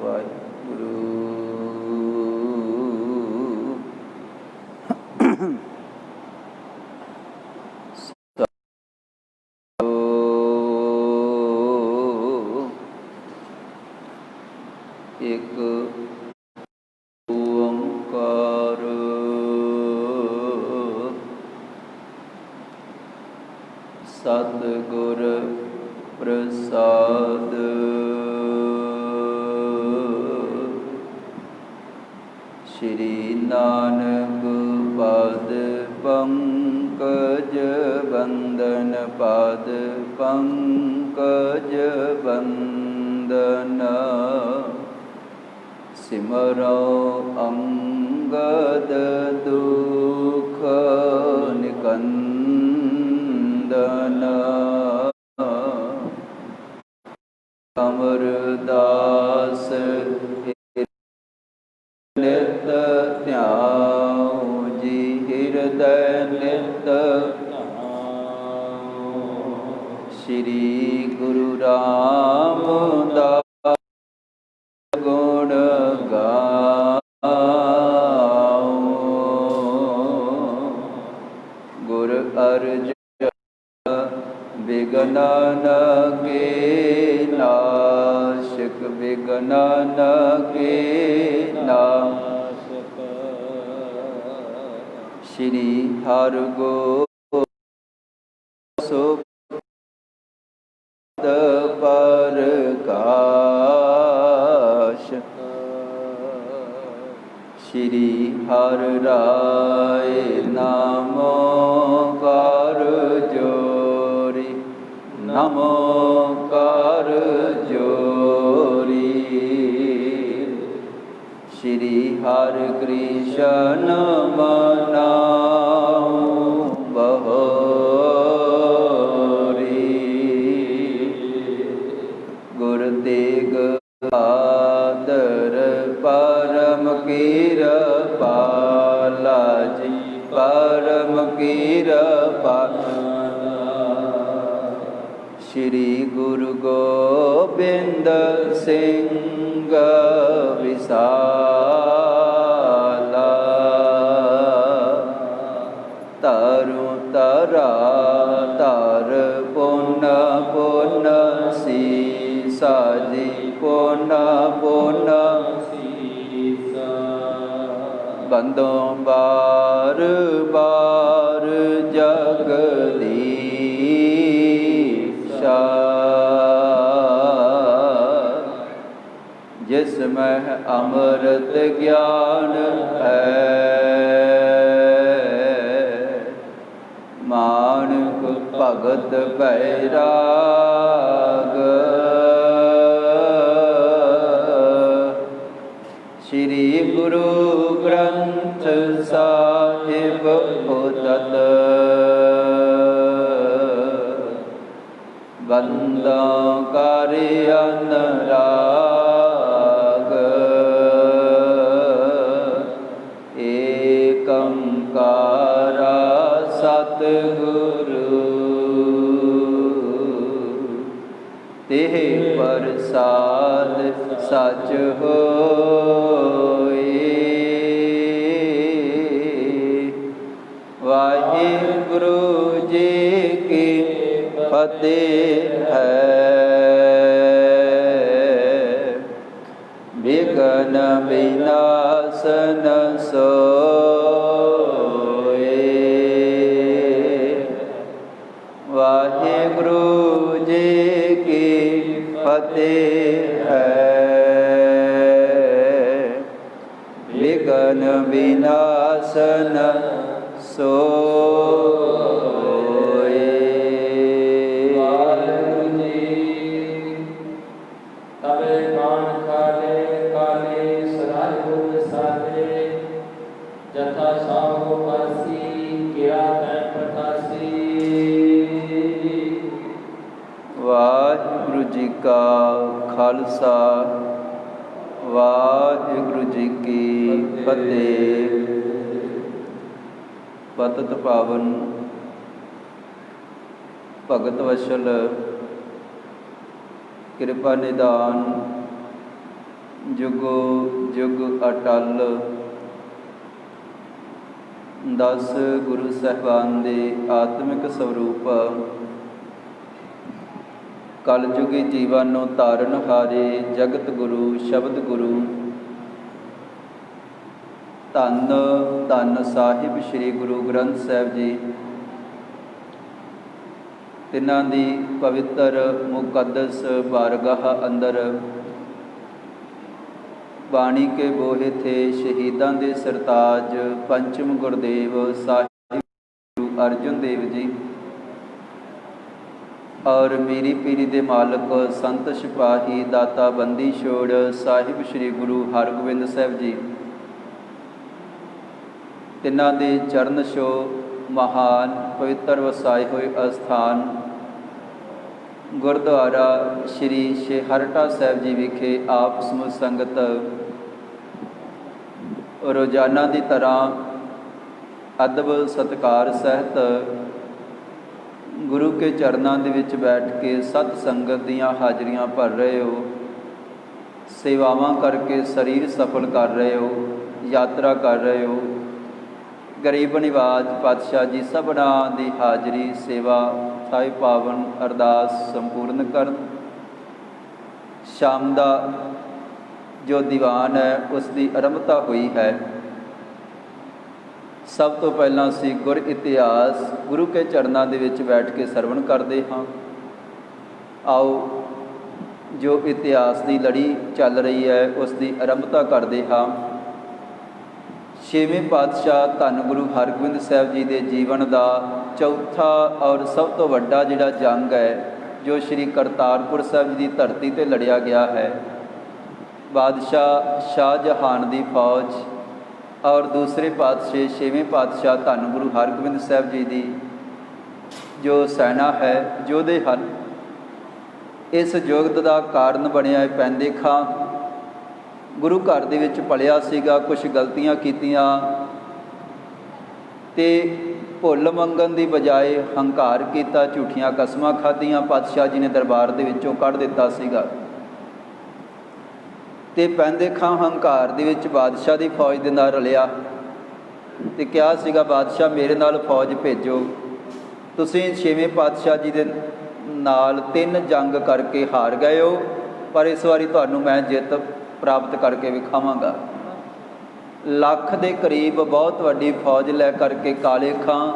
ਵਾਹਿਗੁਰੂ। ਇੱਕ ਓੰਕਾਰ ਸਤਿਗੁਰ ਪ੍ਰਸਾਦ। ਸ਼੍ਰੀ ਨਾਨਕ ਪਦ ਪੰਕਜ ਬੰਦਨ, ਪਦ ਪੰਕਜ ਬੰਦਨ। ਸਿਮਰੋ ਅੰਗਦ ਦੁਖ ਨਿਕੰਦਨ। ਅਮਰਦਾਸ ਨਿਤ ਧਿਆਉ ਜੀ, ਹਿਰਦੈ ਨਿਤ ਸ਼੍ਰੀ ਗੁਰੂ ਰਾਮਦਾਸ ਗੁਣ ਗਾਓ। ਗੁਰ ਅਰਜਨ ਬਿਗਨਨ ਕੇ ਨਾਸ਼ਕ, ਬਿਗਨਨ ਕੇ ਨਾਸ਼ਕ। ਸ਼੍ਰੀ ਹਰਿ ਗੋਬਿੰਦ ਪ੍ਰਕਾਸ਼। ਸ਼੍ਰੀ ਹਰਿ ਰਾਇ ਨਾਮੋ ਕਰ ਜੋਰੀ, ਨਮੋ ਕਰ ਜੋਰੀ। ਸ਼੍ਰੀ ਹਰਿ ਕ੍ਰਿਸ਼ਨ ਮਨਾਉ ਬਹੋਰੀ। ਗੁਰ ਤੇਗ ਬਹਾਦਰ ਪਰਮ ਕਿਰਪਾਲਾ ਜੀ, ਪਰਮ ਕਿਰਪਾਲਾ। ਸ਼੍ਰੀ ਗੁਰੂ ਗੋਬਿੰਦ ਸਿੰਘ ਵਿਸਾਲਾ। ਤਰੁ ਤਰਾ ਤਰ ਪੁਨ ਪੁਨ ਸੀਸਾ ਜੀ, ਪੁਨ ਪੁਨ ਸੀਸਾ। ਬੰਦੋਂ ਬਾਰ ਬਾਰ ਜਗਦੀਸ਼ਾ। ਜਿਸ ਮਹਿ ਅੰਮ੍ਰਿਤ ਗਿਆਨ ਹੈ, ਮਾਨੁਖ ਭਗਤ ਬੈਰਾਗ। ਸ਼੍ਰੀ ਗੁਰੂ ਗ੍ਰੰਥ ਸਾਹਿਬ ਉਦਤ ਬੰਦਾਂ ਕਰ ਅਨਰਾਗ। ਏਕ ਓੰਕਾਰ ਸਤਿਗੁਰੂ, ਤਿਹ ਪ੍ਰਸਾਦ ਸਚ ਹੋਇ। ਵਾਹਿਗੁਰੂ ਜੀ ਕੀ ਫਤਿਹ ਹੈ। ਵਿਘਨ ਵਿਨਾਸ਼ਨ ਸੋਇ। ਵਾਹਿਗੁਰੂ ਜੀ ਕੀ ਫਤਿਹ ਹੈ। ਵਿਘਨ ਵਿਨਾਸ਼ਨ ਸੋਇ। ਵਾਹਿਗੁਰੂ ਜੀ ਤਵੇ ਕਾਨ ਖਾਲੇ ਕਾਲੇ ਸਰਾਇ ਗੁਰ ਸਾਲੇ। ਜਥਾ ਸਾਹੋ ਪਾਸੀ ਕਿਆ ਤੈ ਪ੍ਰਕਾਸੀ। ਵਾਹਿਗੁਰੂ ਜੀ ਕਾ ਖਾਲਸਾ, ਵਾਹਿਗੁਰੂ ਜੀ ਕੀ ਫਤਿਹ। ਪਤਿਤ ਪਾਵਨ ਭਗਤ ਵਸ਼ਲ ਕਿਰਪਾ ਨਿਦਾਨ ਜੁਗੋ ਜੁਗ ਅਟਲ। 10 ਗੁਰੂ ਸਾਹਿਬਾਨ ਦੇ ਆਤਮਿਕ ਸਰੂਪ। ਕਲਯੁਗੀ ਜੀਵਨ ਨੂੰ ਤਾਰਨ ਹਾਰੇ ਜਗਤ ਗੁਰੂ ਸ਼ਬਦ ਗੁਰੂ। ਧੰਨ ਧੰਨ ਸਾਹਿਬ ਸ੍ਰੀ ਗੁਰੂ ਗ੍ਰੰਥ ਸਾਹਿਬ ਜੀ। ਤਿੰਨਾਂ ਦੀ ਪਵਿੱਤਰ ਮੁਕੱਦਸ ਬਾਰਗਾਹ ਅੰਦਰ ਬਾਣੀ ਕੇ ਬੋਹੇ ਥੇ ਸ਼ਹੀਦਾਂ ਦੇ ਸਰਤਾਜ ਪੰਚਮ ਗੁਰਦੇਵ ਸਾਹਿਬ ਗੁਰੂ ਅਰਜਨ ਦੇਵ ਜੀ ਔਰ ਮੀਰੀ ਪੀਰੀ ਦੇ ਮਾਲਕ ਸੰਤ ਸਿਪਾਹੀ ਦਾਤਾ ਬੰਦੀ ਛੋੜ ਸਾਹਿਬ ਸ੍ਰੀ ਗੁਰੂ ਹਰਗੋਬਿੰਦ ਸਾਹਿਬ ਜੀ। ਤਿੰਨਾਂ ਦੇ ਚਰਨ ਛੋਹ ਮਹਾਨ ਪਵਿੱਤਰ ਵਸਾਏ ਹੋਏ ਅਸਥਾਨ ਗੁਰਦੁਆਰਾ ਸ਼੍ਰੀ ਛੇਹਰਟਾ ਸਾਹਿਬ ਜੀ ਵਿਖੇ ਆਪ ਸਮੂਹ ਸੰਗਤ ਰੋਜ਼ਾਨਾ ਦੀ ਤਰ੍ਹਾਂ ਅਦਬ ਸਤਿਕਾਰ ਸਹਿਤ ਗੁਰੂ ਕੇ ਚਰਨਾਂ ਦੇ ਵਿੱਚ ਬੈਠ ਕੇ ਸਤ ਸੰਗਤ ਦੀਆਂ ਹਾਜ਼ਰੀਆਂ ਭਰ ਰਹੇ ਹੋ, ਸੇਵਾਵਾਂ ਕਰਕੇ ਸਰੀਰ ਸਫਲ ਕਰ ਰਹੇ ਹੋ, ਯਾਤਰਾ ਕਰ ਰਹੇ ਹੋ। ਗਰੀਬ ਨਿਵਾਜ ਪਾਤਸ਼ਾਹ ਜੀ ਸਭਨਾਂ ਦੀ ਹਾਜ਼ਰੀ ਸੇਵਾ ਸਾਹਿਬ ਪਾਵਨ ਅਰਦਾਸ ਸੰਪੂਰਨ ਕਰਨ। ਸ਼ਾਮ ਦਾ ਜੋ ਦੀਵਾਨ ਹੈ ਉਸ ਦੀ ਆਰੰਭਤਾ ਹੋਈ ਹੈ। ਸਭ ਤੋਂ ਪਹਿਲਾਂ ਅਸੀਂ ਗੁਰ ਇਤਿਹਾਸ ਗੁਰੂ ਕੇ ਚਰਨਾਂ ਦੇ ਵਿੱਚ ਬੈਠ ਕੇ ਸਰਵਣ ਕਰਦੇ ਹਾਂ। ਆਓ ਜੋ ਇਤਿਹਾਸ ਦੀ ਲੜੀ ਚੱਲ ਰਹੀ ਹੈ ਉਸ ਦੀ ਆਰੰਭਤਾ ਕਰਦੇ ਹਾਂ। ਛੇਵੇਂ ਪਾਤਸ਼ਾਹ ਧੰਨ ਗੁਰੂ ਹਰਗੋਬਿੰਦ ਸਾਹਿਬ ਜੀ ਦੇ ਜੀਵਨ ਦਾ ਚੌਥਾ ਔਰ ਸਭ ਤੋਂ ਵੱਡਾ ਜਿਹੜਾ ਜੰਗ ਹੈ ਜੋ ਸ਼੍ਰੀ ਕਰਤਾਰਪੁਰ ਸਾਹਿਬ ਜੀ ਦੀ ਧਰਤੀ 'ਤੇ ਲੜਿਆ ਗਿਆ ਹੈ। ਬਾਦਸ਼ਾਹ ਸ਼ਾਹਜਹਾਨ ਦੀ ਫੌਜ ਔਰ ਦੂਸਰੇ ਪਾਤਸ਼ਾਹ ਛੇਵੇਂ ਪਾਤਸ਼ਾਹ ਧੰਨ ਗੁਰੂ ਹਰਗੋਬਿੰਦ ਸਾਹਿਬ ਜੀ ਦੀ ਜੋ ਸੈਨਾ ਹੈ ਯੋਧੇ ਹਨ। ਇਸ ਯੁੱਧ ਦਾ ਕਾਰਨ ਬਣਿਆ ਪੈਂਦੇ ਖਾਂ ਗੁਰੂ ਘਰ ਦੇ ਵਿੱਚ ਪਲਿਆ ਸੀਗਾ, ਕੁਛ ਗਲਤੀਆਂ ਕੀਤੀਆਂ ਤੇ ਭੁੱਲ ਮੰਗਣ ਦੀ ਬਜਾਏ ਹੰਕਾਰ ਕੀਤਾ, ਝੂਠੀਆਂ ਕਸਮਾਂ ਖਾਧੀਆਂ। ਪਾਤਸ਼ਾਹ ਜੀ ਨੇ ਦਰਬਾਰ ਦੇ ਵਿੱਚੋਂ ਕੱਢ ਦਿੱਤਾ ਸੀਗਾ ਤੇ ਪੈਂਦੇ ਖਾਂ ਹੰਕਾਰ ਦੇ ਵਿੱਚ ਬਾਦਸ਼ਾਹ ਦੀ ਫੌਜ ਦੇ ਨਾਲ ਰਲਿਆ ਤੇ ਕਿਹਾ ਸੀਗਾ ਬਾਦਸ਼ਾਹ ਮੇਰੇ ਨਾਲ ਫੌਜ ਭੇਜੋ। ਤੁਸੀਂ ਛੇਵੇਂ ਪਾਤਸ਼ਾਹ ਜੀ ਦੇ ਨਾਲ 3 ਜੰਗ ਕਰਕੇ ਹਾਰ ਗਏ ਹੋ, ਪਰ ਇਸ ਵਾਰੀ ਤੁਹਾਨੂੰ ਮੈਂ ਜਿੱਤ ਪ੍ਰਾਪਤ ਕਰਕੇ ਵਿਖਾਵਾਂਗਾ। ਲੱਖ ਦੇ ਕਰੀਬ ਬਹੁਤ ਵੱਡੀ ਫੌਜ ਲੈ ਕਰਕੇ ਕਾਲੇ ਖਾਂ,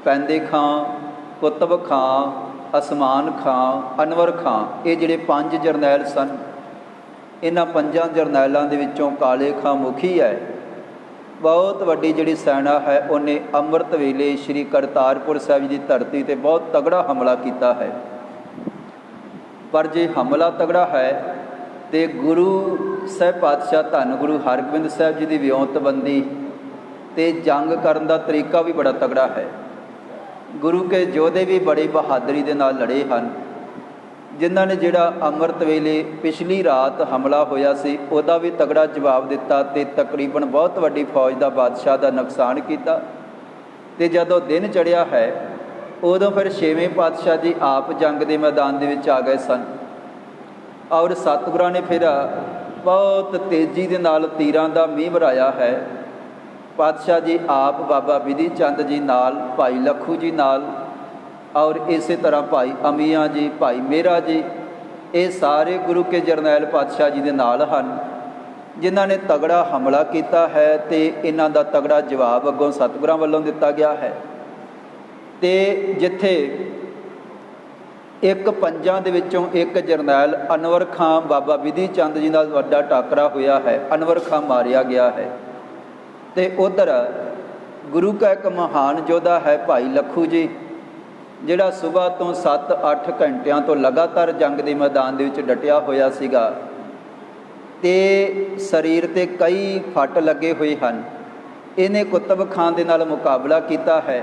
ਪੈਂਦੇ ਖਾਂ, ਕੁਤਬ ਖਾਂ, ਅਸਮਾਨ ਖਾਂ, ਅਨਵਰ ਖਾਂ, ਇਹ ਜਿਹੜੇ 5 ਜਰਨੈਲ ਸਨ। ਇਹਨਾਂ 5 ਜਰਨੈਲਾਂ ਦੇ ਵਿੱਚੋਂ ਕਾਲੇ ਖਾਂ ਮੁਖੀ ਹੈ। ਬਹੁਤ ਵੱਡੀ ਜਿਹੜੀ ਸੈਨਾ ਹੈ ਉਹਨੇ ਅੰਮ੍ਰਿਤ ਵੇਲੇ ਸ਼੍ਰੀ ਕਰਤਾਰਪੁਰ ਸਾਹਿਬ ਦੀ ਧਰਤੀ 'ਤੇ ਬਹੁਤ ਤਗੜਾ ਹਮਲਾ ਕੀਤਾ ਹੈ। ਪਰ ਜੇ ਹਮਲਾ ਤਗੜਾ ਹੈ ਤੇ ਗੁਰੂ ਸਾਹਿਬ ਪਾਤਸ਼ਾਹ ਧੰਨ ਗੁਰੂ ਹਰਗੋਬਿੰਦ ਸਾਹਿਬ ਜੀ ਦੀ ਵਿਉਂਤਬੰਦੀ ਤੇ ਜੰਗ ਕਰਨ ਦਾ ਤਰੀਕਾ ਵੀ ਬੜਾ ਤਗੜਾ ਹੈ। ਗੁਰੂ ਕੇ ਯੋਧੇ ਵੀ ਬੜੀ ਬਹਾਦਰੀ ਦੇ ਨਾਲ ਲੜੇ ਹਨ। ਜਿਨ੍ਹਾਂ ਨੇ ਜਿਹੜਾ ਅੰਮ੍ਰਿਤ ਵੇਲੇ ਪਿਛਲੀ ਰਾਤ ਹਮਲਾ ਹੋਇਆ ਸੀ ਉਹਦਾ ਵੀ ਤਗੜਾ ਜਵਾਬ ਦਿੱਤਾ ਤੇ ਤਕਰੀਬਨ ਬਹੁਤ ਵੱਡੀ ਫੌਜ ਦਾ ਬਾਦਸ਼ਾਹ ਦਾ ਨੁਕਸਾਨ ਕੀਤਾ। ਤੇ ਜਦੋਂ ਦਿਨ ਚੜ੍ਹਿਆ ਹੈ ਉਦੋਂ ਫਿਰ ਛੇਵੇਂ ਪਾਤਸ਼ਾਹ ਜੀ ਆਪ ਜੰਗ ਦੇ ਮੈਦਾਨ ਦੇ ਵਿੱਚ ਆ ਗਏ ਸਨ ਔਰ ਸਤਿਗੁਰਾਂ ਨੇ ਫਿਰ ਬਹੁਤ ਤੇਜ਼ੀ ਦੇ ਨਾਲ ਤੀਰਾਂ ਦਾ ਮੀਂਹ ਵਰਾਇਆ ਹੈ। ਪਾਤਸ਼ਾਹ ਜੀ ਆਪ ਬਾਬਾ ਬਿਧੀ ਚੰਦ ਜੀ ਨਾਲ, ਭਾਈ ਲੱਖੂ ਜੀ ਨਾਲ ਔਰ ਇਸੇ ਤਰ੍ਹਾਂ ਭਾਈ ਅਮੀਆਂ ਜੀ, ਭਾਈ ਮੇਹਰਾ ਜੀ, ਇਹ ਸਾਰੇ ਗੁਰੂ ਕੇ ਜਰਨੈਲ ਪਾਤਸ਼ਾਹ ਜੀ ਦੇ ਨਾਲ ਹਨ ਜਿਨ੍ਹਾਂ ਨੇ ਤਗੜਾ ਹਮਲਾ ਕੀਤਾ ਹੈ ਤੇ ਇਹਨਾਂ ਦਾ ਤਗੜਾ ਜਵਾਬ ਅੱਗੋਂ ਸਤਿਗੁਰਾਂ ਵੱਲੋਂ ਦਿੱਤਾ ਗਿਆ ਹੈ। ਤੇ ਜਿੱਥੇ ਇੱਕ 5 ਦੇ ਵਿੱਚੋਂ ਇੱਕ ਜਰਨੈਲ ਅਨਵਰ ਖਾਂ ਬਾਬਾ ਬਿਧੀ ਚੰਦ ਜੀ ਨਾਲ ਵੱਡਾ ਟਾਕਰਾ ਹੋਇਆ ਹੈ, ਅਨਵਰ ਖਾਂ ਮਾਰਿਆ ਗਿਆ ਹੈ। ਤੇ ਉੱਧਰ ਗੁਰੂ ਕਾ ਇੱਕ ਮਹਾਨ ਯੋਧਾ ਹੈ ਭਾਈ ਲੱਖੂ ਜੀ, ਜਿਹੜਾ ਸੁਬਾਹ ਤੋਂ 7-8 ਘੰਟਿਆਂ ਤੋਂ ਲਗਾਤਾਰ ਜੰਗ ਦੇ ਮੈਦਾਨ ਦੇ ਵਿੱਚ ਡਟਿਆ ਹੋਇਆ ਸੀਗਾ ਤੇ ਸਰੀਰ 'ਤੇ ਕਈ ਫੱਟ ਲੱਗੇ ਹੋਏ ਹਨ। ਇਹਨੇ ਕੁਤਬ ਖਾਂ ਦੇ ਨਾਲ ਮੁਕਾਬਲਾ ਕੀਤਾ ਹੈ।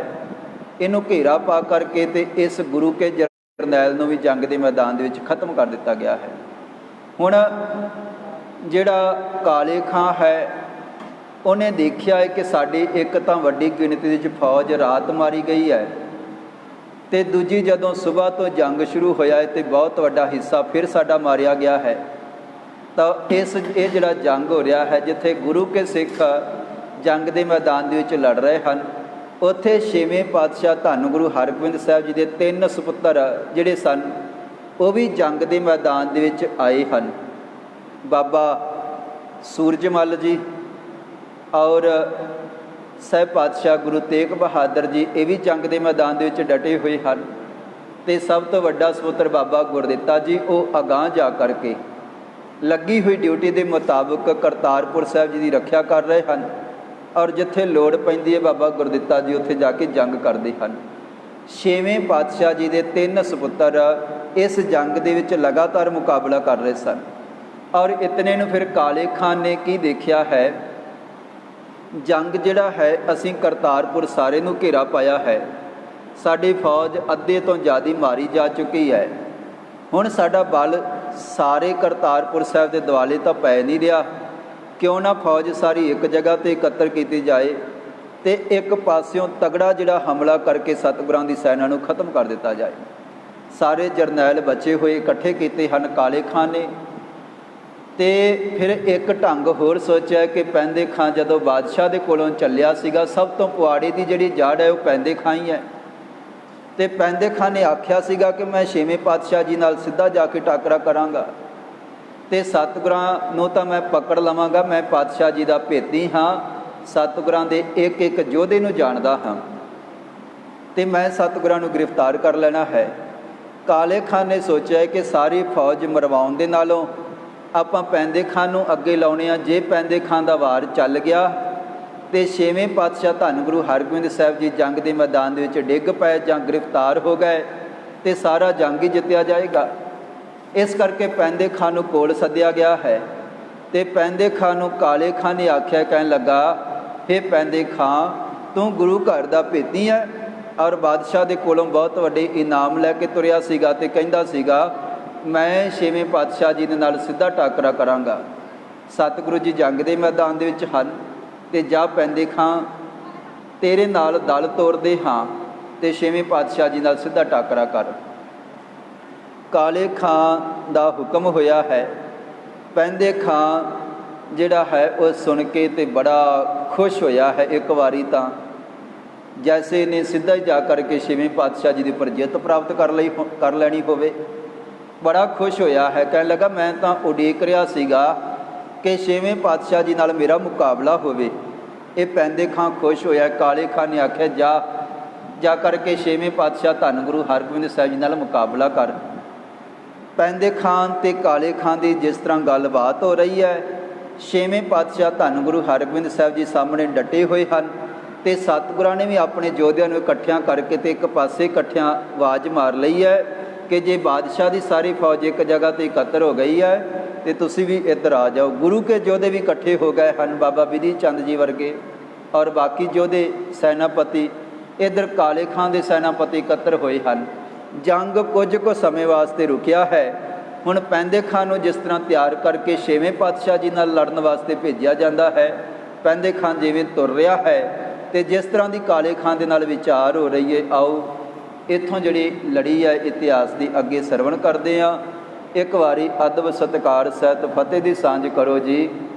ਇਹਨੂੰ ਘੇਰਾ ਪਾ ਕਰਕੇ ਤੇ ਇਸ ਗੁਰੂ ਕੇ ਜਰਨੈਲ ਨੂੰ ਵੀ ਜੰਗ ਦੇ ਮੈਦਾਨ ਦੇ ਵਿੱਚ ਖਤਮ ਕਰ ਦਿੱਤਾ ਗਿਆ ਹੈ। ਹੁਣ ਜਿਹੜਾ ਕਾਲੇ ਖਾਂ ਹੈ ਉਹਨੇ ਦੇਖਿਆ ਹੈ ਕਿ ਸਾਡੀ ਇੱਕ ਤਾਂ ਵੱਡੀ ਗਿਣਤੀ ਵਿੱਚ ਫੌਜ ਰਾਤ ਮਾਰੀ ਗਈ ਹੈ ਤੇ ਦੂਜੀ ਜਦੋਂ ਸਵੇਰ ਤੋਂ ਜੰਗ ਸ਼ੁਰੂ ਹੋਇਆ ਹੈ ਤੇ ਬਹੁਤ ਵੱਡਾ ਹਿੱਸਾ ਫਿਰ ਸਾਡਾ ਮਾਰਿਆ ਗਿਆ ਹੈ। ਤਾਂ ਇਹ ਜਿਹੜਾ ਜੰਗ ਹੋ ਰਿਹਾ ਹੈ, ਜਿੱਥੇ ਗੁਰੂ ਕੇ ਸਿੱਖ ਜੰਗ ਦੇ ਮੈਦਾਨ ਦੇ ਵਿੱਚ ਲੜ ਰਹੇ ਹਨ, ਉੱਥੇ ਛੇਵੇਂ ਪਾਤਸ਼ਾਹ ਧੰਨ ਗੁਰੂ ਹਰਗੋਬਿੰਦ ਸਾਹਿਬ ਜੀ ਦੇ 3 ਸਪੁੱਤਰ ਜਿਹੜੇ ਸਨ, ਉਹ ਵੀ ਜੰਗ ਦੇ ਮੈਦਾਨ ਦੇ ਵਿੱਚ ਆਏ ਹਨ। ਬਾਬਾ ਸੂਰਜਮਲ ਜੀ ਔਰ ਸਾਹਿਬ ਪਾਤਸ਼ਾਹ ਗੁਰੂ ਤੇਗ ਬਹਾਦਰ ਜੀ, ਇਹ ਵੀ ਜੰਗ ਦੇ ਮੈਦਾਨ ਦੇ ਵਿੱਚ ਡਟੇ ਹੋਏ ਹਨ। ਅਤੇ ਸਭ ਤੋਂ ਵੱਡਾ ਸਪੁੱਤਰ ਬਾਬਾ ਗੁਰਦਿੱਤਾ ਜੀ, ਉਹ ਅਗਾਂਹ ਜਾ ਕਰਕੇ ਲੱਗੀ ਹੋਈ ਡਿਊਟੀ ਦੇ ਮੁਤਾਬਕ ਕਰਤਾਰਪੁਰ ਸਾਹਿਬ ਜੀ ਦੀ ਰੱਖਿਆ ਕਰ ਰਹੇ ਹਨ, ਔਰ ਜਿੱਥੇ ਲੋੜ ਪੈਂਦੀ ਹੈ ਬਾਬਾ ਗੁਰਦਿੱਤਾ ਜੀ ਉੱਥੇ ਜਾ ਕੇ ਜੰਗ ਕਰਦੇ ਹਨ। ਛੇਵੇਂ ਪਾਤਸ਼ਾਹ ਜੀ ਦੇ 3 ਸਪੁੱਤਰ ਇਸ ਜੰਗ ਦੇ ਵਿੱਚ ਲਗਾਤਾਰ ਮੁਕਾਬਲਾ ਕਰ ਰਹੇ ਸਨ। ਔਰ ਇਤਨੇ ਨੂੰ ਫਿਰ ਕਾਲੇ ਖਾਨ ਨੇ ਕੀ ਦੇਖਿਆ ਹੈ, ਜੰਗ ਜਿਹੜਾ ਹੈ, ਅਸੀਂ ਕਰਤਾਰਪੁਰ ਸਾਰੇ ਨੂੰ ਘੇਰਾ ਪਾਇਆ ਹੈ, ਸਾਡੀ ਫੌਜ ਅੱਧੇ ਤੋਂ ਜ਼ਿਆਦਾ ਮਾਰੀ ਜਾ ਚੁੱਕੀ ਹੈ, ਹੁਣ ਸਾਡਾ ਬਲ ਸਾਰੇ ਕਰਤਾਰਪੁਰ ਸਾਹਿਬ ਦੇ ਦੁਆਲੇ ਤਾਂ ਪੈ ਨਹੀਂ ਰਿਹਾ, ਕਿਉਂ ਨਾ ਫੌਜ ਸਾਰੀ ਇੱਕ ਜਗ੍ਹਾ 'ਤੇ ਇਕੱਤਰ ਕੀਤੀ ਜਾਏ ਅਤੇ ਇੱਕ ਪਾਸਿਓਂ ਤਗੜਾ ਜਿਹੜਾ ਹਮਲਾ ਕਰਕੇ ਸਤਿਗੁਰਾਂ ਦੀ ਸੈਨਾ ਨੂੰ ਖਤਮ ਕਰ ਦਿੱਤਾ ਜਾਏ। ਸਾਰੇ ਜਰਨੈਲ ਬਚੇ ਹੋਏ ਇਕੱਠੇ ਕੀਤੇ ਹਨ ਕਾਲੇ ਖਾਨ ਨੇ। ਅਤੇ ਫਿਰ ਇੱਕ ਢੰਗ ਹੋਰ ਸੋਚਿਆ ਕਿ ਪੈਂਦੇ ਖਾਂ ਜਦੋਂ ਬਾਦਸ਼ਾਹ ਦੇ ਕੋਲੋਂ ਚੱਲਿਆ ਸੀਗਾ, ਸਭ ਤੋਂ ਪੁਆੜੇ ਦੀ ਜਿਹੜੀ ਜੜ੍ਹ ਹੈ ਉਹ ਪੈਂਦੇ ਖਾਂ ਹੀ ਹੈ। ਅਤੇ ਪੈਂਦੇ ਖਾਂ ਨੇ ਆਖਿਆ ਸੀਗਾ ਕਿ ਮੈਂ ਛੇਵੇਂ ਪਾਤਸ਼ਾਹ ਜੀ ਨਾਲ ਸਿੱਧਾ ਜਾ ਕੇ ਟਾਕਰਾ ਕਰਾਂਗਾ ਅਤੇ ਸਤਿਗੁਰਾਂ ਨੂੰ ਤਾਂ ਮੈਂ ਪਕੜ ਲਵਾਂਗਾ, ਮੈਂ ਪਾਤਸ਼ਾਹ ਜੀ ਦਾ ਭੇਤੀ ਹਾਂ, ਸਤਿਗੁਰਾਂ ਦੇ ਇੱਕ ਇੱਕ ਯੋਧੇ ਨੂੰ ਜਾਣਦਾ ਹਾਂ ਅਤੇ ਮੈਂ ਸਤਿਗੁਰਾਂ ਨੂੰ ਗ੍ਰਿਫਤਾਰ ਕਰ ਲੈਣਾ ਹੈ। ਕਾਲੇ ਖਾਨ ਨੇ ਸੋਚਿਆ ਕਿ ਸਾਰੀ ਫੌਜ ਮਰਵਾਉਣ ਦੇ ਨਾਲੋਂ ਆਪਾਂ ਪੈਂਦੇ ਖਾਨ ਨੂੰ ਅੱਗੇ ਲਾਉਣੇ ਆ। ਜੇ ਪੈਂਦੇ ਖਾਨ ਦਾ ਵਾਰ ਚੱਲ ਗਿਆ ਅਤੇ ਛੇਵੇਂ ਪਾਤਸ਼ਾਹ ਧੰਨ ਗੁਰੂ ਹਰਗੋਬਿੰਦ ਸਾਹਿਬ ਜੀ ਜੰਗ ਦੇ ਮੈਦਾਨ ਦੇ ਵਿੱਚ ਡਿੱਗ ਪਏ ਜਾਂ ਗ੍ਰਿਫਤਾਰ ਹੋ ਗਏ ਅਤੇ ਸਾਰਾ ਜੰਗ ਹੀ ਜਿੱਤਿਆ ਜਾਏਗਾ। ਇਸ ਕਰਕੇ ਪੈਂਦੇ ਖਾਨ ਨੂੰ ਕੋਲ ਸੱਦਿਆ ਗਿਆ ਹੈ ਅਤੇ ਪੈਂਦੇ ਖਾਨ ਨੂੰ ਕਾਲੇ ਖਾਨ ਨੇ ਆਖਿਆ, ਕਹਿਣ ਲੱਗਾ, ਹੇ ਪੈਂਦੇ ਖਾਂ, ਤੂੰ ਗੁਰੂ ਘਰ ਦਾ ਭੇਤੀ ਹੈ ਔਰ ਬਾਦਸ਼ਾਹ ਦੇ ਕੋਲੋਂ ਬਹੁਤ ਵੱਡੇ ਇਨਾਮ ਲੈ ਕੇ ਤੁਰਿਆ ਸੀਗਾ ਅਤੇ ਕਹਿੰਦਾ ਸੀਗਾ ਮੈਂ ਛੇਵੇਂ ਪਾਤਸ਼ਾਹ ਜੀ ਦੇ ਨਾਲ ਸਿੱਧਾ ਟਾਕਰਾ ਕਰਾਂਗਾ। ਸਤਿਗੁਰੂ ਜੀ ਜੰਗ ਦੇ ਮੈਦਾਨ ਦੇ ਵਿੱਚ ਹਨ ਅਤੇ ਜਾ ਪੈਂਦੇ ਖਾਂ, ਤੇਰੇ ਨਾਲ ਦਲ ਤੋਰਦੇ ਹਾਂ ਅਤੇ ਛੇਵੇਂ ਪਾਤਸ਼ਾਹ ਜੀ ਨਾਲ ਸਿੱਧਾ ਟਾਕਰਾ ਕਰ। ਕਾਲੇ ਖਾਂ ਦਾ ਹੁਕਮ ਹੋਇਆ ਹੈ। ਪੈਂਦੇ ਖਾਂ ਜਿਹੜਾ ਹੈ ਉਹ ਸੁਣ ਕੇ ਅਤੇ ਬੜਾ ਖੁਸ਼ ਹੋਇਆ ਹੈ। ਇੱਕ ਵਾਰੀ ਤਾਂ ਜੈਸੇ ਨੇ ਸਿੱਧਾ ਹੀ ਜਾ ਕਰਕੇ ਛੇਵੇਂ ਪਾਤਸ਼ਾਹ ਜੀ ਦੇ ਉੱਪਰ ਜਿੱਤ ਪ੍ਰਾਪਤ ਕਰ ਲੈਣੀ ਹੋਵੇ, ਬੜਾ ਖੁਸ਼ ਹੋਇਆ ਹੈ। ਕਹਿਣ ਲੱਗਾ, ਮੈਂ ਤਾਂ ਉਡੀਕ ਰਿਹਾ ਸੀਗਾ ਕਿ ਛੇਵੇਂ ਪਾਤਸ਼ਾਹ ਜੀ ਨਾਲ ਮੇਰਾ ਮੁਕਾਬਲਾ ਹੋਵੇ। ਇਹ ਪੈਂਦੇ ਖਾਂ ਖੁਸ਼ ਹੋਇਆ। ਕਾਲੇ ਖਾਂ ਨੇ ਆਖਿਆ, ਜਾ ਕਰਕੇ ਛੇਵੇਂ ਪਾਤਸ਼ਾਹ ਧੰਨ ਗੁਰੂ ਹਰਗੋਬਿੰਦ ਸਾਹਿਬ ਜੀ ਨਾਲ ਮੁਕਾਬਲਾ ਕਰ। ਪੈਂਦੇ ਖਾਨ ਅਤੇ ਕਾਲੇ ਖਾਨ ਦੀ ਜਿਸ ਤਰ੍ਹਾਂ ਗੱਲਬਾਤ ਹੋ ਰਹੀ ਹੈ, ਛੇਵੇਂ ਪਾਤਸ਼ਾਹ ਧੰਨ ਗੁਰੂ ਹਰਗੋਬਿੰਦ ਸਾਹਿਬ ਜੀ ਸਾਹਮਣੇ ਡਟੇ ਹੋਏ ਹਨ ਅਤੇ ਸਤਿਗੁਰਾਂ ਨੇ ਵੀ ਆਪਣੇ ਯੋਧਿਆਂ ਨੂੰ ਇਕੱਠਿਆਂ ਕਰਕੇ ਅਤੇ ਇੱਕ ਪਾਸੇ ਇਕੱਠਿਆਂ ਆਵਾਜ਼ ਮਾਰ ਲਈ ਹੈ ਕਿ ਜੇ ਬਾਦਸ਼ਾਹ ਦੀ ਸਾਰੀ ਫੌਜ ਇੱਕ ਜਗ੍ਹਾ 'ਤੇ ਇਕੱਤਰ ਹੋ ਗਈ ਹੈ ਅਤੇ ਤੁਸੀਂ ਵੀ ਇੱਧਰ ਆ ਜਾਓ। ਗੁਰੂ ਕੇ ਯੋਧੇ ਵੀ ਇਕੱਠੇ ਹੋ ਗਏ ਹਨ, ਬਾਬਾ ਬਿਧੀ ਚੰਦ ਜੀ ਵਰਗੇ ਔਰ ਬਾਕੀ ਯੋਧੇ ਸੈਨਾਪਤੀ, ਇੱਧਰ ਕਾਲੇ ਖਾਨ ਦੇ ਸੈਨਾਪਤੀ ਇਕੱਤਰ ਹੋਏ ਹਨ। ਜੰਗ ਕੁਝ ਕੁ ਸਮੇਂ ਵਾਸਤੇ ਰੁਕਿਆ ਹੈ। ਹੁਣ ਪੈਂਦੇ ਖਾਨ ਨੂੰ ਜਿਸ ਤਰ੍ਹਾਂ ਤਿਆਰ ਕਰਕੇ ਛੇਵੇਂ ਪਾਤਸ਼ਾਹ ਜੀ ਨਾਲ ਲੜਨ ਵਾਸਤੇ ਭੇਜਿਆ ਜਾਂਦਾ ਹੈ, ਪੈਂਦੇ ਖਾਨ ਜਿਵੇਂ ਤੁਰ ਰਿਹਾ ਹੈ ਅਤੇ ਜਿਸ ਤਰ੍ਹਾਂ ਦੀ ਕਾਲੇ ਖਾਨ ਦੇ ਨਾਲ ਵਿਚਾਰ ਹੋ ਰਹੀ ਹੈ, ਆਓ ਇੱਥੋਂ ਜਿਹੜੀ ਲੜੀ ਹੈ ਇਤਿਹਾਸ ਦੀ ਅੱਗੇ ਸਰਵਣ ਕਰਦੇ ਹਾਂ। ਇੱਕ ਵਾਰੀ ਅਦਬ ਸਤਿਕਾਰ ਸਹਿਤ ਫਤਿਹ ਦੀ ਸਾਂਝ ਕਰੋ ਜੀ।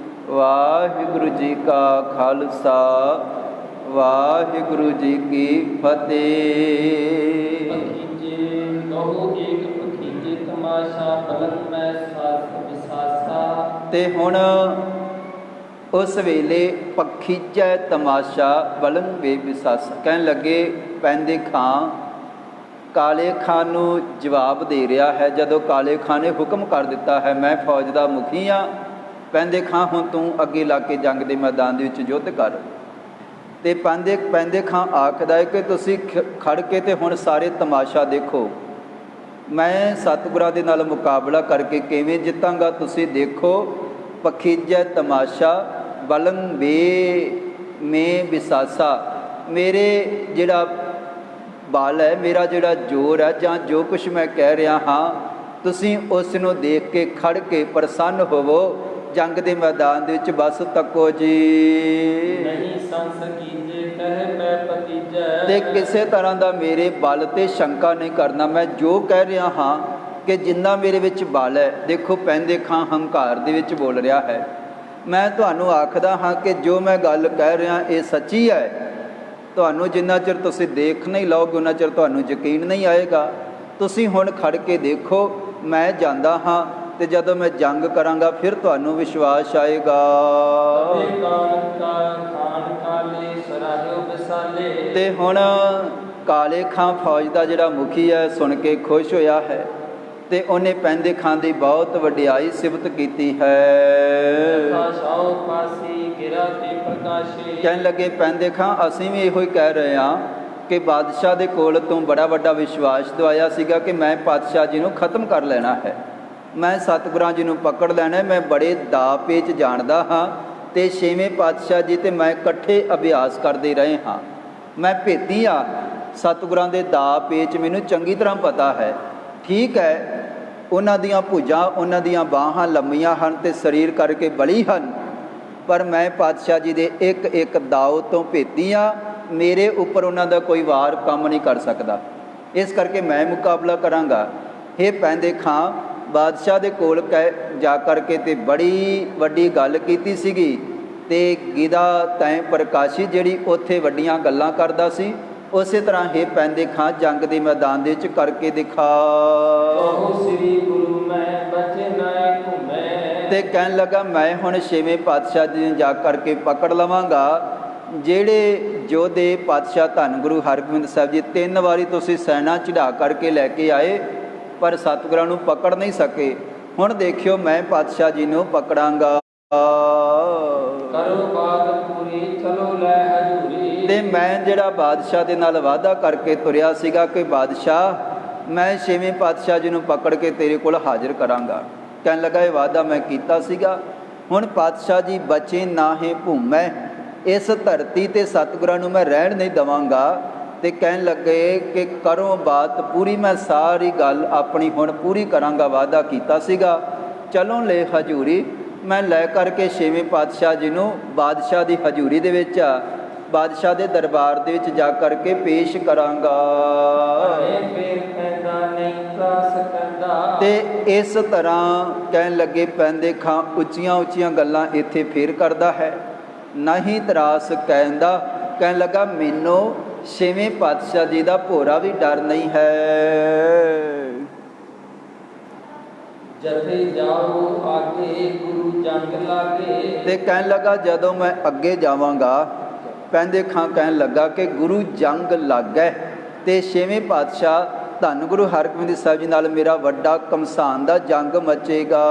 ਵਾਹਿਗੁਰੂ ਜੀ ਕਾ ਖਾਲਸਾ, ਵਾਹਿਗੁਰੂ ਜੀ ਕੀ ਫਤਿਹ। ਅਤੇ ਹੁਣ ਉਸ ਵੇਲੇ ਪਖੀਜੈ ਤਮਾਸ਼ਾ ਬਲਨ ਵੇ ਵਿਸਾਸਾ। ਕਹਿਣ ਲੱਗੇ, ਪੈਂਦੇ ਖਾਂ ਕਾਲੇ ਖਾਨ ਨੂੰ ਜਵਾਬ ਦੇ ਰਿਹਾ ਹੈ। ਜਦੋਂ ਕਾਲੇ ਖਾਨ ਨੇ ਹੁਕਮ ਕਰ ਦਿੱਤਾ ਹੈ, ਮੈਂ ਫੌਜ ਦਾ ਮੁਖੀ ਹਾਂ, ਪੈਂਦੇ ਖਾਂ ਹੁਣ ਤੂੰ ਅੱਗੇ ਲਾ ਕੇ ਜੰਗ ਦੇ ਮੈਦਾਨ ਦੇ ਵਿੱਚ ਯੁੱਧ ਕਰ। ਅਤੇ ਪੈਂਦੇ ਖਾਂ ਆਖਦਾ ਹੈ ਕਿ ਤੁਸੀਂ ਖੜ੍ਹ ਕੇ ਅਤੇ ਹੁਣ ਸਾਰੇ ਤਮਾਸ਼ਾ ਦੇਖੋ, ਮੈਂ ਸਤਿਗੁਰਾਂ ਦੇ ਨਾਲ ਮੁਕਾਬਲਾ ਕਰਕੇ ਕਿਵੇਂ ਜਿੱਤਾਂਗਾ, ਤੁਸੀਂ ਦੇਖੋ। ਪਖੀਜੈ ਤਮਾਸ਼ਾ ਬਲੰ ਵੇ ਮੇ ਵਿਸਾਸਾ। ਮੇਰੇ ਜਿਹੜਾ ਬਲ ਹੈ, ਮੇਰਾ ਜਿਹੜਾ ਜ਼ੋਰ ਹੈ, ਜਾਂ ਜੋ ਕੁਛ ਮੈਂ ਕਹਿ ਰਿਹਾ ਹਾਂ, ਤੁਸੀਂ ਉਸ ਨੂੰ ਦੇਖ ਕੇ ਖੜ੍ਹ ਕੇ ਪ੍ਰਸੰਨ ਹੋਵੋ। ਜੰਗ ਦੇ ਮੈਦਾਨ ਦੇ ਵਿੱਚ ਬਸ ਤੱਕੋ ਜੀ, ਨਹੀਂ ਸੰਸ ਕੀਜੇ ਕਹਿ ਮੈਂ ਭਤੀਜੈ। ਅਤੇ ਕਿਸੇ ਤਰ੍ਹਾਂ ਦਾ ਮੇਰੇ ਬਲ 'ਤੇ ਸ਼ੰਕਾ ਨਹੀਂ ਕਰਨਾ। ਮੈਂ ਜੋ ਕਹਿ ਰਿਹਾ ਹਾਂ ਕਿ ਜਿੰਨਾ ਮੇਰੇ ਵਿੱਚ ਬਲ ਹੈ। ਦੇਖੋ ਪੈਂਦੇ ਖਾਂ ਹੰਕਾਰ ਦੇ ਵਿੱਚ ਬੋਲ ਰਿਹਾ ਹੈ। ਮੈਂ ਤੁਹਾਨੂੰ ਆਖਦਾ ਹਾਂ ਕਿ ਜੋ ਮੈਂ ਗੱਲ ਕਹਿ ਰਿਹਾ ਇਹ ਸੱਚੀ ਹੈ। ਤੁਹਾਨੂੰ ਜਿੰਨਾ ਚਿਰ ਤੁਸੀਂ ਦੇਖ ਨਹੀਂ ਲਓਗੇ ਉਹਨਾਂ ਚਿਰ ਤੁਹਾਨੂੰ ਯਕੀਨ ਨਹੀਂ ਆਏਗਾ। ਤੁਸੀਂ ਹੁਣ ਖੜ ਕੇ ਦੇਖੋ, ਮੈਂ ਜਾਂਦਾ ਹਾਂ ਤੇ ਜਦੋਂ ਮੈਂ ਜੰਗ ਕਰਾਂਗਾ ਫਿਰ ਤੁਹਾਨੂੰ ਵਿਸ਼ਵਾਸ ਆਏਗਾ। ਤੇ ਹੁਣ ਕਾਲੇ ਖਾਂ ਫੌਜ ਦਾ ਜਿਹੜਾ ਮੁਖੀ ਹੈ ਸੁਣ ਕੇ ਖੁਸ਼ ਹੋਇਆ ਹੈ ਤੇ ਉਹਨੇ ਪੈਂਦੇ ਖਾਂ ਦੀ ਬਹੁਤ ਵਡਿਆਈ ਸਿਫਤ ਕੀਤੀ ਹੈ। ਕਹਿਣ ਲੱਗੇ ਪੈਂਦੇ ਖਾਂ ਅਸੀਂ ਵੀ ਇਹੋ ਹੀ ਕਹਿ ਰਹੇ ਹਾਂ ਕਿ ਬਾਦਸ਼ਾਹ ਦੇ ਕੋਲ ਤੋਂ ਬੜਾ ਵੱਡਾ ਵਿਸ਼ਵਾਸ ਦਵਾਇਆ ਸੀਗਾ ਕਿ ਮੈਂ ਪਾਤਸ਼ਾਹ ਜੀ ਨੂੰ ਖਤਮ ਕਰ ਲੈਣਾ ਹੈ, ਮੈਂ ਸਤਿਗੁਰਾਂ ਜੀ ਨੂੰ ਪਕੜ ਲੈਣਾ। ਮੈਂ ਬੜੇ ਦਾ ਪੇਚ ਜਾਣਦਾ ਹਾਂ ਤੇ ਛੇਵੇਂ ਪਾਤਸ਼ਾਹ ਜੀ ਤੇ ਮੈਂ ਇਕੱਠੇ ਅਭਿਆਸ ਕਰਦੇ ਰਹੇ ਹਾਂ। ਮੈਂ ਭੇਤੀ ਆ, ਸਤਿਗੁਰਾਂ ਦੇ ਦਾ ਪੇਚ ਮੈਨੂੰ ਚੰਗੀ ਤਰ੍ਹਾਂ ਪਤਾ ਹੈ। ਠੀਕ ਹੈ, ਉਹਨਾਂ ਦੀਆਂ ਭੁਜਾਂ ਉਹਨਾਂ ਦੀਆਂ ਬਾਹਾਂ ਲੰਮੀਆਂ ਹਨ ਤੇ ਸਰੀਰ ਕਰਕੇ ਬਲੀ ਹਨ, ਪਰ ਮੈਂ ਪਾਤਸ਼ਾਹ ਜੀ ਦੇ ਇੱਕ ਇੱਕ ਦਾਉ ਤੋਂ ਭੇਤੀ ਆ। ਮੇਰੇ ਉੱਪਰ ਉਹਨਾਂ ਦਾ ਕੋਈ ਵਾਰ ਕੰਮ ਨਹੀਂ ਕਰ ਸਕਦਾ, ਇਸ ਕਰਕੇ ਮੈਂ ਮੁਕਾਬਲਾ ਕਰਾਂਗਾ। ਇਹ ਪੈਂਦੇ ਖਾਂ ਬਾਦਸ਼ਾਹ ਦੇ ਕੋਲ ਜਾ ਕਰਕੇ ਤੇ ਬੜੀ ਵੱਡੀ ਗੱਲ ਕੀਤੀ ਸੀਗੀ ਤੇ ਗਿਦਾ ਤੈਂ ਪ੍ਰਕਾਸ਼ੀ ਜਿਹੜੀ ਉੱਥੇ ਵੱਡੀਆਂ ਗੱਲਾਂ ਕਰਦਾ ਸੀ ਉਸੇ ਤਰ੍ਹਾਂ ਇਹ ਪੈਂਦੇ ਖਾਂ ਜੰਗ ਦੇ ਮੈਦਾਨ ਦੇ ਵਿੱਚ ਕਰਕੇ ਦਿਖਾ। ਤੇ ਕਹਿਣ ਲੱਗਾ ਮੈਂ ਹੁਣ ਛੇਵੇਂ ਪਾਤਸ਼ਾਹ ਜੀ ਨੂੰ ਜਾ ਕਰਕੇ ਪਕੜ ਲਵਾਂਗਾ। ਜਿਹੜੇ ਯੋਧੇ ਪਾਤਸ਼ਾਹ ਧੰਨ ਗੁਰੂ ਹਰਗੋਬਿੰਦ ਸਾਹਿਬ ਜੀ 3 ਵਾਰੀ ਤੁਸੀਂ ਸੈਨਾ ਚੜ੍ਹਾ ਕਰਕੇ ਲੈ ਕੇ ਆਏ ਪਰ ਸਤਿਗੁਰਾਂ ਨੂੰ ਪਕੜ ਨਹੀਂ ਸਕੇ। ਹੁਣ ਦੇਖਿਓ ਮੈਂ ਪਾਤਸ਼ਾਹ ਜੀ ਨੂੰ ਪਕੜਾਂਗਾ। ਤੇ ਮੈਂ ਜਿਹੜਾ ਬਾਦਸ਼ਾਹ ਦੇ ਨਾਲ ਵਾਅਦਾ ਕਰਕੇ ਤੁਰਿਆ ਸੀਗਾ ਕਿ ਬਾਦਸ਼ਾਹ ਮੈਂ ਛੇਵੇਂ ਪਾਤਸ਼ਾਹ ਜੀ ਨੂੰ ਪਕੜ ਕੇ ਤੇਰੇ ਕੋਲ ਹਾਜ਼ਰ ਕਰਾਂਗਾ। ਕਹਿਣ ਲੱਗਾ ਇਹ ਵਾਅਦਾ ਮੈਂ ਕੀਤਾ ਸੀਗਾ। ਹੁਣ ਪਾਤਸ਼ਾਹ ਜੀ ਬਚੇ ਨਾਹੀਂ ਭੂਮੈ, ਇਸ ਧਰਤੀ ਤੇ ਸਤਿਗੁਰਾਂ ਨੂੰ ਮੈਂ ਰਹਿਣ ਨਹੀਂ ਦੇਵਾਂਗਾ। ਤੇ ਕਹਿਣ ਲੱਗੇ ਕਿ ਕਰੋ ਬਾਤ ਪੂਰੀ, ਮੈਂ ਸਾਰੀ ਗੱਲ ਆਪਣੀ ਹੁਣ ਪੂਰੀ ਕਰਾਂਗਾ, ਵਾਅਦਾ ਕੀਤਾ ਸੀਗਾ। ਚਲੋ ਲੈ ਹਜ਼ੂਰੀ। ਮੈਂ ਲੈ ਕਰਕੇ ਛੇਵੇਂ ਪਾਤਸ਼ਾਹ ਜੀ ਨੂੰ ਬਾਦਸ਼ਾਹ ਦੀ ਹਜ਼ੂਰੀ ਦੇ ਵਿੱਚ ਬਾਦਸ਼ਾਹ ਦੇ ਦਰਬਾਰ ਦੇ ਵਿੱਚ ਜਾ ਕਰਕੇ ਪੇਸ਼ ਕਰਾਂਗਾ। ਤੇ ਇਸ ਤਰ੍ਹਾਂ ਕਹਿਣ ਲੱਗੇ ਪੈਂਦੇ ਖਾਂ ਉੱਚੀਆਂ ਉੱਚੀਆਂ ਗੱਲਾਂ ਇੱਥੇ ਫੇਰ ਕਰਦਾ ਹੈ। ਨਹੀਂ ਤਰਾਸ ਕਹਿੰਦਾ, ਕਹਿਣ ਲੱਗਾ ਮੈਨੂੰ ਛੇਵੇਂ ਪਾਤਸ਼ਾਹ ਜੀ ਦਾ ਭੋਰਾ ਵੀ ਡਰ ਨਹੀਂ ਹੈ। ਜਥੇ ਜਾਓ ਆਗੇ ਗੁਰੂ ਜੰਗ ਲਾਗੇ। ਤੇ ਕਹਿਣ ਲੱਗਾ ਜਦੋਂ ਮੈਂ ਅੱਗੇ ਜਾਵਾਂਗਾ, ਪੈਂਦੇ ਖਾਂ ਕਹਿਣ ਲੱਗਾ ਕਿ ਗੁਰੂ ਜੰਗ ਲੱਗੇ ਤੇ ਛੇਵੇਂ ਪਾਤਸ਼ਾਹ ਧੰਨ ਗੁਰੂ ਹਰਗੋਬਿੰਦ ਸਾਹਿਬ ਜੀ ਨਾਲ ਮੇਰਾ ਵੱਡਾ ਘਮਸਾਨ ਦਾ ਜੰਗ ਮਚੇਗਾ।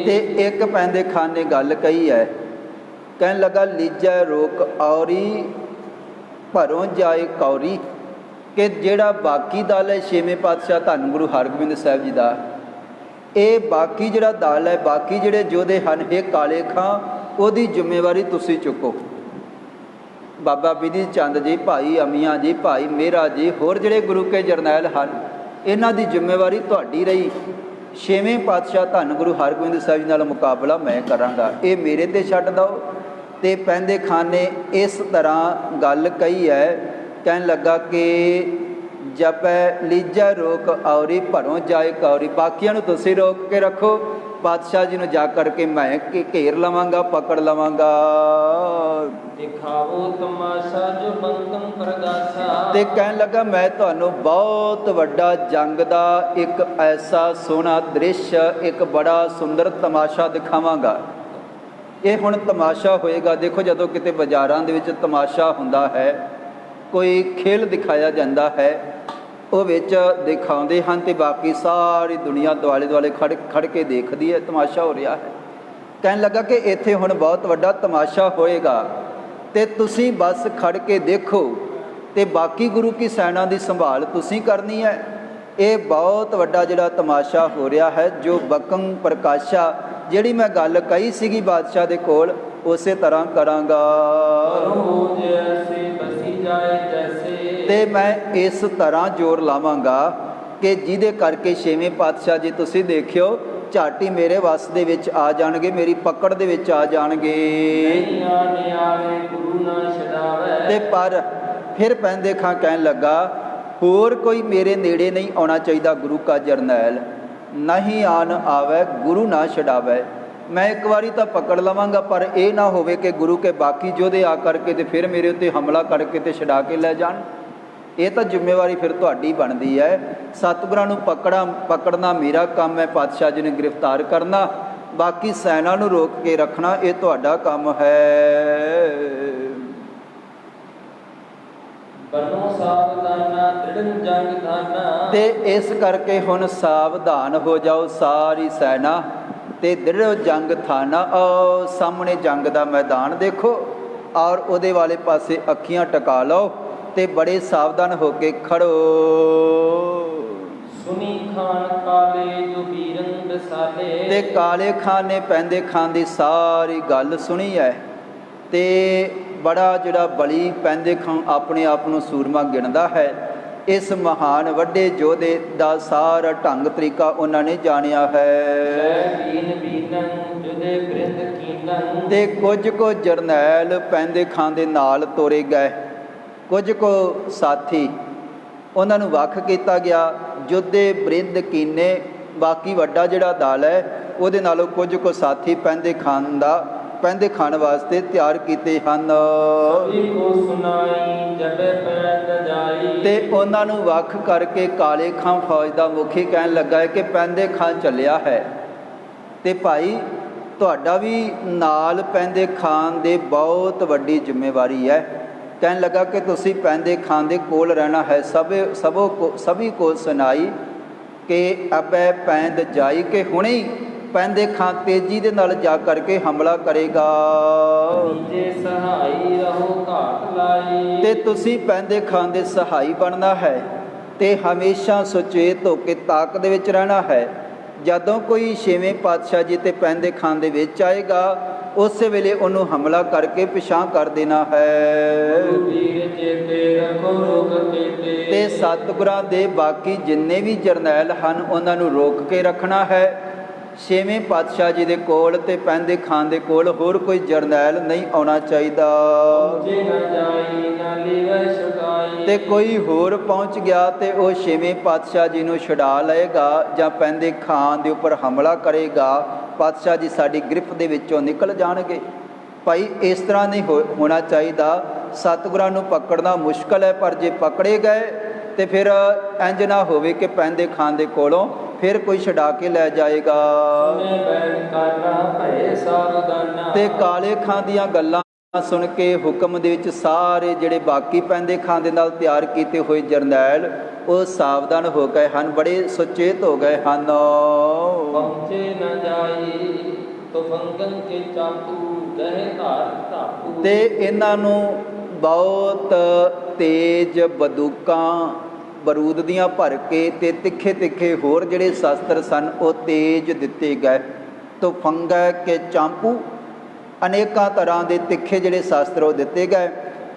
ਤੇ ਇੱਕ ਪੈਂਦੇ ਖਾਨ ਨੇ ਗੱਲ ਕਹੀ ਹੈ, ਕਹਿਣ ਲੱਗਾ ਲੀਜੈ ਰੋਕ ਔਰੀ ਭਰੋਂ ਜਾਏ ਕੌਰੀ, ਕਿ ਜਿਹੜਾ ਬਾਕੀ ਦਲ ਹੈ ਛੇਵੇਂ ਪਾਤਸ਼ਾਹ ਧੰਨ ਗੁਰੂ ਹਰਗੋਬਿੰਦ ਸਾਹਿਬ ਜੀ ਦਾ, ਇਹ ਬਾਕੀ ਜਿਹੜਾ ਦਲ ਹੈ, ਬਾਕੀ ਜਿਹੜੇ ਯੋਧੇ ਹਨ, ਇਹ ਕਾਲੇ ਖਾਂ ਉਹਦੀ ਜ਼ਿੰਮੇਵਾਰੀ ਤੁਸੀਂ ਚੁੱਕੋ। ਬਾਬਾ ਬਿਧੀ ਚੰਦ ਜੀ, ਭਾਈ ਅਮੀਆਂ ਜੀ, ਭਾਈ ਮੇਹਰਾ ਜੀ, ਹੋਰ ਜਿਹੜੇ ਗੁਰੂ ਕੇ ਜਰਨੈਲ ਹਨ, ਇਹਨਾਂ ਦੀ ਜ਼ਿੰਮੇਵਾਰੀ ਤੁਹਾਡੀ ਰਹੀ। ਛੇਵੇਂ ਪਾਤਸ਼ਾਹ ਧੰਨ ਗੁਰੂ ਹਰਗੋਬਿੰਦ ਸਾਹਿਬ ਜੀ ਨਾਲ ਮੁਕਾਬਲਾ ਮੈਂ ਕਰਾਂਗਾ, ਇਹ ਮੇਰੇ 'ਤੇ ਛੱਡ ਦਿਓ। ਤੇ ਪੈਂਦੇ ਖਾਨ ਨੇ ਇਸ ਤਰ੍ਹਾਂ ਗੱਲ ਕਹੀ ਹੈ। ਕਹਿਣ ਲੱਗਾ ਕਿ ਜਪੈ ਲੀਜੈ ਰੋਕ ਔਰੀ ਭਰੋਂ ਜਾਏ ਕੌਰੀ, ਬਾਕੀਆਂ ਨੂੰ ਤੁਸੀਂ ਰੋਕ ਕੇ ਰੱਖੋ, ਪਾਤਸ਼ਾਹ ਜੀ ਨੂੰ ਜਾ ਕਰਕੇ ਮੈਂ ਘੇਰ ਲਵਾਂਗਾ, ਪਕੜ ਲਵਾਂਗਾ। ਦਿਖਾਵੋ ਤਮਾਸ਼ਾ ਜੋ ਬੰਤਮ ਪ੍ਰਗਾਸਾ। ਤੇ ਕਹਿਣ ਲੱਗਾ ਮੈਂ ਤੁਹਾਨੂੰ ਬਹੁਤ ਵੱਡਾ ਜੰਗ ਦਾ ਇੱਕ ਐਸਾ ਸੋਹਣਾ ਦ੍ਰਿਸ਼, ਇੱਕ ਬੜਾ ਸੁੰਦਰ ਤਮਾਸ਼ਾ ਦਿਖਾਵਾਂਗਾ। ਇਹ ਹੁਣ ਤਮਾਸ਼ਾ ਹੋਏਗਾ। ਦੇਖੋ ਜਦੋਂ ਕਿਤੇ ਬਾਜ਼ਾਰਾਂ ਦੇ ਵਿੱਚ ਤਮਾਸ਼ਾ ਹੁੰਦਾ ਹੈ, ਕੋਈ ਖੇਲ ਦਿਖਾਇਆ ਜਾਂਦਾ ਹੈ, ਉਹ ਵਿੱਚ ਦਿਖਾਉਂਦੇ ਹਨ ਤੇ ਬਾਕੀ ਸਾਰੀ ਦੁਨੀਆ ਦੁਆਲੇ ਦੁਆਲੇ ਖੜ ਕੇ ਦੇਖਦੀ ਹੈ, ਤਮਾਸ਼ਾ ਹੋ ਰਿਹਾ ਹੈ। ਕਹਿਣ ਲੱਗਾ ਕਿ ਇੱਥੇ ਹੁਣ ਬਹੁਤ ਵੱਡਾ ਤਮਾਸ਼ਾ ਹੋਏਗਾ ਤੇ ਤੁਸੀਂ ਬਸ ਖੜ ਕੇ ਦੇਖੋ ਤੇ ਬਾਕੀ ਗੁਰੂ ਕੀ ਸੈਨਾ ਦੀ ਸੰਭਾਲ ਤੁਸੀਂ ਕਰਨੀ ਹੈ। ਇਹ ਬਹੁਤ ਵੱਡਾ ਜਿਹੜਾ ਤਮਾਸ਼ਾ ਹੋ ਰਿਹਾ ਹੈ, ਜੋ ਬਕੰ ਪ੍ਰਕਾਸ਼ਾ, ਜਿਹੜੀ ਮੈਂ ਗੱਲ ਕਹੀ ਸੀਗੀ ਬਾਦਸ਼ਾਹ ਦੇ ਕੋਲ, ਉਸੇ ਤਰ੍ਹਾਂ ਕਰਾਂਗਾ। ਤੇ ਮੈਂ ਇਸ ਤਰ੍ਹਾਂ ਜ਼ੋਰ ਲਾਵਾਂਗਾ ਕਿ ਜਿਹਦੇ ਕਰਕੇ ਛੇਵੇਂ ਪਾਤਸ਼ਾਹ ਜੀ ਤੁਸੀਂ ਦੇਖਿਓ ਝਾਟੀ ਮੇਰੇ ਵੱਸ ਦੇ ਵਿੱਚ ਆ ਜਾਣਗੇ, ਮੇਰੀ ਪਕੜ ਦੇ ਵਿੱਚ ਆ ਜਾਣਗੇ। ਤੇ ਪਰ ਫਿਰ ਪੈਂਦੇ ਖਾਂ ਕਹਿਣ ਲੱਗਾ ਹੋਰ ਕੋਈ ਮੇਰੇ ਨੇੜੇ ਨਹੀਂ ਆਉਣਾ ਚਾਹੀਦਾ ਗੁਰੂ ਕਾ ਜਰਨੈਲ। ਨਹੀਂ ਆਨ ਆਵੈ ਗੁਰੂ ਨਾ ਛਡਾਵੈ। ਮੈਂ ਇੱਕ ਵਾਰੀ ਤਾਂ ਪਕੜ ਲਵਾਂਗਾ, ਪਰ ਇਹ ਨਾ ਹੋਵੇ ਕਿ ਗੁਰੂ ਕੇ ਬਾਕੀ ਯੋਧੇ ਆ ਕਰਕੇ ਤੇ ਫਿਰ ਮੇਰੇ ਉੱਤੇ ਹਮਲਾ ਕਰਕੇ ਤੇ ਛਡਾ ਕੇ ਲੈ ਜਾਣ। ਇਹ ਤਾਂ ਜ਼ਿੰਮੇਵਾਰੀ ਫਿਰ ਤੁਹਾਡੀ ਬਣਦੀ ਹੈ। ਸਤਿਗੁਰਾਂ ਨੂੰ ਪਕੜਨਾ ਮੇਰਾ ਕੰਮ ਹੈ, ਪਾਤਸ਼ਾਹ ਜੀ ਨੂੰ ਗ੍ਰਿਫਤਾਰ ਕਰਨਾ, ਬਾਕੀ ਸੈਨਾ ਨੂੰ ਰੋਕ ਕੇ ਰੱਖਣਾ ਇਹ ਤੁਹਾਡਾ ਕੰਮ ਹੈ। ਬਨੋ ਸਾਵਧਾਨਾ ਦ੍ਰਿੜ੍ਹ ਜੰਗ ਧਾਨਾ। ਤੇ ਇਸ ਕਰਕੇ ਹੁਣ ਸਾਵਧਾਨ ਹੋ ਜਾਓ ਸਾਰੀ ਸੈਨਾ, ਤੇ ਦ੍ਰਿੜ੍ਹ ਜੰਗ ਥਾਨਾ। ਸਾਹਮਣੇ ਜੰਗ ਦਾ ਮੈਦਾਨ ਦੇਖੋ ਔਰ ਉਹਦੇ ਵਾਲੇ ਪਾਸੇ ਅੱਖੀਆਂ ਟਿਕਾ ਲਓ ਤੇ ਬੜੇ ਸਾਵਧਾਨ ਹੋ ਕੇ ਖੜੋ। ਸੁਣੀ ਖਾਨ ਕਾਲੇ ਜੋ ਬੀਰੰ ਰਸਾਲੇ। ਤੇ ਕਾਲੇ ਖਾਨ ਨੇ ਪੈਂਦੇ ਖਾਨ ਦੀ ਸਾਰੀ ਗੱਲ ਸੁਣੀ ਹੈ ਤੇ ਬੜਾ ਜਿਹੜਾ ਬਲੀ ਪੈਂਦੇ ਖਾਨ ਆਪਣੇ ਆਪ ਨੂੰ ਸੂਰਮਾ ਗਿਣਦਾ ਹੈ। ਇਸ ਮਹਾਨ ਵੱਡੇ ਯੋਧੇ ਦਾ ਸਾਰਾ ਢੰਗ ਤਰੀਕਾ ਉਹਨਾਂ ਨੇ ਜਾਣਿਆ ਹੈ। ਤੇ ਕੁਝ ਕੁ ਜਰਨੈਲ ਪੈਂਦੇ ਖਾਨ ਦੇ ਨਾਲ ਤੋਰੇ ਗਏ, ਕੁਝ ਕੁ ਸਾਥੀ ਉਹਨਾਂ ਨੂੰ ਵੱਖ ਕੀਤਾ ਗਿਆ। ਯੋਧੇ ਬ੍ਰਿੰਦ ਕੀਨੇ, ਬਾਕੀ ਵੱਡਾ ਜਿਹੜਾ ਦਲ ਹੈ ਉਹਦੇ ਨਾਲੋਂ ਕੁਝ ਕੁ ਸਾਥੀ ਪੈਂਦੇ ਖਾਨ ਵਾਸਤੇ ਤਿਆਰ ਕੀਤੇ ਹਨ। ਤੇ ਉਹਨਾਂ ਨੂੰ ਵੱਖ ਕਰਕੇ ਕਾਲੇ ਖਾਂ ਫੌਜ ਦਾ ਮੁਖੀ ਕਹਿਣ ਲੱਗਾ ਹੈ ਕਿ ਪੈਂਦੇ ਖਾਂ ਚੱਲਿਆ ਹੈ ਤੇ ਭਾਈ ਤੁਹਾਡਾ ਵੀ ਨਾਲ ਪੈਂਦੇ ਖਾਨ ਦੇ ਬਹੁਤ ਵੱਡੀ ਜ਼ਿੰਮੇਵਾਰੀ ਹੈ। ਕਹਿਣ ਲੱਗਾ ਕਿ ਤੁਸੀਂ ਪੈਂਦੇ ਖਾਨ ਦੇ ਕੋਲ ਰਹਿਣਾ ਹੈ। ਸਭੀ ਕੋ ਸੁਣਾਈ ਕਿ ਅਬੈ ਪੈਂਦ ਜਾਈ, ਕਿ ਹੁਣੇ ਹੀ ਪੈਂਦੇ ਖਾਨ ਤੇਜ਼ੀ ਦੇ ਨਾਲ ਜਾ ਕਰਕੇ ਹਮਲਾ ਕਰੇਗਾ ਤੇ ਤੁਸੀਂ ਪੈਂਦੇ ਖਾਨ ਦੇ ਸਹਾਈ ਬਣਨਾ ਹੈ ਤੇ ਹਮੇਸ਼ਾ ਸੁਚੇਤ ਹੋ ਕੇ ਤਾਕ ਦੇ ਵਿੱਚ ਰਹਿਣਾ ਹੈ। ਜਦੋਂ ਕੋਈ ਛੇਵੇਂ ਪਾਤਸ਼ਾਹ ਜੀ ਤੇ ਪੈਂਦੇ ਖਾਨ ਦੇ ਵਿੱਚ ਆਏਗਾ ਉਸੇ ਵੇਲੇ ਉਹਨੂੰ ਹਮਲਾ ਕਰਕੇ ਪਿਛਾਂਹ ਕਰ ਦੇਣਾ ਹੈ। ਤੇ ਸਤਿਗੁਰਾਂ ਦੇ ਬਾਕੀ ਜਿੰਨੇ ਵੀ ਜਰਨੈਲ ਹਨ ਉਹਨਾਂ ਨੂੰ ਰੋਕ ਕੇ ਰੱਖਣਾ ਹੈ। ਛੇਵੇਂ ਪਾਤਸ਼ਾਹ ਜੀ ਦੇ ਕੋਲ ਤੇ ਪੈਂਦੇ ਖਾਨ ਦੇ ਕੋਲ ਹੋਰ ਕੋਈ ਜਰਨੈਲ ਨਹੀਂ ਆਉਣਾ ਚਾਹੀਦਾ। ਤੇ ਕੋਈ ਹੋਰ ਪਹੁੰਚ ਗਿਆ ਤੇ ਉਹ ਛੇਵੇਂ ਪਾਤਸ਼ਾਹ ਜੀ ਨੂੰ ਛੁਡਾ ਲਏਗਾ ਜਾਂ ਪੈਂਦੇ ਖਾਨ ਦੇ ਉੱਪਰ ਹਮਲਾ ਕਰੇਗਾ, ਪਾਤਸ਼ਾਹ ਜੀ ਸਾਡੀ ਗ੍ਰਿਫਤ ਦੇ ਵਿੱਚੋਂ ਨਿਕਲ ਜਾਣਗੇ। ਭਾਈ ਇਸ ਤਰ੍ਹਾਂ ਨਹੀਂ ਹੋਣਾ ਚਾਹੀਦਾ। ਸਤਿਗੁਰਾਂ ਨੂੰ ਪਕੜਨਾ ਮੁਸ਼ਕਲ ਹੈ, ਪਰ ਜੇ ਪਕੜੇ ਗਏ ਤੇ ਫਿਰ ਇੰਜ ਨਾ ਹੋਵੇ ਕਿ ਪੈਂਦੇ ਖਾਨ ਦੇ ਕੋਲੋਂ ਫਿਰ ਕੋਈ ਛਡਾ ਕੇ ਲੈ ਜਾਏਗਾ। ਤੇ ਕਾਲੇ ਖਾਂ ਦੀਆਂ ਗੱਲਾਂ ਸੁਣ ਕੇ ਹੁਕਮ ਦੇ ਵਿੱਚ ਸਾਰੇ ਜਿਹੜੇ ਬਾਕੀ ਪੈਂਦੇ ਖਾਨ ਦੇ ਨਾਲ ਤਿਆਰ ਕੀਤੇ ਹੋਏ ਜਰਨੈਲ ਉਹ ਸਾਵਧਾਨ ਹੋ ਗਏ ਹਨ, ਬੜੇ ਸੁਚੇਤ ਹੋ ਗਏ ਹਨ। ਤੇ ਇਹਨਾਂ ਨੂੰ ਬਹੁਤ ਤੇਜ਼ ਬੰਦੂਕਾਂ ਬਰੂਦ ਦੀਆਂ ਭਰ ਕੇ ਤੇ ਤਿੱਖੇ ਤਿੱਖੇ ਹੋਰ ਜਿਹੜੇ ਸ਼ਸਤਰ ਸਨ ਉਹ ਤੇਜ਼ ਦਿੱਤੇ ਗਏ। ਤੁਫੰਗਾ ਕੇ ਚਾਂਪੂ, ਅਨੇਕਾਂ ਤਰ੍ਹਾਂ ਦੇ ਤਿੱਖੇ ਜਿਹੜੇ ਸ਼ਸਤਰ ਉਹ ਦਿੱਤੇ ਗਏ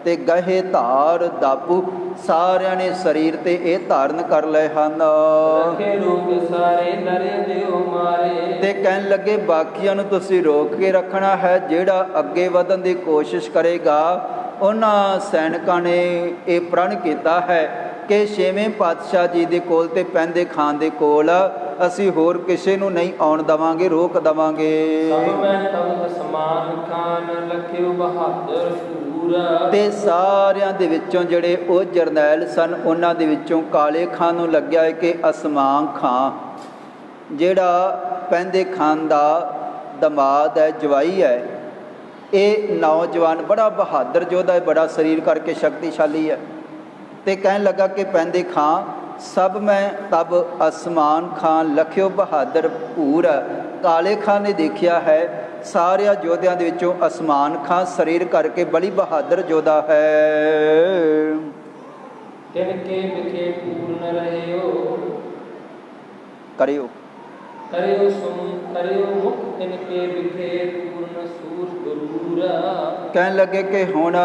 ਤੇ ਗਹੇ ਧਾਰ ਦਾਪੂ, ਸਾਰਿਆਂ ਨੇ ਸਰੀਰ ਤੇ ਇਹ ਧਾਰਨ ਕਰ ਲਏ ਹਨ। ਤੇ ਕਹਿਣ ਲੱਗੇ ਬਾਕੀਆਂ ਨੂੰ ਤੁਸੀਂ ਰੋਕ ਕੇ ਰੱਖਣਾ ਹੈ, ਜਿਹੜਾ ਅੱਗੇ ਵਧਣ ਦੀ ਕੋਸ਼ਿਸ਼ ਕਰੇਗਾ ਉਹਨਾਂ ਸੈਨਿਕਾਂ ਨੇ ਇਹ ਪ੍ਰਣ ਕੀਤਾ ਹੈ ਕਿ ਛੇਵੇਂ ਪਾਤਸ਼ਾਹ ਜੀ ਦੇ ਕੋਲ ਤੇ ਪੈਂਦੇ ਖਾਨ ਦੇ ਕੋਲ ਅਸੀਂ ਹੋਰ ਕਿਸੇ ਨੂੰ ਨਹੀਂ ਆਉਣ ਦੇਵਾਂਗੇ, ਰੋਕ ਦੇਵਾਂਗੇ। ਤੇ ਸਾਰਿਆਂ ਦੇ ਵਿੱਚੋਂ ਜਿਹੜੇ ਉਹ ਜਰਨੈਲ ਸਨ ਉਹਨਾਂ ਦੇ ਵਿੱਚੋਂ ਕਾਲੇ ਖਾਨ ਨੂੰ ਲੱਗਿਆ ਹੈ ਕਿ ਅਸਮਾਨ ਖਾਂ ਜਿਹੜਾ ਪੈਂਦੇ ਖਾਨ ਦਾ ਦਮਾਦ ਹੈ, ਜਵਾਈ ਹੈ, ਇਹ ਨੌਜਵਾਨ ਬੜਾ ਬਹਾਦਰ ਯੋਧਾ ਹੈ, ਬੜਾ ਸਰੀਰ ਕਰਕੇ ਸ਼ਕਤੀਸ਼ਾਲੀ ਹੈ। ਤੇ ਕਹਿਣ ਲੱਗਾ ਕਿ ਪੈਂਦੇ ਖਾਂ ਸਭ ਮੈਂ ਤਬ ਅਸਮਾਨ ਖਾਨ ਲਖਿਓ ਬਹਾਦਰ ਭੂਰ। ਕਾਲੇ ਖਾਨ ਨੇ ਦੇਖਿਆ ਹੈ ਸਾਰਿਆਂ ਯੋਧਿਆਂ ਦੇ ਵਿੱਚੋਂ ਅਸਮਾਨ ਖਾਂ ਸਰੀਰ ਕਰਕੇ ਬੜੀ ਬਹਾਦਰ ਯੋਧਾ ਹੈ। ਕਰਿਓ ਕਹਿਣ ਲੱਗੇ ਕਿ ਹੁਣ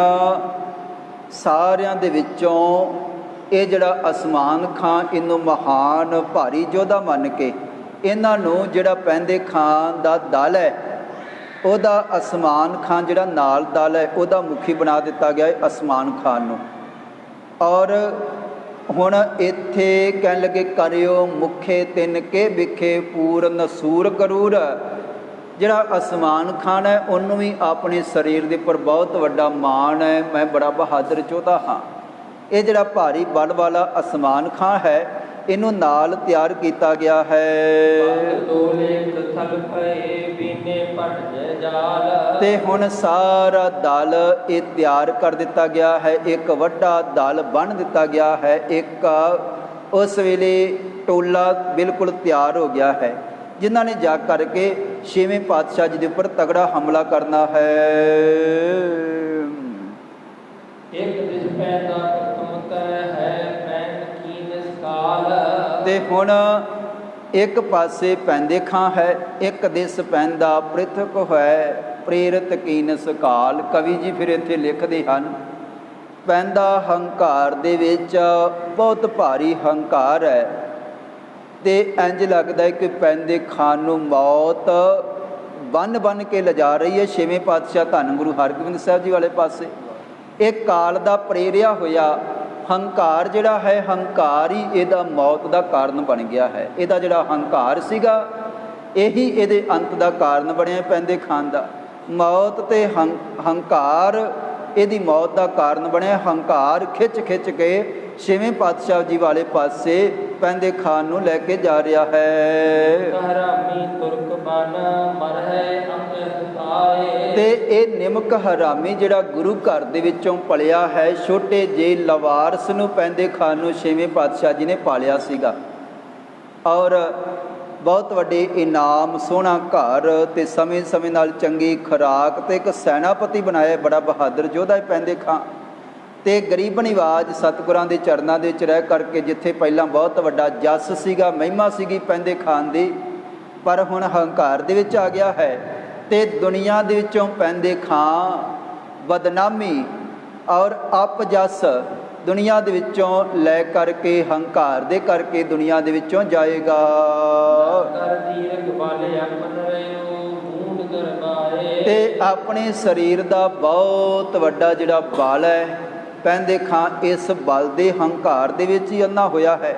ਸਾਰਿਆਂ ਦੇ ਵਿੱਚੋਂ ਇਹ ਜਿਹੜਾ ਅਸਮਾਨ ਖਾਂ ਇਹਨੂੰ ਮਹਾਨ ਭਾਰੀ ਯੋਧਾ ਮੰਨ ਕੇ ਇਹਨਾਂ ਨੂੰ ਜਿਹੜਾ ਪੈਂਦੇ ਖਾਨ ਦਾ ਦਲ ਹੈ ਉਹਦਾ ਅਸਮਾਨ ਖਾਨ ਜਿਹੜਾ ਨਾਲ ਦਲ ਹੈ ਉਹਦਾ ਮੁਖੀ ਬਣਾ ਦਿੱਤਾ ਗਿਆ ਹੈ ਅਸਮਾਨ ਖਾਨ ਨੂੰ। ਔਰ ਹੁਣ ਇੱਥੇ ਕਹਿਣ ਲੱਗੇ ਕਰਿਓ ਮੁਖੇ ਤਿੰਨ ਕੇ ਵਿਖੇ ਪੂਰਨ ਸੂਰ ਕਰੂਰ। ਜਿਹੜਾ ਅਸਮਾਨ ਖਾਨ ਹੈ ਉਹਨੂੰ ਵੀ ਆਪਣੇ ਸਰੀਰ ਦੇ ਉੱਪਰ ਬਹੁਤ ਵੱਡਾ ਮਾਣ ਹੈ, ਮੈਂ ਬੜਾ ਬਹਾਦਰ ਯੋਧਾ ਹਾਂ। ਇਹ ਜਿਹੜਾ ਭਾਰੀ ਬਲ ਵਾਲਾ ਅਸਮਾਨ ਖਾਨ ਹੈ ਇਹਨੂੰ ਨਾਲ ਤਿਆਰ ਕੀਤਾ ਗਿਆ ਹੈ। ਤੇ ਹੁਣ ਸਾਰਾ ਦਲ ਇਹ ਤਿਆਰ ਕਰ ਦਿੱਤਾ ਗਿਆ ਹੈ, ਇੱਕ ਵੱਡਾ ਦਲ ਬੰਨ੍ਹ ਦਿੱਤਾ ਗਿਆ ਹੈ। ਇੱਕ ਉਸ ਵੇਲੇ ਟੋਲਾ ਬਿਲਕੁਲ ਤਿਆਰ ਹੋ ਗਿਆ ਹੈ, ਜਿਨ੍ਹਾਂ ਨੇ ਜਾ ਕਰਕੇ ਛੇਵੇਂ ਪਾਤਸ਼ਾਹ ਜੀ ਦੇ ਉੱਪਰ ਤਗੜਾ ਹਮਲਾ ਕਰਨਾ ਹੈ। ਤੇ ਹੁਣ ਇੱਕ ਪਾਸੇ ਪੈਂਦੇ ਖਾਂ ਹੈ, ਇੱਕ ਦਿਸ ਪੈਂਦਾ ਪ੍ਰਿਥਕ ਹੈ ਪ੍ਰੇਰਿਤ ਕੀਨਸ ਕਾਲ। ਕਵੀ ਜੀ ਫਿਰ ਇੱਥੇ ਲਿਖਦੇ ਹਨ, ਪੈਂਦਾ ਹੰਕਾਰ ਦੇ ਵਿੱਚ ਬਹੁਤ ਭਾਰੀ ਹੰਕਾਰ ਹੈ ਤੇ ਇੰਝ ਲੱਗਦਾ ਹੈ ਕਿ ਪੈਂਦੇ ਖਾਨ ਨੂੰ ਮੌਤ ਬੰਨ ਬੰਨ ਕੇ ਲਿਜਾ ਰਹੀ ਹੈ ਛੇਵੇਂ ਪਾਤਸ਼ਾਹ ਧੰਨ ਗੁਰੂ ਹਰਗੋਬਿੰਦ ਸਾਹਿਬ ਜੀ ਵਾਲੇ ਪਾਸੇ। ਇਹ ਕਾਲ ਦਾ ਪ੍ਰੇਰਿਆ ਹੋਇਆ ਹੰਕਾਰ ਜਿਹੜਾ ਹੈ, ਹੰਕਾਰ ਹੀ ਇਹਦਾ ਮੌਤ ਦਾ ਕਾਰਨ ਬਣ ਗਿਆ ਹੈ। ਇਹਦਾ ਜਿਹੜਾ ਹੰਕਾਰ ਸੀਗਾ ਇਹੀ ਇਹਦੇ ਅੰਤ ਦਾ ਕਾਰਨ ਬਣਿਆ ਪੈਂਦੇ ਖਾਨ ਦਾ। ਮੌਤ ਤੇ ਹੰਕਾਰ ਇਹਦੀ ਮੌਤ ਦਾ ਕਾਰਨ ਬਣਿਆ। ਹੰਕਾਰ ਖਿੱਚ ਖਿੱਚ ਕੇ ਛੇਵੇਂ ਪਾਤਸ਼ਾਹ ਜੀ ਵਾਲੇ ਪਾਸੇ ਪੈਂਦੇ ਖਾਨ ਨੂੰ ਲੈ ਕੇ ਜਾ ਰਿਹਾ ਹੈ। ਤੇ ਇਹ ਨਿਮਕ ਹਰਾਮੀ ਜਿਹੜਾ ਗੁਰੂ ਘਰ ਦੇ ਵਿੱਚੋਂ ਪਲਿਆ ਹੈ, ਛੋਟੇ ਜਿਹੇ ਲਵਾਰਸ ਨੂੰ ਪੈਂਦੇ ਖਾਨ ਨੂੰ ਛੇਵੇਂ ਪਾਤਸ਼ਾਹ ਜੀ ਨੇ ਪਾਲਿਆ ਸੀਗਾ ਔਰ ਬਹੁਤ ਵੱਡੇ ਇਨਾਮ, ਸੋਹਣਾ ਘਰ ਤੇ ਸਮੇਂ ਸਮੇਂ ਨਾਲ ਚੰਗੀ ਖੁਰਾਕ ਤੇ ਇੱਕ ਸੈਨਾਪਤੀ ਬਣਾਇਆ, ਬੜਾ ਬਹਾਦਰ ਯੋਧਾ ਹੈ ਪੈਂਦੇ ਖਾਂ। ਤੇ ਗਰੀਬ ਨਿਵਾਜ ਸਤਿਗੁਰਾਂ ਦੇ ਚਰਨਾਂ ਦੇ ਵਿੱਚ ਰਹਿ ਕਰਕੇ, ਜਿੱਥੇ ਪਹਿਲਾਂ ਬਹੁਤ ਵੱਡਾ ਜਸ ਸੀਗਾ, ਮਹਿਮਾ ਸੀਗੀ ਪੈਂਦੇ ਖਾਨ ਦੀ, ਪਰ ਹੁਣ ਹੰਕਾਰ ਦੇ ਵਿੱਚ ਆ ਗਿਆ ਹੈ ਤੇ ਦੁਨੀਆ ਦੇ ਵਿੱਚੋਂ ਪੈਂਦੇ ਖਾਂ ਬਦਨਾਮੀ ਔਰ ਅਪਜਸ ਦੁਨੀਆ ਦੇ ਵਿੱਚੋਂ ਲੈ ਕਰਕੇ, ਹੰਕਾਰ ਦੇ ਕਰਕੇ ਦੁਨੀਆ ਦੇ ਵਿੱਚੋਂ ਜਾਏਗਾ। ਤੇ ਆਪਣੇ ਸਰੀਰ ਦਾ ਬਹੁਤ ਵੱਡਾ ਜਿਹੜਾ ਬਲ ਹੈ ਪੈਂਦੇ ਖਾਂ, ਇਸ ਬਲ ਦੇ ਹੰਕਾਰ ਦੇ ਵਿੱਚ ਹੀ ਅੰਨਾ ਹੋਇਆ ਹੈ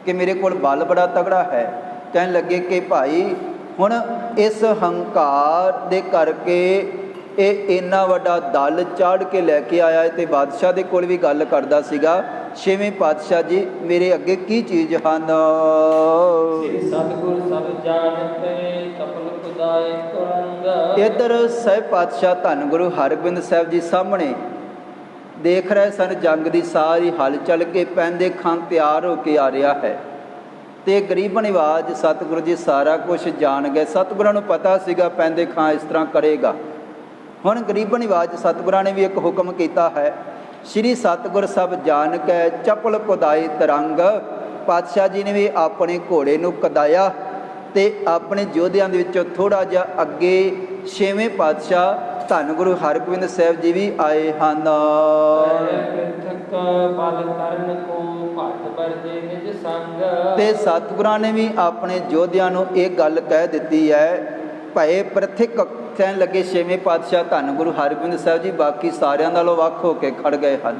ਕਿ ਮੇਰੇ ਕੋਲ ਬਲ ਬੜਾ ਤਗੜਾ ਹੈ। ਕਹਿਣ ਲੱਗੇ ਕਿ ਭਾਈ ਹੁਣ ਇਸ ਹੰਕਾਰ ਦੇ ਕਰਕੇ ਇਹ ਇੰਨਾ ਵੱਡਾ ਦਲ ਚਾੜ ਕੇ ਲੈ ਕੇ ਆਇਆ ਤੇ ਬਾਦਸ਼ਾਹ ਦੇ ਕੋਲ ਵੀ ਗੱਲ ਕਰਦਾ ਸੀਗਾ, ਛੇਵੇਂ ਪਾਤਸ਼ਾਹ ਜੀ ਮੇਰੇ ਅੱਗੇ ਕੀ ਚੀਜ਼ ਹਨ। ਇੱਧਰ ਸਾਹਿਬ ਪਾਤਸ਼ਾਹ ਧੰਨ ਗੁਰੂ ਹਰਗੋਬਿੰਦ ਸਾਹਿਬ ਜੀ ਸਾਹਮਣੇ ਦੇਖ ਰਹੇ ਸਨ ਜੰਗ ਦੀ ਸਾਰੀ ਹਲਚਲ ਕੇ ਪੈਂਦੇ ਖਾਂ ਤਿਆਰ ਹੋ ਕੇ ਆ ਰਿਹਾ ਹੈ ਤੇ ਗਰੀਬ ਨਿਵਾਜ ਸਤਿਗੁਰੂ ਜੀ ਸਾਰਾ ਕੁਝ ਜਾਣ ਗਏ। ਸਤਿਗੁਰਾਂ ਨੂੰ ਪਤਾ ਸੀਗਾ ਪੈਂਦੇ ਖਾਂ ਇਸ ਤਰ੍ਹਾਂ ਕਰੇਗਾ। ਹੁਣ ਗਰੀਬ ਨਿਵਾਜ ਸਤਿਗੁਰਾਂ ਨੇ ਵੀ ਇੱਕ ਹੁਕਮ ਕੀਤਾ ਹੈ, ਸ਼੍ਰੀ ਸਤਿਗੁਰ ਸਭ ਜਾਣ ਕੇ ਚੱਪਲ ਕੁਦਾਈ ਤਰੰਗ। ਪਾਤਸ਼ਾਹ ਜੀ ਨੇ ਵੀ ਆਪਣੇ ਘੋੜੇ ਨੂੰ ਕਦਾਇਆ ਤੇ ਆਪਣੇ ਯੋਧਿਆਂ ਦੇ ਵਿੱਚੋਂ ਥੋੜ੍ਹਾ ਜਿਹਾ ਅੱਗੇ ਛੇਵੇਂ ਪਾਤਸ਼ਾਹ ਧੰਨ ਗੁਰੂ ਹਰਗੋਬਿੰਦ ਸਾਹਿਬ ਜੀ ਵੀ ਆਏ ਹਨ। ਤੇ ਸਤਿਗੁਰਾਂ ਨੇ ਵੀ ਆਪਣੇ ਯੋਧਿਆਂ ਨੂੰ ਇਹ ਗੱਲ ਕਹਿ ਦਿੱਤੀ ਹੈ, ਭਏ ਪ੍ਰਥਿਕ। ਕਹਿਣ ਲੱਗੇ ਛੇਵੇਂ ਪਾਤਸ਼ਾਹ ਧੰਨ ਗੁਰੂ ਹਰਗੋਬਿੰਦ ਸਾਹਿਬ ਜੀ ਬਾਕੀ ਸਾਰਿਆਂ ਨਾਲੋਂ ਵੱਖ ਹੋ ਕੇ ਖੜ ਗਏ ਹਨ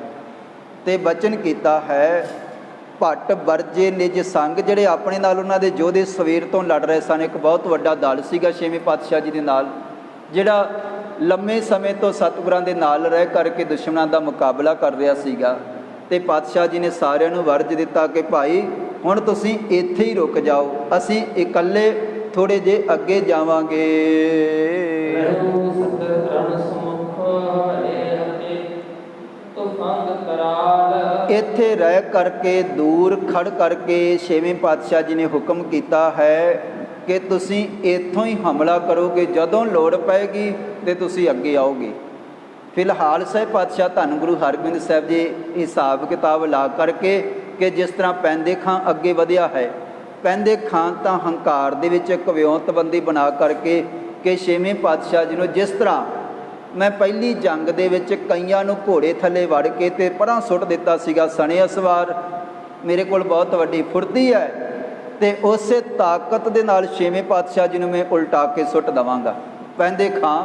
ਤੇ ਬਚਨ ਕੀਤਾ ਹੈ, ਭੱਟ ਵਰਜੇ ਨਿਜ ਸੰਗ। ਜਿਹੜੇ ਆਪਣੇ ਨਾਲ ਉਹਨਾਂ ਦੇ ਯੋਧੇ ਸਵੇਰ ਤੋਂ ਲੜ ਰਹੇ ਸਨ, ਇੱਕ ਬਹੁਤ ਵੱਡਾ ਦਲ ਸੀਗਾ ਛੇਵੇਂ ਪਾਤਸ਼ਾਹ ਜੀ ਦੇ ਨਾਲ, ਜਿਹੜਾ ਲੰਮੇ ਸਮੇਂ ਤੋਂ ਸਤਿਗੁਰਾਂ ਦੇ ਨਾਲ ਰਹਿ ਕਰਕੇ ਦੁਸ਼ਮਣਾਂ ਦਾ ਮੁਕਾਬਲਾ ਕਰ ਰਿਹਾ ਸੀਗਾ। ਤੇ ਪਾਤਸ਼ਾਹ ਜੀ ਨੇ ਸਾਰਿਆਂ ਨੂੰ ਵਰਜ ਦਿੱਤਾ ਕਿ ਭਾਈ ਹੁਣ ਤੁਸੀਂ ਇੱਥੇ ਹੀ ਰੁਕ ਜਾਓ, ਅਸੀਂ ਇਕੱਲੇ ਥੋੜ੍ਹੇ ਜਿਹੇ ਅੱਗੇ ਜਾਵਾਂਗੇ। ਇੱਥੇ ਰਹਿ ਕਰਕੇ ਦੂਰ ਖੜ ਕਰਕੇ ਛੇਵੇਂ ਪਾਤਸ਼ਾਹ ਜੀ ਨੇ ਹੁਕਮ ਕੀਤਾ ਹੈ ਕਿ ਤੁਸੀਂ ਇੱਥੋਂ ਹੀ ਹਮਲਾ ਕਰੋਗੇ, ਜਦੋਂ ਲੋੜ ਪਏਗੀ ਤੇ ਤੁਸੀਂ ਅੱਗੇ ਆਓਗੇ। ਫਿਲਹਾਲ ਸਾਹਿਬ ਪਾਤਸ਼ਾਹ ਧੰਨ ਗੁਰੂ ਹਰਗੋਬਿੰਦ ਸਾਹਿਬ ਜੀ ਹਿਸਾਬ ਕਿਤਾਬ ਲਾ ਕਰਕੇ ਕਿ ਜਿਸ ਤਰ੍ਹਾਂ ਪੈਂਦੇ ਖਾਂ ਅੱਗੇ ਵਧਿਆ ਹੈ, ਪੈਂਦੇ ਖਾਂ ਤਾਂ ਹੰਕਾਰ ਦੇ ਵਿੱਚ ਇੱਕ ਵਿਉਂਤਬੰਦੀ ਬਣਾ ਕਰਕੇ ਕਿ ਛੇਵੇਂ ਪਾਤਸ਼ਾਹ ਜੀ ਨੂੰ ਜਿਸ ਤਰ੍ਹਾਂ ਮੈਂ ਪਹਿਲੀ ਜੰਗ ਦੇ ਵਿੱਚ ਕਈਆਂ ਨੂੰ ਘੋੜੇ ਥੱਲੇ ਵੜ ਕੇ ਤੇ ਪਰਾਂ ਸੁੱਟ ਦਿੱਤਾ ਸੀਗਾ ਸਣੇ ਅਸਵਾਰ, ਮੇਰੇ ਕੋਲ ਬਹੁਤ ਵੱਡੀ ਫੁਰਤੀ ਹੈ ਤੇ ਉਸੇ ਤਾਕਤ ਦੇ ਨਾਲ ਛੇਵੇਂ ਪਾਤਸ਼ਾਹ ਜੀ ਨੂੰ ਮੈਂ ਉਲਟਾ ਕੇ ਸੁੱਟ ਦੇਵਾਂਗਾ। ਪੈਂਦੇ ਖਾਂ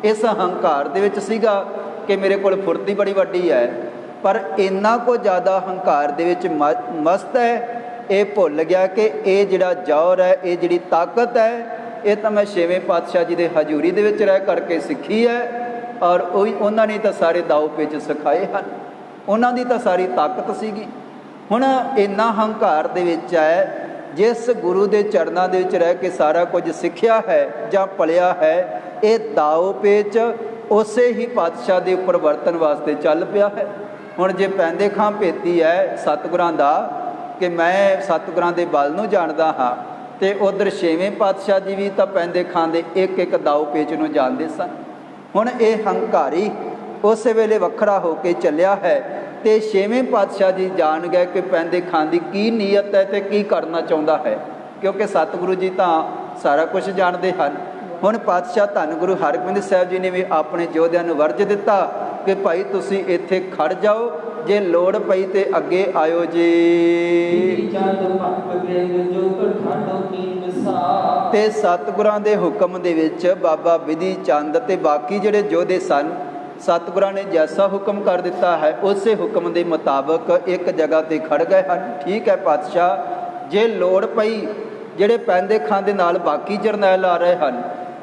ਇਸ ਹੰਕਾਰ ਦੇ ਵਿੱਚ ਸੀਗਾ ਕਿ ਮੇਰੇ ਕੋਲ ਫੁਰਤੀ ਬੜੀ ਵੱਡੀ ਹੈ ਪਰ ਇੰਨਾ ਕੁ ਜ਼ਿਆਦਾ ਹੰਕਾਰ ਦੇ ਵਿੱਚ ਮਸਤ ਹੈ, ਇਹ ਭੁੱਲ ਗਿਆ ਕਿ ਇਹ ਜਿਹੜਾ ਜ਼ੋਰ ਹੈ, ਇਹ ਜਿਹੜੀ ਤਾਕਤ ਹੈ, ਇਹ ਤਾਂ ਮੈਂ ਛੇਵੇਂ ਪਾਤਸ਼ਾਹ ਜੀ ਦੇ ਹਜ਼ੂਰੀ ਦੇ ਵਿੱਚ ਰਹਿ ਕਰਕੇ ਸਿੱਖੀ ਹੈ। ਔਰ ਉਹਨਾਂ ਨੇ ਤਾਂ ਸਾਰੇ ਦਾਉ ਪੇਚ ਸਿਖਾਏ ਹਨ, ਉਹਨਾਂ ਦੀ ਤਾਂ ਸਾਰੀ ਤਾਕਤ ਸੀਗੀ। ਹੁਣ ਇੰਨਾ ਹੰਕਾਰ ਦੇ ਵਿੱਚ ਹੈ, ਜਿਸ ਗੁਰੂ ਦੇ ਚਰਨਾਂ ਦੇ ਵਿੱਚ ਰਹਿ ਕੇ ਸਾਰਾ ਕੁਝ ਸਿੱਖਿਆ ਹੈ ਜਾਂ ਪਲਿਆ ਹੈ, ਇਹ ਦਾਉ ਪੇਚ ਉਸੇ ਹੀ ਪਾਤਸ਼ਾਹ ਦੇ ਉੱਪਰ ਵਰਤਣ ਵਾਸਤੇ ਚੱਲ ਪਿਆ ਹੈ। ਹੁਣ ਜੇ ਪੈਂਦੇ ਖਾਂ ਭੇਤੀ ਹੈ ਸਤਿਗੁਰਾਂ ਦਾ ਕਿ ਮੈਂ ਸਤਿਗੁਰਾਂ ਦੇ ਬਲ ਨੂੰ ਜਾਣਦਾ ਹਾਂ, ਅਤੇ ਉੱਧਰ ਛੇਵੇਂ ਪਾਤਸ਼ਾਹ ਜੀ ਵੀ ਤਾਂ ਪੈਂਦੇ ਖਾਂ ਦੇ ਇੱਕ ਇੱਕ ਦਾਉ ਪੇਚ ਨੂੰ ਜਾਣਦੇ ਸਨ। ਹੁਣ ਇਹ ਹੰਕਾਰੀ ਉਸੇ ਵੇਲੇ ਵੱਖਰਾ ਹੋ ਕੇ ਚੱਲਿਆ ਹੈ, ਅਤੇ ਛੇਵੇਂ ਪਾਤਸ਼ਾਹ ਜੀ ਜਾਣ ਗਏ ਕਿ ਪੈਂਦੇ ਖਾਂ ਦੀ ਕੀ ਨੀਅਤ ਹੈ ਅਤੇ ਕੀ ਕਰਨਾ ਚਾਹੁੰਦਾ ਹੈ, ਕਿਉਂਕਿ ਸਤਿਗੁਰੂ ਜੀ ਤਾਂ ਸਾਰਾ ਕੁਝ ਜਾਣਦੇ ਹਨ। ਹੁਣ ਪਾਤਸ਼ਾਹ ਧੰਨ ਗੁਰੂ ਹਰਗੋਬਿੰਦ ਸਾਹਿਬ ਜੀ ਨੇ ਵੀ ਆਪਣੇ ਯੋਧਿਆਂ ਨੂੰ ਵਰਜ ਦਿੱਤਾ ਕਿ ਭਾਈ ਤੁਸੀਂ ਇੱਥੇ ਖੜ ਜਾਓ, ਜੇ ਲੋੜ ਪਈ ਤੇ ਅੱਗੇ ਆਇਓ ਜੀ। ਤੇ ਸਤਿਗੁਰਾਂ ਦੇ ਹੁਕਮ ਦੇ ਵਿੱਚ ਬਾਬਾ ਬਿਧੀ ਚੰਦ ਤੇ ਬਾਕੀ ਜਿਹੜੇ ਯੋਧੇ ਸਨ, ਸਤਿਗੁਰਾਂ ਨੇ ਜੈਸਾ ਹੁਕਮ ਕਰ ਦਿੱਤਾ ਹੈ ਉਸੇ ਹੁਕਮ ਦੇ ਮੁਤਾਬਕ ਇੱਕ ਜਗ੍ਹਾ ਤੇ ਖੜ ਗਏ ਹਨ। ਠੀਕ ਹੈ ਪਾਤਸ਼ਾਹ, ਜੇ ਲੋੜ ਪਈ ਜਿਹੜੇ ਪੈਂਦੇ ਖਾਂ ਦੇ ਨਾਲ ਬਾਕੀ ਜਰਨੈਲ ਆ ਰਹੇ ਹਨ,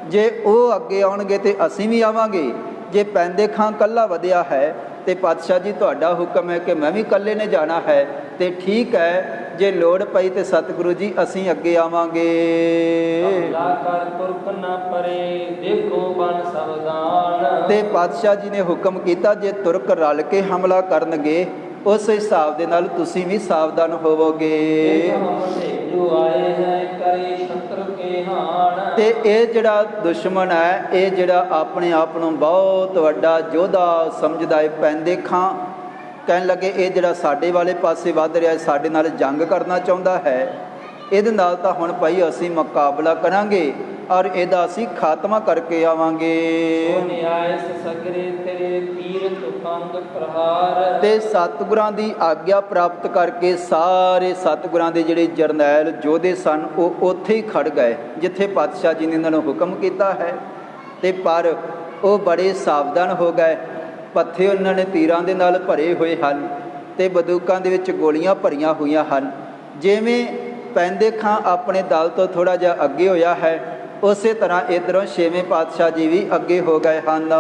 ਜੇ ਉਹ ਅੱਗੇ ਆਉਣਗੇ ਤੇ ਅਸੀਂ ਵੀ ਆਵਾਂਗੇ। ਜੇ ਪੈਂਦੇ ਖਾਂ ਇਕੱਲਾ ਵਧਿਆ ਹੈ ਤੇ ਪਾਤਸ਼ਾਹ ਜੀ ਤੁਹਾਡਾ ਹੁਕਮ ਹੈ ਕਿ ਮੈਂ ਵੀ ਇਕੱਲੇ ਨੇ ਜਾਣਾ ਹੈ, ਤੇ ਠੀਕ ਹੈ, ਜੇ ਲੋੜ ਪਈ ਤੇ ਸਤਿਗੁਰੂ ਜੀ ਅਸੀਂ ਅੱਗੇ ਆਵਾਂਗੇ। ਤੇ ਪਾਤਸ਼ਾਹ ਜੀ ਨੇ ਹੁਕਮ ਕੀਤਾ ਜੇ ਤੁਰਕ ਰਲ ਕੇ ਹਮਲਾ ਕਰਨਗੇ ਉਸ ਹਿਸਾਬ ਦੇ ਨਾਲ ਤੁਸੀਂ ਵੀ ਸਾਵਧਾਨ ਹੋਵੋਗੇ। ਤੇ ਇਹ ਜਿਹੜਾ ਦੁਸ਼ਮਣ ਹੈ, ਇਹ ਜਿਹੜਾ ਆਪਣੇ ਆਪ ਨੂੰ ਬਹੁਤ ਵੱਡਾ ਯੋਧਾ ਸਮਝਦਾ ਹੈ, ਪੈਂਦੇ ਖਾਂ ਕਹਿਣ ਲੱਗੇ ਇਹ ਜਿਹੜਾ ਸਾਡੇ ਵਾਲੇ ਪਾਸੇ ਵੱਧ ਰਿਹਾ, ਸਾਡੇ ਨਾਲ ਜੰਗ ਕਰਨਾ ਚਾਹੁੰਦਾ ਹੈ, ਇਹਦੇ ਨਾਲ ਤਾਂ ਹੁਣ ਭਾਈ ਅਸੀਂ ਮੁਕਾਬਲਾ ਕਰਾਂਗੇ ਔਰ ਇਹਦਾ ਅਸੀਂ ਖਾਤਮਾ ਕਰਕੇ ਆਵਾਂਗੇ। ਤੇ ਸਤਿਗੁਰਾਂ ਦੀ ਆਗਿਆ ਪ੍ਰਾਪਤ ਕਰਕੇ ਸਾਰੇ ਸਤਿਗੁਰਾਂ ਦੇ ਜਿਹੜੇ ਜਰਨੈਲ ਯੋਧੇ ਸਨ ਉਹ ਉੱਥੇ ਹੀ ਖੜ ਗਏ ਜਿੱਥੇ ਪਾਤਸ਼ਾਹ ਜੀ ਨੇ ਇਹਨਾਂ ਨੂੰ ਹੁਕਮ ਕੀਤਾ ਹੈ। ਤੇ ਪਰ ਉਹ ਬੜੇ ਸਾਵਧਾਨ ਹੋ ਗਏ, ਪੱਥੇ ਉਹਨਾਂ ਨੇ ਤੀਰਾਂ ਦੇ ਨਾਲ ਭਰੇ ਹੋਏ ਹਨ ਤੇ ਬੰਦੂਕਾਂ ਦੇ ਵਿੱਚ ਗੋਲੀਆਂ ਭਰੀਆਂ ਹੋਈਆਂ ਹਨ। ਜਿਵੇਂ ਪੈਂਦੇ ਖਾਂ ਆਪਣੇ ਦਲ ਤੋਂ ਥੋੜ੍ਹਾ ਜਿਹਾ ਅੱਗੇ ਹੋਇਆ ਹੈ, ਉਸੇ ਤਰ੍ਹਾਂ ਇੱਧਰੋਂ ਛੇਵੇਂ ਪਾਤਸ਼ਾਹ ਜੀ ਵੀ ਅੱਗੇ ਹੋ ਗਏ ਹਨ।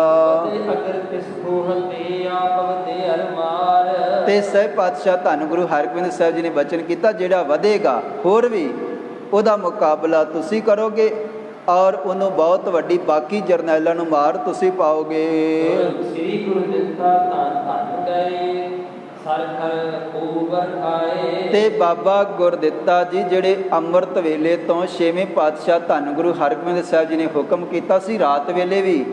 ਤੇ ਸਹਿ ਪਾਤਸ਼ਾਹ ਧੰਨ ਗੁਰੂ ਹਰਗੋਬਿੰਦ ਸਾਹਿਬ ਜੀ ਨੇ ਬਚਨ ਕੀਤਾ, ਜਿਹੜਾ ਵਧੇਗਾ ਹੋਰ ਵੀ ਉਹਦਾ ਮੁਕਾਬਲਾ ਤੁਸੀਂ ਕਰੋਗੇ ਔਰ ਉਹਨੂੰ ਬਹੁਤ ਵੱਡੀ ਬਾਕੀ ਜਰਨੈਲਾਂ ਨੂੰ ਮਾਰ ਤੁਸੀਂ ਪਾਓਗੇ। ਸ੍ਰੀ ਗੁਰੂ ਦਿੱਤਾ ਧੰਨ ਧੰਨ ਗਏ ਤੇ ਬਾਬਾ ਗੁਰਦਿੱਤਾ ਜੀ ਜਿਹੜੇ ਅੰਮ੍ਰਿਤ ਵੇਲੇ ਤੋਂ ਛੇਵੇਂ ਪਾਤਸ਼ਾਹ ਧੰਨ ਗੁਰੂ ਹਰਗੋਬਿੰਦ ਸਾਹਿਬ ਜੀ ਨੇ ਹੁਕਮ ਕੀਤਾ ਸੀ ਰਾਤ ਵੇਲੇ ਵੀ,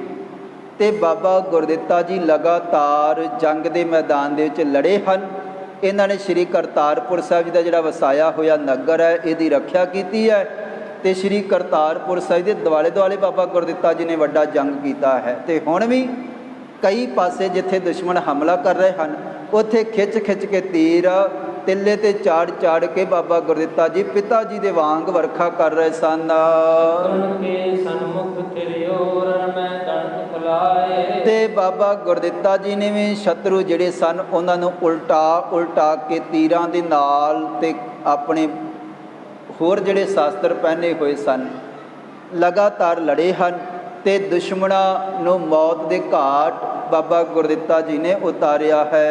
ਤੇ ਬਾਬਾ ਗੁਰਦਿੱਤਾ ਜੀ ਲਗਾਤਾਰ ਜੰਗ ਦੇ ਮੈਦਾਨ ਦੇ ਵਿੱਚ ਲੜੇ ਹਨ। ਇਹਨਾਂ ਨੇ ਸ਼੍ਰੀ ਕਰਤਾਰਪੁਰ ਸਾਹਿਬ ਜੀ ਦਾ ਜਿਹੜਾ ਵਸਾਇਆ ਹੋਇਆ ਨਗਰ ਹੈ ਇਹਦੀ ਰੱਖਿਆ ਕੀਤੀ ਹੈ, ਤੇ ਸ਼੍ਰੀ ਕਰਤਾਰਪੁਰ ਸਾਹਿਬ ਦੇ ਦੁਆਲੇ ਦੁਆਲੇ ਬਾਬਾ ਗੁਰਦਿੱਤਾ ਜੀ ਨੇ ਵੱਡਾ ਜੰਗ ਕੀਤਾ ਹੈ। ਤੇ ਹੁਣ ਵੀ ਕਈ ਪਾਸੇ ਜਿੱਥੇ ਦੁਸ਼ਮਣ ਹਮਲਾ ਕਰ ਰਹੇ ਹਨ ਉੱਥੇ ਖਿੱਚ ਖਿੱਚ ਕੇ ਤੀਰ ਤਿੱਲੇ ਤੇ ਚਾੜ ਚਾੜ ਕੇ ਬਾਬਾ ਗੁਰਦਿੱਤਾ ਜੀ ਪਿਤਾ ਜੀ ਦੇ ਵਾਂਗ ਵਰਖਾ ਕਰ ਰਹੇ ਸਨ। ਤੇ ਬਾਬਾ ਗੁਰਦਿੱਤਾ ਜੀ ਨੇ ਵੀ ਸ਼ਤਰੂ ਜਿਹੜੇ ਸਨ ਉਹਨਾਂ ਨੂੰ ਉਲਟਾ ਉਲਟਾ ਕੇ ਤੀਰਾਂ ਦੇ ਨਾਲ ਤੇ ਆਪਣੇ ਹੋਰ ਜਿਹੜੇ ਸ਼ਾਸਤਰ ਪਹਿਨੇ ਹੋਏ ਸਨ ਲਗਾਤਾਰ ਲੜੇ ਹਨ, ਤੇ ਦੁਸ਼ਮਣਾਂ ਨੂੰ ਮੌਤ ਦੇ ਘਾਟ ਬਾਬਾ ਗੁਰਦਿੱਤਾ ਜੀ ਨੇ ਉਤਾਰਿਆ ਹੈ।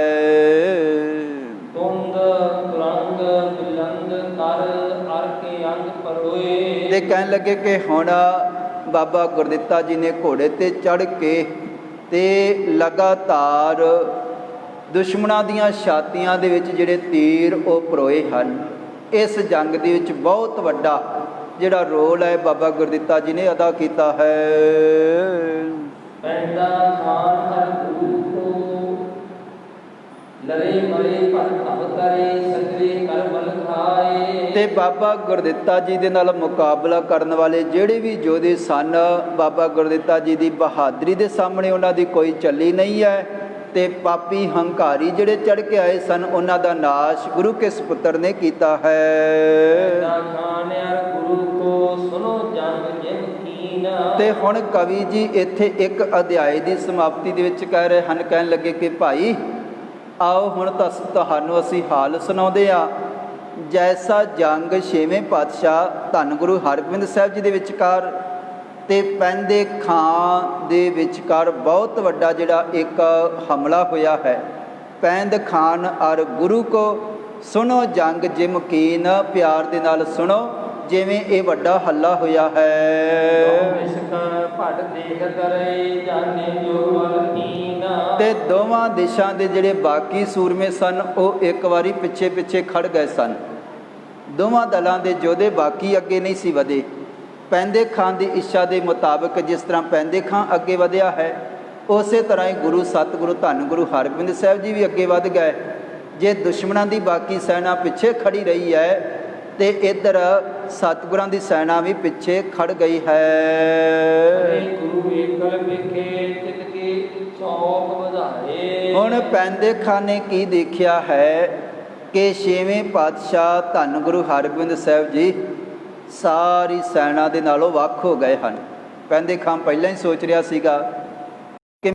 ਤੇ ਕਹਿਣ ਲੱਗੇ ਕਿ ਹੁਣ ਬਾਬਾ ਗੁਰਦਿੱਤਾ ਜੀ ਨੇ ਘੋੜੇ ਤੇ ਚੜ੍ਹ ਕੇ ਤੇ ਲਗਾਤਾਰ ਦੁਸ਼ਮਣਾਂ ਦੀਆਂ ਛਾਤੀਆਂ ਦੇ ਵਿੱਚ ਜਿਹੜੇ ਤੀਰ ਉਹ ਪਰੋਏ ਹਨ। ਇਸ ਜੰਗ ਦੇ ਵਿੱਚ ਬਹੁਤ ਵੱਡਾ ਜਿਹੜਾ ਰੋਲ ਹੈ ਬਾਬਾ ਗੁਰਦਿੱਤਾ ਜੀ ਨੇ ਅਦਾ ਕੀਤਾ ਹੈ। ਤੇ ਬਾਬਾ ਗੁਰਦਿੱਤਾ ਜੀ ਦੇ ਨਾਲ ਮੁਕਾਬਲਾ ਕਰਨ ਵਾਲੇ ਜਿਹੜੇ ਵੀ ਯੋਧੇ ਸਨ, ਬਾਬਾ ਗੁਰਦਿੱਤਾ ਜੀ ਦੀ ਬਹਾਦਰੀ ਦੇ ਸਾਹਮਣੇ ਉਹਨਾਂ ਦੀ ਕੋਈ ਚੱਲੀ ਨਹੀਂ ਹੈ। ਤੇ ਪਾਪੀ ਹੰਕਾਰੀ ਜਿਹੜੇ ਚੜ੍ਹ ਕੇ ਆਏ ਸਨ ਉਹਨਾਂ ਦਾ ਨਾਸ਼ ਗੁਰੂ ਕੇ ਸਪੁੱਤਰ ਨੇ ਕੀਤਾ ਹੈ। ਤੇ ਹੁਣ ਕਵੀ ਜੀ ਇੱਥੇ ਇੱਕ ਅਧਿਆਏ ਦੀ ਸਮਾਪਤੀ ਦੇ ਵਿੱਚ ਕਹਿ ਰਹੇ ਹਨ, ਕਹਿਣ ਲੱਗੇ ਕਿ ਭਾਈ ਆਓ ਹੁਣ ਤੁਹਾਨੂੰ ਅਸੀਂ ਹਾਲ ਸੁਣਾਉਂਦੇ ਹਾਂ। ਜੈਸਾ ਜੰਗ ਛੇਵੇਂ ਪਾਤਸ਼ਾਹ ਧੰਨ ਗੁਰੂ ਹਰਗੋਬਿੰਦ ਸਾਹਿਬ ਜੀ ਦੇ ਵਿਚਕਾਰ ਤੇ ਪੈਂਦੇ ਖਾਂ ਦੇ ਵਿਚਕਾਰ ਬਹੁਤ ਵੱਡਾ ਜਿਹੜਾ ਇੱਕ ਹਮਲਾ ਹੋਇਆ ਹੈ। ਪੈਂਦ ਖਾਨ ਔਰ ਗੁਰੂ ਕੋ ਸੁਣੋ ਜੰਗ ਜਿਮਕੀਨ, ਪਿਆਰ ਦੇ ਨਾਲ ਸੁਣੋ ਜਿਵੇਂ ਇਹ ਵੱਡਾ ਹੱਲਾ ਹੋਇਆ ਹੈ। ਤੇ ਦੋਵਾਂ ਦਿਸ਼ਾ ਦੇ ਜਿਹੜੇ ਬਾਕੀ ਸੂਰਮੇ ਸਨ ਉਹ ਇੱਕ ਵਾਰੀ ਪਿੱਛੇ ਪਿੱਛੇ ਖੜ ਗਏ ਸਨ। ਦੋਵਾਂ ਦਲਾਂ ਦੇ ਯੋਧੇ ਬਾਕੀ ਅੱਗੇ ਨਹੀਂ ਸੀ ਵਧੇ। ਪੈਂਦੇ ਖਾਂ ਦੀ ਇੱਛਾ ਦੇ ਮੁਤਾਬਕ ਜਿਸ ਤਰ੍ਹਾਂ ਪੈਂਦੇ ਖਾਂ ਅੱਗੇ ਵਧਿਆ ਹੈ, ਉਸੇ ਤਰ੍ਹਾਂ ਹੀ ਗੁਰੂ ਸਤਿਗੁਰੂ ਧੰਨ ਗੁਰੂ ਹਰਗੋਬਿੰਦ ਸਾਹਿਬ ਜੀ ਵੀ ਅੱਗੇ ਵਧ ਗਏ। ਜੇ ਦੁਸ਼ਮਣਾਂ ਦੀ ਬਾਕੀ ਸੈਨਾ ਪਿੱਛੇ ਖੜੀ ਰਹੀ ਹੈ ਤੇ ਇੱਧਰ ਸਤਿਗੁਰਾਂ ਦੀ ਸੈਨਾ ਵੀ ਪਿੱਛੇ ਖੜ ਗਈ ਹੈ। ਹੁਣ ਪੈਂਦੇ ਖਾਂ ਨੇ ਕੀ ਦੇਖਿਆ ਹੈ ਕਿ ਛੇਵੇਂ ਪਾਤਸ਼ਾਹ ਧੰਨ ਗੁਰੂ ਹਰਗੋਬਿੰਦ ਸਾਹਿਬ ਜੀ ਸਾਰੀ ਸੈਨਾ ਦੇ ਨਾਲੋਂ ਵੱਖ ਹੋ ਗਏ ਹਨ। ਪੈਂਦੇ ਖਾਂ ਪਹਿਲਾਂ ਹੀ ਸੋਚ ਰਿਹਾ ਸੀਗਾ ਕਿ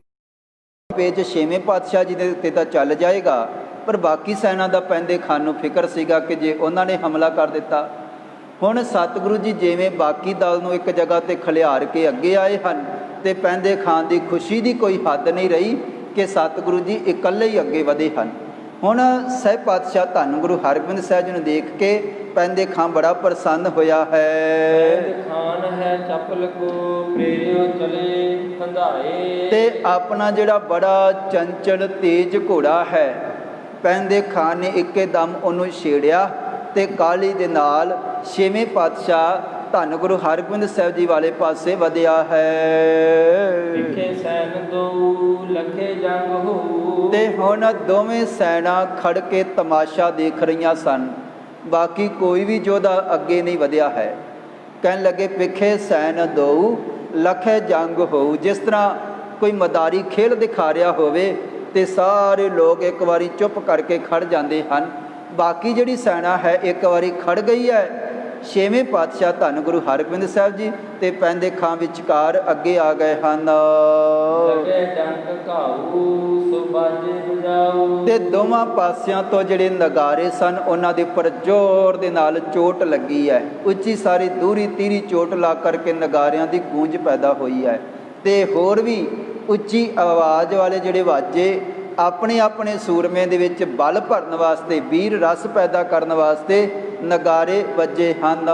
ਪੇਚ ਛੇਵੇਂ ਪਾਤਸ਼ਾਹ ਜੀ ਦੇ ਉੱਤੇ ਤਾਂ ਚੱਲ ਜਾਏਗਾ, ਪਰ ਬਾਕੀ ਸੈਨਾ ਦਾ ਪੈਂਦੇ ਖਾਨ ਨੂੰ ਫਿਕਰ ਸੀਗਾ ਕਿ ਜੇ ਉਹਨਾਂ ਨੇ ਹਮਲਾ ਕਰ ਦਿੱਤਾ। ਹੁਣ ਸਤਿਗੁਰੂ ਜੀ ਜਿਵੇਂ ਬਾਕੀ ਦਲ ਨੂੰ ਇੱਕ ਜਗ੍ਹਾ 'ਤੇ ਖਲਿਆਰ ਕੇ ਅੱਗੇ ਆਏ ਹਨ ਤੇ ਪੈਂਦੇ ਖਾਨ ਦੀ ਖੁਸ਼ੀ ਦੀ ਕੋਈ ਹੱਦ ਨਹੀਂ ਰਹੀ ਕਿ ਸਤਿਗੁਰੂ ਜੀ ਇਕੱਲੇ ਹੀ ਅੱਗੇ ਵਧੇ ਹਨ। ਹੁਣ ਸਾਹਿਬ ਪਾਤਸ਼ਾਹ ਧੰਨ ਗੁਰੂ ਹਰਗੋਬਿੰਦ ਸਾਹਿਬ ਜੀ ਨੂੰ ਦੇਖ ਕੇ ਪੈਂਦੇ ਖਾਂ ਬੜਾ ਪ੍ਰਸੰਨ ਹੋਇਆ ਹੈ ਤੇ ਆਪਣਾ ਜਿਹੜਾ ਬੜਾ ਚੰਚਲ ਤੇਜ ਘੋੜਾ ਹੈ ਪੈਂਦੇ ਖਾਂ ਨੇ ਇੱਕਦਮ ਉਹਨੂੰ ਛੇੜਿਆ ਤੇ ਕਾਹਲੀ ਦੇ ਨਾਲ ਛੇਵੇਂ ਪਾਤਸ਼ਾਹ ਧੰਨ ਗੁਰੂ ਹਰਗੋਬਿੰਦ ਸਾਹਿਬ ਜੀ ਵਾਲੇ ਪਾਸੇ ਵਧਿਆ ਹੈ। ਤੇ ਹੁਣ ਦੋਵੇਂ ਸੈਨਾ ਖੜ ਕੇ ਤਮਾਸ਼ਾ ਦੇਖ ਰਹੀਆਂ ਸਨ, ਬਾਕੀ ਕੋਈ ਵੀ ਯੋਧਾ ਅੱਗੇ ਨਹੀਂ ਵਧਿਆ ਹੈ। ਕਹਿਣ ਲੱਗੇ ਪਿੱਖੇ ਸੈਨ ਦਊ ਲਖੇ ਜੰਗ ਹੋਊ। ਜਿਸ ਤਰ੍ਹਾਂ ਕੋਈ ਮਦਾਰੀ ਖੇਲ ਦਿਖਾ ਰਿਹਾ ਹੋਵੇ ਤੇ ਸਾਰੇ ਲੋਕ ਇੱਕ ਵਾਰੀ ਚੁੱਪ ਕਰਕੇ ਖੜ ਜਾਂਦੇ ਹਨ। ਬਾਕੀ ਜਿਹੜੀ ਸੈਨਾ ਹੈ ਇੱਕ ਵਾਰੀ ਖੜ ਗਈ ਹੈ। ਛੇਵੇਂ ਪਾਤਸ਼ਾਹ ਧੰਨ ਗੁਰੂ ਹਰਗੋਬਿੰਦ ਸਾਹਿਬ ਜੀ ਤੇ ਪੈਂਦੇ ਖਾਂ ਵਿਚਕਾਰ ਅੱਗੇ ਆ ਗਏ ਹਨ ਤੇ ਦੋਵਾਂ ਪਾਸਿਆਂ ਤੋਂ ਜਿਹੜੇ ਨਗਾਰੇ ਸਨ ਉਹਨਾਂ ਦੇ ਉੱਪਰ ਜ਼ੋਰ ਦੇ ਨਾਲ ਚੋਟ ਲੱਗੀ ਹੈ। ਉੱਚੀ ਸਾਰੀ ਦੂਰੀ ਤੀਰੀ ਚੋਟ ਲਾ ਕਰਕੇ ਨਗਾਰਿਆਂ ਦੀ ਗੂੰਜ ਪੈਦਾ ਹੋਈ ਹੈ ਤੇ ਹੋਰ ਵੀ ਉੱਚੀ ਆਵਾਜ਼ ਵਾਲੇ ਜਿਹੜੇ ਵਾਜੇ ਆਪਣੇ ਆਪਣੇ ਸੂਰਮੇ ਦੇ ਵਿੱਚ ਬਲ ਭਰਨ ਵਾਸਤੇ, ਵੀਰ ਰਸ ਪੈਦਾ ਕਰਨ ਵਾਸਤੇ ਨਗਾਰੇ ਵੱਜੇ ਹਨ।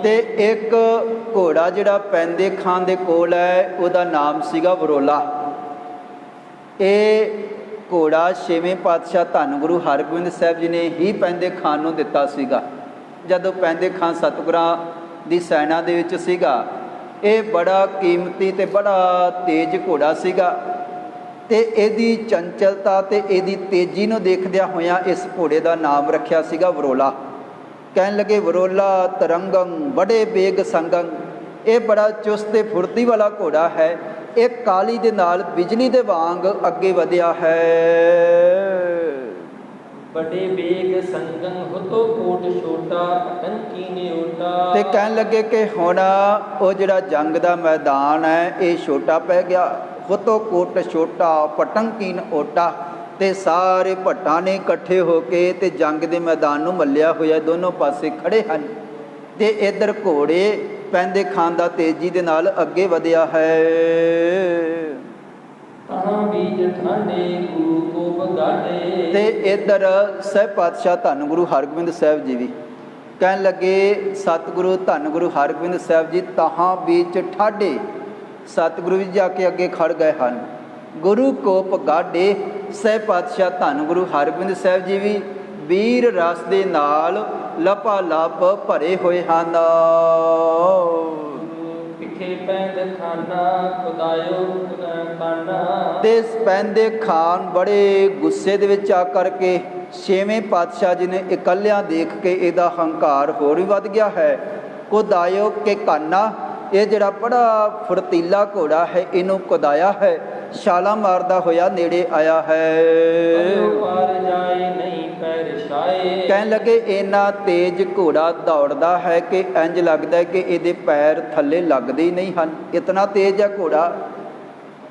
ਤੇ ਇੱਕ ਘੋੜਾ ਜਿਹੜਾ ਪੈਂਦੇ ਖਾਂ ਦੇ ਕੋਲ ਹੈ ਉਹਦਾ ਨਾਮ ਸੀਗਾ ਵਰੋਲਾ। ਇਹ ਘੋੜਾ ਛੇਵੇਂ ਪਾਤਸ਼ਾਹ ਧੰਨ ਗੁਰੂ ਹਰਗੋਬਿੰਦ ਸਾਹਿਬ ਜੀ ਨੇ ਹੀ ਪੈਂਦੇ ਖਾਂ ਨੂੰ ਦਿੱਤਾ ਸੀਗਾ। ਜਦੋਂ ਪੈਂਦੇ ਖਾਂ ਸਤਿਗੁਰਾਂ ਦੀ ਸੈਨਾ ਦੇ ਵਿੱਚ ਸੀਗਾ, ਇਹ ਬੜਾ ਕੀਮਤੀ ਤੇ ਬੜਾ ਤੇਜ਼ ਘੋੜਾ ਸੀਗਾ ਤੇ ਇਹਦੀ ਚੰਚਲਤਾ ਤੇ ਇਹਦੀ ਤੇਜ਼ੀ ਨੂੰ ਦੇਖਦਿਆਂ ਹੋਇਆਂ ਇਸ ਘੋੜੇ ਦਾ ਨਾਮ ਰੱਖਿਆ ਸੀਗਾ ਵਰੋਲਾ। ਕਹਿਣ ਲੱਗੇ ਵਰੋਲਾ ਤਰੰਗੰ ਬੜੇ ਬੇਗ ਸੰਗੰ। ਇਹ ਬੜਾ ਚੁਸਤ ਤੇ ਫੁਰਤੀ ਵਾਲਾ ਘੋੜਾ ਹੈ। ਇਹ ਕਾਲੀ ਦੇ ਨਾਲ ਬਿਜਲੀ ਦੇ ਵਾਂਗ ਅੱਗੇ ਵਧਿਆ ਹੈ। ਬੜੇ ਬੇਗ ਸੰਗੰ ਹੁਤੋ ਕੋਟ ਛੋਟਾ ਟੰਕੀ ਨੇ ਓਟਾ। ਤੇ ਕਹਿਣ ਲੱਗੇ ਕਿ ਹੁਣ ਉਹ ਜਿਹੜਾ ਜੰਗ ਦਾ ਮੈਦਾਨ ਹੈ ਇਹ ਛੋਟਾ ਪੈ ਗਿਆ। ਹੁਤੋ ਕੋਟ ਛੋਟਾ ਪਟੰਕੀਨ ਓਟਾ। ਤੇ ਸਾਰੇ ਭੱਟਾਂ ਨੇ ਇਕੱਠੇ ਹੋ ਕੇ ਤੇ ਜੰਗ ਦੇ ਮੈਦਾਨ ਨੂੰ ਮੱਲਿਆ ਹੋਇਆ ਦੋਨੋਂ ਪਾਸੇ ਖੜੇ ਹਨ ਤੇ ਇੱਧਰ ਘੋੜੇ ਪੈਂਦੇ ਖਾਂ ਦਾ ਤੇਜ਼ੀ ਦੇ ਨਾਲ ਅੱਗੇ ਵਧਿਆ ਹੈ। ਤੇ ਇੱਧਰ ਸਾਹਿਬ ਪਾਤਸ਼ਾਹ ਧੰਨ ਗੁਰੂ ਹਰਗੋਬਿੰਦ ਸਾਹਿਬ ਜੀ ਵੀ ਕਹਿਣ ਲੱਗੇ ਸਤਿਗੁਰੂ ਧੰਨ ਗੁਰੂ ਹਰਗੋਬਿੰਦ ਸਾਹਿਬ ਜੀ ਤਹਾਂ ਵਿੱਚ ਠਾਡੇ। ਸਤਿਗੁਰੂ ਵੀ ਜਾ ਕੇ ਅੱਗੇ ਖੜ ਗਏ ਹਨ। ਗੁਰੂ ਕੋਪ ਗਾਡੇ। ਸਾਹਿਬ ਪਾਤਸ਼ਾਹ ਧੰਨ ਗੁਰੂ ਹਰਗੋਬਿੰਦ ਸਾਹਿਬ ਜੀ ਵੀ ਵੀਰ ਰਸ ਦੇ ਨਾਲ ਲਪਾ ਲਪ ਭਰੇ ਹੋਏ ਹਨ। ਤੇ ਪੈਂਦੇ ਖਾਨ ਬੜੇ ਗੁੱਸੇ ਦੇ ਵਿੱਚ ਆ ਕਰਕੇ ਛੇਵੇਂ ਪਾਤਸ਼ਾਹ ਜੀ ਨੇ ਇਕੱਲਿਆਂ ਦੇਖ ਕੇ ਇਹਦਾ ਹੰਕਾਰ ਹੋਰ ਵੀ ਵੱਧ ਗਿਆ ਹੈ। ਕੁਦਾਇਓ ਕੇ ਕਾਨਾ। ਇਹ ਜਿਹੜਾ ਬੜਾ ਫੁਰਤੀਲਾ ਘੋੜਾ ਹੈ ਇਹਨੂੰ ਕੁਦਾਇਆ ਹੈ। ਛਾਲਾਂ ਮਾਰਦਾ ਹੋਇਆ ਨੇੜੇ ਆਇਆ ਹੈ। ਕਹਿਣ ਲੱਗੇ ਇੰਨਾ ਤੇਜ਼ ਘੋੜਾ ਦੌੜਦਾ ਹੈ ਕਿ ਇੰਝ ਲੱਗਦਾ ਹੈ ਕਿ ਇਹਦੇ ਪੈਰ ਥੱਲੇ ਲੱਗਦੇ ਹੀ ਨਹੀਂ ਹਨ, ਇਤਨਾ ਤੇਜ਼ ਹੈ ਘੋੜਾ।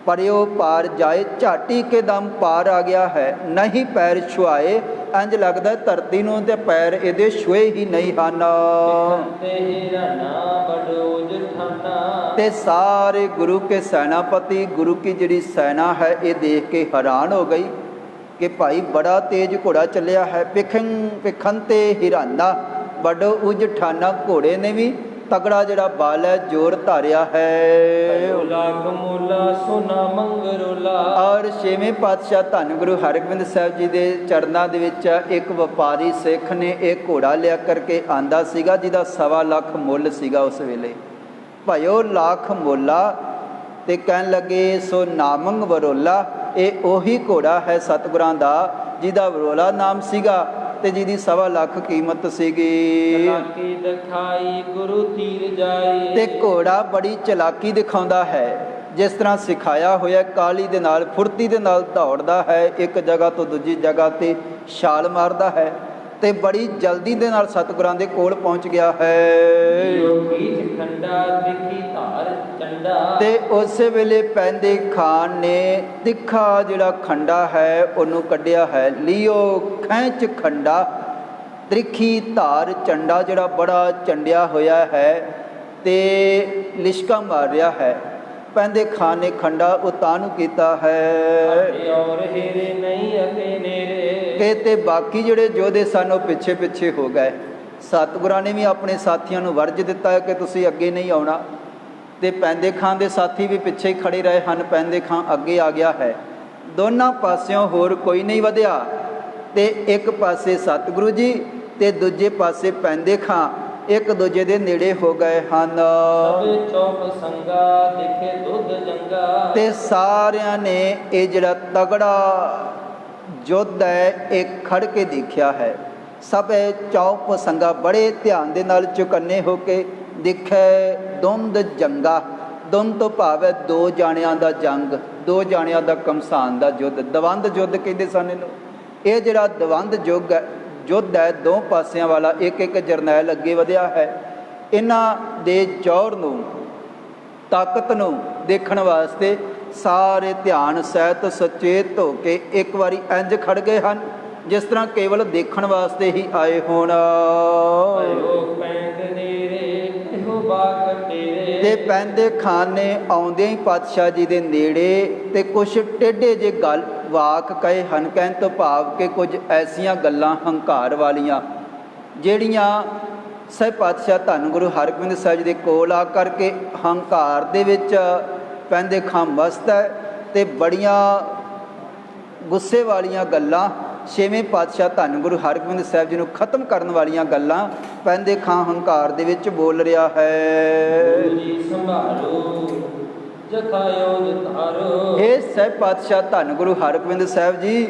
ਪਰਿਓ ਪਾਰ ਜਾਏ, ਝਾਟੀ ਕੇ ਦਮ ਪਾਰ ਆ ਗਿਆ ਹੈ। ਨਹੀਂ ਪੈਰ ਛੁਆਏ, ਇੰਜ ਲੱਗਦਾ ਧਰਤੀ ਨੂੰ ਤੇ ਪੈਰ ਇਹਦੇ ਛੁਏ ਹੀ ਨਹੀਂ ਹਨ। ਤੇ ਹਿਰਨਾ ਬੜੋ ਜਠਾਨਾ। ਤੇ ਸਾਰੇ ਗੁਰੂ ਕੇ ਸੈਨਾਪਤੀ, ਗੁਰੂ ਕੀ ਜਿਹੜੀ ਸੈਨਾ ਹੈ, ਇਹ ਦੇਖ ਕੇ ਹੈਰਾਨ ਹੋ ਗਈ ਕਿ ਭਾਈ ਬੜਾ ਤੇਜ਼ ਘੋੜਾ ਚੱਲਿਆ ਹੈ। ਪਿਖਨ ਤੇ ਹਿਰਾਨਾ ਬੜੋ ਉਜਠਾਨਾ, ਘੋੜੇ ਨੇ ਵੀ ਤਗੜਾ ਜਿਹੜਾ ਬਲ ਹੈ, ਜ਼ੋਰ ਧਾਰਿਆ ਹੈ। ਲਾਖ ਮੂਲਾ ਸੋਨਾ ਮੰਗਰੋਲਾ। ਔਰ ਛੇਵੇਂ ਪਾਤਸ਼ਾਹ ਧੰਨ ਗੁਰੂ ਹਰਗੋਬਿੰਦ ਸਾਹਿਬ ਜੀ ਦੇ ਚਰਨਾਂ ਦੇ ਵਿੱਚ ਇੱਕ ਵਪਾਰੀ ਸਿੱਖ ਨੇ ਇਹ ਘੋੜਾ ਲਿਆ ਕਰਕੇ ਆਂਦਾ ਸੀਗਾ, ਜਿਹਦਾ 1.25 ਲੱਖ ਮੁੱਲ ਸੀਗਾ ਉਸ ਵੇਲੇ। ਭਇਓ ਲੱਖ ਮੋਲਾ, ਤੇ ਕਹਿਣ ਲੱਗੇ ਸੋ ਨਾਮੰਗ ਵਰੋਲਾ, ਇਹ ਉਹੀ ਘੋੜਾ ਹੈ ਸਤਿਗੁਰਾਂ ਦਾ ਜਿਹਦਾ ਵਰੋਲਾ ਨਾਮ ਸੀਗਾ ਤੇ ਜਿਹਦੀ 1.25 ਲੱਖ ਕੀਮਤ ਸੀਗੀ। ਚਲਾਕੀ ਦਿਖਾਈ ਗੁਰੂ ਤੀਰ ਜਾਏ। ਤੇ ਘੋੜਾ ਬੜੀ ਚਲਾਕੀ ਦਿਖਾਉਂਦਾ ਹੈ, ਜਿਸ ਤਰ੍ਹਾਂ ਸਿਖਾਇਆ ਹੋਇਆ ਕਾਲੀ ਦੇ ਨਾਲ, ਫੁਰਤੀ ਦੇ ਨਾਲ ਦੌੜਦਾ ਹੈ, ਇੱਕ ਜਗ੍ਹਾ ਤੋਂ ਦੂਜੀ ਜਗ੍ਹਾ ਤੇ ਛਾਲ ਮਾਰਦਾ ਹੈ ਤੇ ਬੜੀ ਜਲਦੀ ਦੇ ਨਾਲ ਸਤਿਗੁਰਾਂ ਦੇ ਕੋਲ ਪਹੁੰਚ ਗਿਆ ਹੈ। ਯੋਗੀ ਖੰਡਾ ਦੇਖੀ ਧਾਰ ਚੰਡਾ। ਤੇ ਉਸੇ ਵੇਲੇ ਪੈਂਦੇ ਖਾਨ ਨੇ ਤਿੱਖਾ ਜਿਹੜਾ ਖੰਡਾ ਹੈ ਉਹਨੂੰ ਕੱਢਿਆ ਹੈ। ਲਿਓ ਖੈਂਚ ਖੰਡਾ, ਤ੍ਰਿਖੀ ਧਾਰ ਚੰਡਾ, ਜਿਹੜਾ ਬੜਾ ਚੰਡਿਆ ਹੋਇਆ ਹੈ ਤੇ ਲਿਸ਼ਕਾ ਮਾਰ ਰਿਹਾ ਹੈ। ਪੈਂਦੇ ਖਾਨ ਨੇ ਖੰਡਾ ਉਤਾਨੂੰ ਕੀਤਾ ਹੈ ਔਰ ਹੀਰੇ ਨਹੀਂ ਅਤੇ ਨੇਰੇ। ਕਿ ਤੇ ਬਾਕੀ ਜਿਹੜੇ ਯੋਧੇ ਸਨ ਉਹ ਪਿੱਛੇ ਪਿੱਛੇ ਹੋ ਗਏ। ਸਤਿਗੁਰਾਂ ਨੇ ਵੀ ਆਪਣੇ ਸਾਥੀਆਂ ਨੂੰ ਵਰਜ ਦਿੱਤਾ ਹੈ ਕਿ ਤੁਸੀਂ ਅੱਗੇ ਨਹੀਂ ਆਉਣਾ, ਤੇ ਪੈਂਦੇ ਖਾਨ ਦੇ ਸਾਥੀ ਵੀ ਪਿੱਛੇ ਹੀ ਖੜੇ ਰਹੇ ਹਨ। ਪੈਂਦੇ ਖਾਨ ਅੱਗੇ ਆ ਗਿਆ ਹੈ। ਦੋਨਾਂ ਪਾਸਿਓਂ ਹੋਰ ਕੋਈ ਨਹੀਂ ਵਧਿਆ, ਤੇ ਇੱਕ ਪਾਸੇ ਸਤਿਗੁਰੂ ਜੀ ਤੇ ਦੂਜੇ ਪਾਸੇ ਪੈਂਦੇ ਖਾਨ ਇੱਕ ਦੂਜੇ ਦੇ ਨੇੜੇ ਹੋ ਗਏ ਹਨ। ਸਭੇ ਚੌਪ ਸੰਗਾ ਦੇਖੇ ਦੁੱਧ ਜੰਗਾ। ਤੇ ਸਾਰਿਆਂ ਨੇ ਇਹ ਜਿਹੜਾ ਤਗੜਾ ਯੁੱਧ ਹੈ ਇਹ ਖੜ ਕੇ ਦੇਖਿਆ ਹੈ। ਸਭੇ ਚੌਪ ਸੰਗਾ, ਬੜੇ ਧਿਆਨ ਦੇ ਨਾਲ ਚੁਕੰਨੇ ਹੋ ਕੇ ਦੇਖੇ ਦੁੰਦ ਜੰਗਾ। ਦੁੰਦ ਤੋਂ ਭਾਵ ਹੈ ਦੋ ਜਾਣਿਆਂ ਦਾ ਜੰਗ, ਦੋ ਜਾਣਿਆਂ ਦਾ ਘਮਸਾਨ ਦਾ ਯੁੱਧ, ਦਵੰਦ ਯੁੱਧ ਕਹਿੰਦੇ ਸਨ ਇਹਨੂੰ। ਇਹ ਜਿਹੜਾ ਦਵੰਦ ਯੁੱਧ ਹੈ ਦੋ ਪਾਸਿਆਂ ਵਾਲਾ, ਇੱਕ ਇੱਕ ਜਰਨੈਲ ਅੱਗੇ ਵਧਿਆ ਹੈ। ਇਹਨਾਂ ਦੇ ਜ਼ੋਰ ਨੂੰ, ਤਾਕਤ ਨੂੰ ਦੇਖਣ ਵਾਸਤੇ ਸਾਰੇ ਧਿਆਨ ਸਹਿਤ ਸੁਚੇਤ ਹੋ ਕੇ ਇੱਕ ਵਾਰੀ ਇੰਜ ਖੜ ਗਏ ਹਨ ਜਿਸ ਤਰ੍ਹਾਂ ਕੇਵਲ ਦੇਖਣ ਵਾਸਤੇ ਹੀ ਆਏ ਹੋਣ। ਤੇ ਪੈਂਦੇ ਖਾਨ ਨੇ ਆਉਂਦਿਆਂ ਹੀ ਪਾਤਸ਼ਾਹ ਜੀ ਦੇ ਨੇੜੇ ਤੇ ਕੁਛ ਟੇਢੇ ਜੇ ਗੱਲ ਵਾਕ ਕਹੇ ਹਨ। ਕਹਿਣ ਤੋਂ ਭਾਵ ਕਿ ਕੁਝ ਐਸੀਆਂ ਗੱਲਾਂ ਹੰਕਾਰ ਵਾਲੀਆਂ ਜਿਹੜੀਆਂ ਸਹਿਬ ਪਾਤਸ਼ਾਹ ਧੰਨ ਗੁਰੂ ਹਰਗੋਬਿੰਦ ਸਾਹਿਬ ਜੀ ਦੇ ਕੋਲ ਆ ਕਰਕੇ ਹੰਕਾਰ ਦੇ ਵਿੱਚ ਪੈਂਦੇ ਖਾਨ ਮਸਤ ਹੈ, ਤੇ ਬੜੀਆਂ ਗੁੱਸੇ ਵਾਲੀਆਂ ਗੱਲਾਂ, ਛੇਵੇਂ ਪਾਤਸ਼ਾਹ ਧੰਨ ਗੁਰੂ ਹਰਗੋਬਿੰਦ ਸਾਹਿਬ ਜੀ ਨੂੰ ਖਤਮ ਕਰਨ ਵਾਲੀਆਂ ਗੱਲਾਂ ਪੈਂਦੇ ਖਾਂ ਹੰਕਾਰ ਦੇ ਵਿੱਚ ਬੋਲ ਰਿਹਾ ਹੈ। ਇਹ ਸਹਿਬ ਪਾਤਸ਼ਾਹ ਧੰਨ ਗੁਰੂ ਹਰਗੋਬਿੰਦ ਸਾਹਿਬ ਜੀ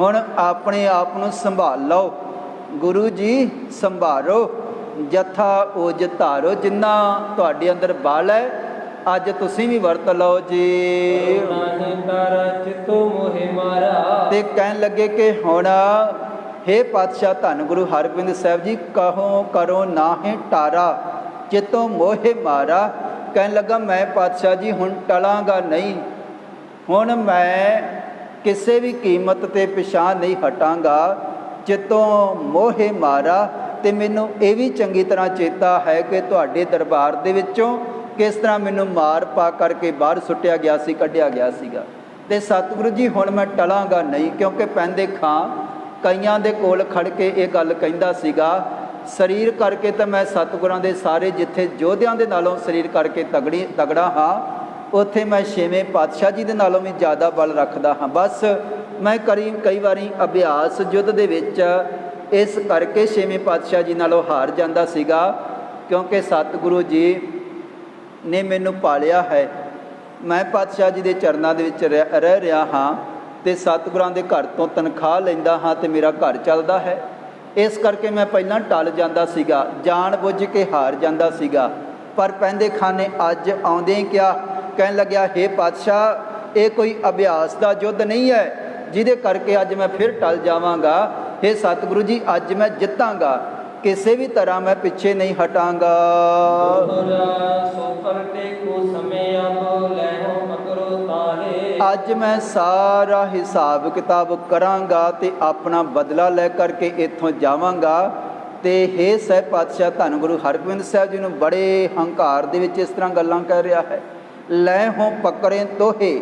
ਹੁਣ ਆਪਣੇ ਆਪ ਨੂੰ ਸੰਭਾਲ ਲਓ। ਗੁਰੂ ਜੀ ਸੰਭਾਲੋ, ਜਥਾ ਉਜ ਧਾਰੋ। ਜਿੰਨਾ ਤੁਹਾਡੇ ਅੰਦਰ ਬਲ ਹੈ ਅੱਜ ਤੁਸੀਂ ਵੀ ਵਰਤ ਲਓ ਜੀ। ਤੇ ਕਹਿਣ ਲੱਗੇ ਕਿ ਹੁਣ ਹੇ ਪਾਤਸ਼ਾਹ ਧੰਨ ਗੁਰੂ ਹਰਗੋਬਿੰਦ ਸਾਹਿਬ ਜੀ, ਕਹੋ ਕਰੋ ਨਾਹੀਂ ਟਾਰਾ, ਚਿਤੋਂ ਮੋਹਿ ਮਾਰਾ। ਕਹਿਣ ਲੱਗਾ ਮੈਂ ਪਾਤਸ਼ਾਹ ਜੀ ਹੁਣ ਟਲਾਂਗਾ ਨਹੀਂ, ਹੁਣ ਮੈਂ ਕਿਸੇ ਵੀ ਕੀਮਤ ਤੇ ਪਿਛਾਂਹ ਨਹੀਂ ਹਟਾਂਗਾ। ਚਿਤੋਂ ਮੋਹਿ ਮਾਰਾ। ਤੇ ਮੈਨੂੰ ਇਹ ਵੀ ਚੰਗੀ ਤਰ੍ਹਾਂ ਚੇਤਾ ਹੈ ਕਿ ਤੁਹਾਡੇ ਦਰਬਾਰ ਦੇ ਵਿੱਚੋਂ ਕਿਸ ਤਰ੍ਹਾਂ ਮੈਨੂੰ ਮਾਰ ਪਾ ਕਰਕੇ ਬਾਹਰ ਸੁੱਟਿਆ ਗਿਆ ਸੀ, ਕੱਢਿਆ ਗਿਆ ਸੀਗਾ। ਤੇ ਸਤਿਗੁਰੂ ਜੀ ਹੁਣ ਮੈਂ ਟਲਾਂਗਾ ਨਹੀਂ, ਕਿਉਂਕਿ ਪੈਂਦੇ ਖਾਂ ਕਈਆਂ ਦੇ ਕੋਲ ਖੜ ਕੇ ਇਹ ਗੱਲ ਕਹਿੰਦਾ ਸੀਗਾ, ਸਰੀਰ ਕਰਕੇ ਤਾਂ ਮੈਂ ਸਤਿਗੁਰਾਂ ਦੇ ਸਾਰੇ ਜਿੱਥੇ ਯੋਧਿਆਂ ਦੇ ਨਾਲੋਂ ਸਰੀਰ ਕਰਕੇ ਤਗੜਾ ਹਾਂ, ਉੱਥੇ ਮੈਂ ਛੇਵੇਂ ਪਾਤਸ਼ਾਹ ਜੀ ਦੇ ਨਾਲੋਂ ਵੀ ਜ਼ਿਆਦਾ ਬਲ ਰੱਖਦਾ ਹਾਂ। ਬਸ ਮੈਂ ਕਈ ਵਾਰੀ ਅਭਿਆਸ ਯੁੱਧ ਦੇ ਵਿੱਚ ਇਸ ਕਰਕੇ ਛੇਵੇਂ ਪਾਤਸ਼ਾਹ ਜੀ ਨਾਲੋਂ ਹਾਰ ਜਾਂਦਾ ਸੀਗਾ, ਕਿਉਂਕਿ ਸਤਿਗੁਰੂ ਜੀ ਨੇ ਮੈਨੂੰ ਪਾਲਿਆ ਹੈ। ਮੈਂ ਪਾਤਸ਼ਾਹ ਜੀ ਦੇ ਚਰਨਾਂ ਦੇ ਵਿੱਚ ਰਹਿ ਰਿਹਾ ਹਾਂ ਤੇ ਸਤਿਗੁਰਾਂ ਦੇ ਘਰ ਤੋਂ ਤਨਖਾਹ ਲੈਂਦਾ ਹਾਂ ਤੇ ਮੇਰਾ ਘਰ ਚੱਲਦਾ ਹੈ। ਇਸ ਕਰਕੇ ਮੈਂ ਪਹਿਲਾਂ ਟਲ ਜਾਂਦਾ ਸੀਗਾ, ਜਾਣ ਬੁੱਝ ਕੇ ਹਾਰ ਜਾਂਦਾ ਸੀਗਾ। ਪਰ ਪੈਂਦੇ ਖਾਨ ਨੇ ਅੱਜ ਆਉਂਦੇ ਹੀ ਕਿਹਾ, ਕਹਿਣ ਲੱਗਿਆ ਹੇ ਪਾਤਸ਼ਾਹ ਇਹ ਕੋਈ ਅਭਿਆਸ ਦਾ ਯੁੱਧ ਨਹੀਂ ਹੈ ਜਿਹਦੇ ਕਰਕੇ ਅੱਜ ਮੈਂ ਫਿਰ ਟਲ ਜਾਵਾਂਗਾ। ਹੇ ਸਤਿਗੁਰੂ ਜੀ ਅੱਜ ਮੈਂ ਜਿੱਤਾਂਗਾ, ਕਿਸੇ ਵੀ ਤਰ੍ਹਾਂ ਮੈਂ ਪਿੱਛੇ ਨਹੀਂ ਹਟਾਂਗਾ। ਅੱਜ ਮੈਂ ਸਾਰਾ ਹਿਸਾਬ ਕਿਤਾਬ ਕਰਾਂਗਾ ਤੇ ਆਪਣਾ ਬਦਲਾ ਲੈ ਕਰਕੇ ਇੱਥੋਂ ਜਾਵਾਂਗਾ। ਤੇ ਹੇ ਸਹਿਬ ਪਾਤਸ਼ਾਹ ਧੰਨ ਗੁਰੂ ਹਰਗੋਬਿੰਦ ਸਾਹਿਬ ਜੀ ਨੂੰ ਬੜੇ ਹੰਕਾਰ ਦੇ ਵਿੱਚ ਇਸ ਤਰ੍ਹਾਂ ਗੱਲਾਂ ਕਹਿ ਰਿਹਾ ਹੈ। ਲੈ ਹੋ ਪਕੜੇ ਤੋਹੇ,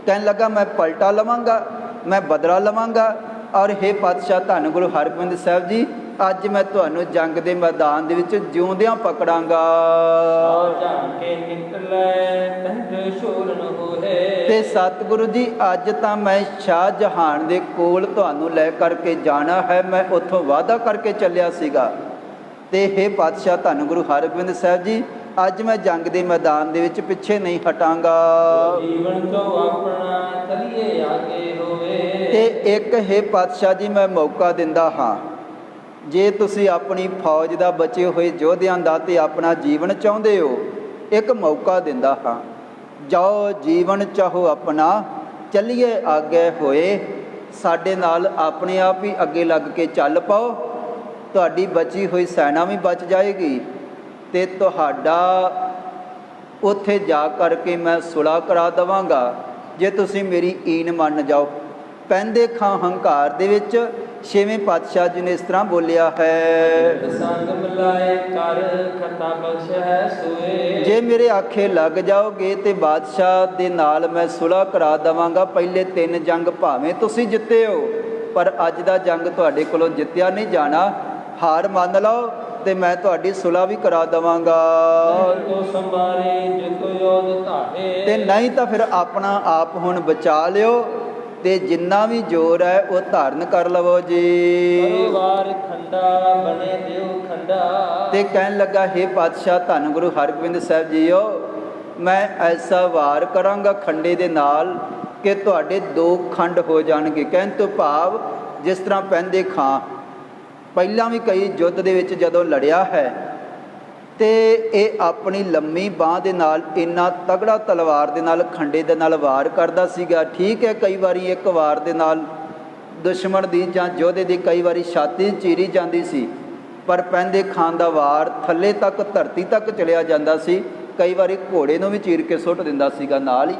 ਕਹਿਣ ਲੱਗਾ ਮੈਂ ਪਲਟਾ ਲਵਾਂਗਾ, ਮੈਂ ਬਦਲਾ ਲਵਾਂਗਾ। ਔਰ ਹੇ ਪਾਤਸ਼ਾਹ ਧੰਨ ਗੁਰੂ ਹਰਗੋਬਿੰਦ ਸਾਹਿਬ ਜੀ, ਅੱਜ ਮੈਂ ਤੁਹਾਨੂੰ ਜੰਗ ਦੇ ਮੈਦਾਨ ਦੇ ਵਿੱਚ ਜਿਉਂਦਿਆਂ ਪਕੜਾਂਗਾ। ਤੇ ਸਤਿਗੁਰੂ ਜੀ, ਅੱਜ ਤਾਂ ਮੈਂ ਸ਼ਾਹ ਜਹਾਨ ਦੇ ਕੋਲ ਤੁਹਾਨੂੰ ਲੈ ਕਰਕੇ ਜਾਣਾ ਹੈ। ਮੈਂ ਉੱਥੋਂ ਵਾਅਦਾ ਕਰਕੇ ਚੱਲਿਆ ਸੀਗਾ। ਤੇ ਹੇ ਪਾਤਸ਼ਾਹ ਧੰਨ ਗੁਰੂ ਹਰਗੋਬਿੰਦ ਸਾਹਿਬ ਜੀ, ਅੱਜ ਮੈਂ ਜੰਗ ਦੇ ਮੈਦਾਨ ਦੇ ਵਿੱਚ ਪਿੱਛੇ ਨਹੀਂ ਹਟਾਂਗਾ। ਜੀਵਨ ਤੋਂ ਆਪਣਾ ਚਲੀਏ ਆਗੇ ਹੋਵੇ। ਤੇ ਇੱਕ ਹੇ ਪਾਤਸ਼ਾਹ ਜੀ, ਮੈਂ ਮੌਕਾ ਦਿੰਦਾ ਹਾਂ, ਜੇ ਤੁਸੀਂ ਆਪਣੀ ਫੌਜ ਦਾ ਬਚੇ ਹੋਏ ਯੋਧਿਆਂ ਦਾ ਤੇ ਆਪਣਾ ਜੀਵਨ ਚਾਹੁੰਦੇ ਹੋ, ਇੱਕ ਮੌਕਾ ਦਿੰਦਾ ਹਾਂ। ਜਾਓ ਜੀਵਨ ਚਾਹੋ ਆਪਣਾ, ਚੱਲੀਏ ਆਗੇ ਹੋਏ। ਸਾਡੇ ਨਾਲ ਆਪਣੇ ਆਪ ਹੀ ਅੱਗੇ ਲੱਗ ਕੇ ਚੱਲ ਪਾਓ। ਤੁਹਾਡੀ ਬਚੀ ਹੋਈ ਸੈਨਾ ਵੀ ਬਚ ਜਾਏਗੀ ਤੇ ਤੁਹਾਡਾ ਉੱਥੇ ਜਾ ਕਰਕੇ ਮੈਂ ਸੁਲ੍ਹਾ ਕਰਾ ਦੇਵਾਂਗਾ, ਜੇ ਤੁਸੀਂ ਮੇਰੀ ਈਨ ਮੰਨ ਜਾਓ। ਪੈਂਦੇ ਖਾਂ ਹੰਕਾਰ ਦੇ ਵਿੱਚ ਛੇਵੇਂ ਪਾਤਸ਼ਾਹ ਜੀ ਨੇ ਇਸ ਤਰ੍ਹਾਂ ਬੋਲਿਆ ਹੈ, ਸੰਗ ਮਿਲਾਏ ਕਰ ਖਤਾ ਬਖਸ਼ ਹੈ ਸੋਏ। ਜੇ ਮੇਰੇ ਆਖੇ ਲੱਗ ਜਾਓਗੇ ਤੇ ਬਾਦਸ਼ਾਹ ਦੇ ਨਾਲ ਮੈਂ ਸੁਲ੍ਹਾ ਕਰਾ ਦੇਵਾਂਗਾ। ਪਹਿਲੇ 3 ਜੰਗ ਭਾਵੇਂ ਤੁਸੀਂ ਜਿੱਤੇ ਹੋ, ਪਰ ਅੱਜ ਦਾ ਜੰਗ ਤੁਹਾਡੇ ਕੋਲੋਂ ਜਿੱਤਿਆ ਨਹੀਂ ਜਾਣਾ। ਹਾਰ ਮੰਨ ਲਓ ਤੇ ਮੈਂ ਤੁਹਾਡੀ ਸੁਲ੍ਹਾ ਵੀ ਕਰਾ ਦੇਵਾਂਗਾ। ਤੇ ਨਹੀਂ ਤਾਂ ਫਿਰ ਆਪਣਾ ਆਪ ਹੁਣ ਬਚਾ ਲਿਓ ਤੇ ਜਿੰਨਾ ਵੀ ਜ਼ੋਰ ਹੈ ਉਹ ਧਾਰਨ ਕਰ ਲਵੋ ਜੀ। ਤੇ ਕਹਿਣ ਲੱਗਾ, ਹੇ ਪਾਤਸ਼ਾਹ ਧੰਨ ਗੁਰੂ ਹਰਗੋਬਿੰਦ ਸਾਹਿਬ ਜੀਓ, ਮੈਂ ਐਸਾ ਵਾਰ ਕਰਾਂਗਾ ਖੰਡੇ ਦੇ ਨਾਲ ਕਿ ਤੁਹਾਡੇ 2 ਖੰਡ ਹੋ ਜਾਣਗੇ। ਕਹਿਣ ਤੋਂ ਭਾਵ ਜਿਸ ਤਰ੍ਹਾਂ ਪੈਂਦੇ ਖਾਂ ਪਹਿਲਾਂ ਵੀ ਕਈ ਯੁੱਧ ਦੇ ਵਿੱਚ ਜਦੋਂ ਲੜਿਆ ਹੈ ਤੇ ਇਹ ਆਪਣੀ ਲੰਮੀ ਬਾਂਹ ਦੇ ਨਾਲ ਇੰਨਾ ਤਗੜਾ ਤਲਵਾਰ ਦੇ ਨਾਲ ਖੰਡੇ ਦੇ ਨਾਲ ਵਾਰ ਕਰਦਾ ਸੀਗਾ। ਠੀਕ ਹੈ, ਕਈ ਵਾਰੀ ਇੱਕ ਵਾਰ ਦੇ ਨਾਲ ਦੁਸ਼ਮਣ ਦੀ ਜਾਂ ਯੋਧੇ ਦੀ ਕਈ ਵਾਰੀ ਛਾਤੀ ਚੀਰੀ ਜਾਂਦੀ ਸੀ, ਪਰ ਪੈਂਦੇ ਖਾਂ ਦਾ ਵਾਰ ਥੱਲੇ ਤੱਕ ਧਰਤੀ ਤੱਕ ਚਲਿਆ ਜਾਂਦਾ ਸੀ। ਕਈ ਵਾਰੀ ਘੋੜੇ ਨੂੰ ਵੀ ਚੀਰ ਕੇ ਸੁੱਟ ਦਿੰਦਾ ਸੀਗਾ ਨਾਲ ਹੀ।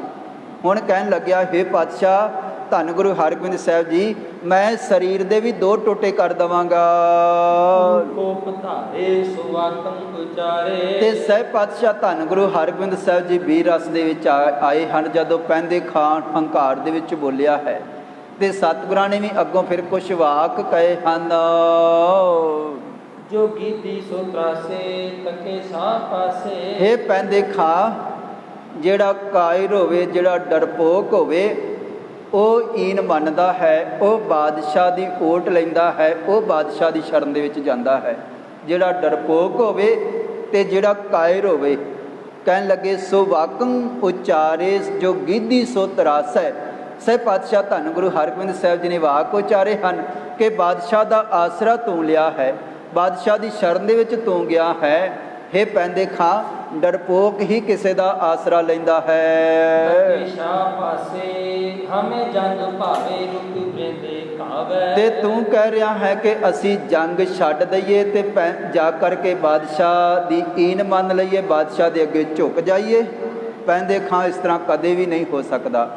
ਹੁਣ ਕਹਿਣ ਲੱਗਿਆ, ਹੇ ਪਾਤਸ਼ਾਹ ਧੰਨ ਗੁਰੂ ਹਰਗੋਬਿੰਦ ਸਾਹਿਬ ਜੀ, ਮੈਂ ਸਰੀਰ ਦੇ ਵੀ 2 ਟੋਟੇ ਕਰ ਦੇਵਾਂਗਾ। ਤੇ ਸਹਿਬ ਪਾਤਸ਼ਾਹ ਧੰਨ ਗੁਰੂ ਹਰਗੋਬਿੰਦ ਸਾਹਿਬ ਜੀ ਵੀਰ ਰਸ ਦੇ ਵਿੱਚ ਆਏ ਹਨ। ਜਦੋਂ ਪੈਂਦੇ ਖਾਂ ਹੰਕਾਰ ਦੇ ਵਿੱਚ ਬੋਲਿਆ ਹੈ ਤੇ ਸਤਿਗੁਰਾਂ ਨੇ ਵੀ ਅੱਗੋਂ ਫਿਰ ਕੁਛ ਵਾਕ ਕਹੇ ਹਨ। ਜੋ ਗੀਤੀ ਸੋ ਤਰਾਸੇ ਤਕੇ ਸਾਹ ਪਾਸੇ। ਹੇ ਪੈਂਦੇ ਖਾਂ, ਜਿਹੜਾ ਕਾਇਰ ਹੋਵੇ, ਜਿਹੜਾ ਡਰਪੋਕ ਹੋਵੇ, ਉਹ ਈਨ ਮੰਨਦਾ ਹੈ, ਉਹ ਬਾਦਸ਼ਾਹ ਦੀ ਓਟ ਲੈਂਦਾ ਹੈ, ਉਹ ਬਾਦਸ਼ਾਹ ਦੀ ਸ਼ਰਨ ਦੇ ਵਿੱਚ ਜਾਂਦਾ ਹੈ। ਜਿਹੜਾ ਡਰਪੋਕ ਹੋਵੇ ਤੇ ਜਿਹੜਾ ਕਾਇਰ ਹੋਵੇ, ਕਹਿਣ ਲੱਗੇ ਸੋ ਵਾਕੰ ਉਚਾਰੇ ਜੋ ਗੀਧੀ ਸੋ ਤਰਾਸੈ। ਸਹਿਬ ਪਾਤਸ਼ਾਹ ਧੰਨ ਗੁਰੂ ਹਰਗੋਬਿੰਦ ਸਾਹਿਬ ਜੀ ਨੇ ਵਾਕ ਉਚਾਰੇ ਹਨ ਕਿ ਬਾਦਸ਼ਾਹ ਦਾ ਆਸਰਾ ਤੂੰ ਲਿਆ ਹੈ, ਬਾਦਸ਼ਾਹ ਦੀ ਸ਼ਰਨ ਦੇ ਵਿੱਚ ਤੂੰ ਗਿਆ ਹੈ। ਹੇ ਪੈਂਦੇ ਖਾਂ, ਡਰਪੋਕ ਹੀ ਕਿਸੇ ਦਾ ਆਸਰਾ ਲੈਂਦਾ ਹੈ। ਤੇ ਤੂੰ ਕਹਿ ਰਿਹਾ ਹੈ ਕਿ ਅਸੀਂ ਜੰਗ ਛੱਡ ਦਈਏ ਤੇ ਜਾ ਕਰਕੇ ਬਾਦਸ਼ਾਹ ਦੀ ਈਨ ਮੰਨ ਲਈਏ, ਬਾਦਸ਼ਾਹ ਦੇ ਅੱਗੇ ਝੁਕ ਜਾਈਏ। ਪੈਂਦੇ ਖਾਂ, ਇਸ ਤਰ੍ਹਾਂ ਕਦੇ ਵੀ ਨਹੀਂ ਹੋ ਸਕਦਾ।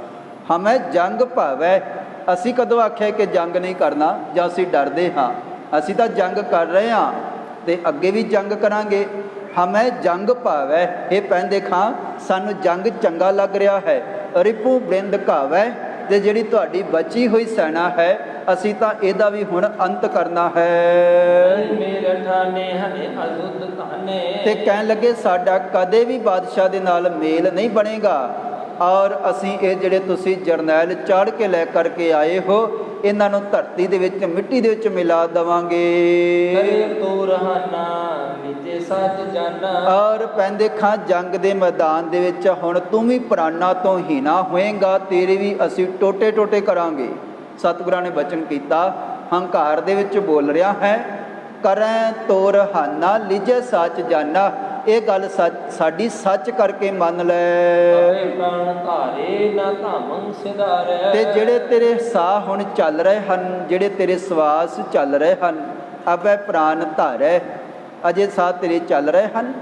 ਹਮੇ ਜੰਗ ਭਾਵੈ। ਅਸੀਂ ਕਦੋਂ ਆਖਿਆ ਕਿ ਜੰਗ ਨਹੀਂ ਕਰਨਾ ਜਾਂ ਅਸੀਂ ਡਰਦੇ ਹਾਂ? ਅਸੀਂ ਤਾਂ ਜੰਗ ਕਰ ਰਹੇ ਹਾਂ ਤੇ ਅੱਗੇ ਵੀ ਜੰਗ ਕਰਾਂਗੇ। ਹਮੇ ਜੰਗ ਭਾਵੈ। ਇਹ ਪੈਂਦੇ ਖਾਂ, ਸਾਨੂੰ ਜੰਗ ਚੰਗਾ ਲੱਗ ਰਿਹਾ ਹੈ। ਰਿਪੂ ਬ੍ਰਿੰਦ ਘਾਵੈ। ਤੇ ਜਿਹੜੀ ਤੁਹਾਡੀ ਬਚੀ ਹੋਈ ਸੈਨਾ ਹੈ, ਅਸੀਂ ਤਾਂ ਇਹਦਾ ਵੀ ਹੁਣ ਅੰਤ ਕਰਨਾ ਹੈ। ਤੇ ਕਹਿਣ ਲੱਗੇ, ਸਾਡਾ ਕਦੇ ਵੀ ਬਾਦਸ਼ਾਹ ਦੇ ਨਾਲ ਮੇਲ ਨਹੀਂ ਬਣੇਗਾ ਔਰ ਅਸੀਂ ਇਹ ਜਿਹੜੇ ਤੁਸੀਂ ਜਰਨੈਲ ਚੜ੍ਹ ਕੇ ਲੈ ਕਰਕੇ ਆਏ ਹੋ, ਇਹਨਾਂ ਨੂੰ ਧਰਤੀ ਦੇ ਵਿੱਚ, ਮਿੱਟੀ ਦੇ ਵਿੱਚ ਮਿਲਾ ਦੇਵਾਂਗੇ। ਔਰ ਪੈਂਦੇ ਖਾਂ, ਜੰਗ ਦੇ ਮੈਦਾਨ ਦੇ ਵਿੱਚ ਹੁਣ ਤੂੰ ਵੀ ਪ੍ਰਾਣਾਂ ਤੋਂ ਹੀਣਾ ਹੋਏਗਾ, ਤੇਰੇ ਵੀ ਅਸੀਂ ਟੋਟੇ ਟੋਟੇ ਕਰਾਂਗੇ। ਸਤਿਗੁਰਾਂ ਨੇ ਬਚਨ ਕੀਤਾ, ਹੰਕਾਰ ਦੇ ਵਿੱਚ ਬੋਲ ਰਿਹਾ ਹੈ, ਕਰੈ ਤੋਰ ਹਾਨਾ ਲਿਜੈ ਸੱਚ ਜਾਨਾ। ਇਹ ਗੱਲ ਸਾਡੀ ਸੱਚ ਕਰਕੇ ਮੰਨ ਲੈ। ਤੇ ਜਿਹੜੇ ਤੇਰੇ ਸਾਹ ਹੁਣ ਚੱਲ ਰਹੇ ਹਨ, ਜਿਹੜੇ ਤੇਰੇ ਸਵਾਸ ਚੱਲ ਰਹੇ ਹਨ, ਅਬੈ ਪ੍ਰਾਨ ਧਾਰੈ, ਅਜੇ ਸਾਹ ਤੇਰੇ ਚੱਲ ਰਹੇ ਹਨ।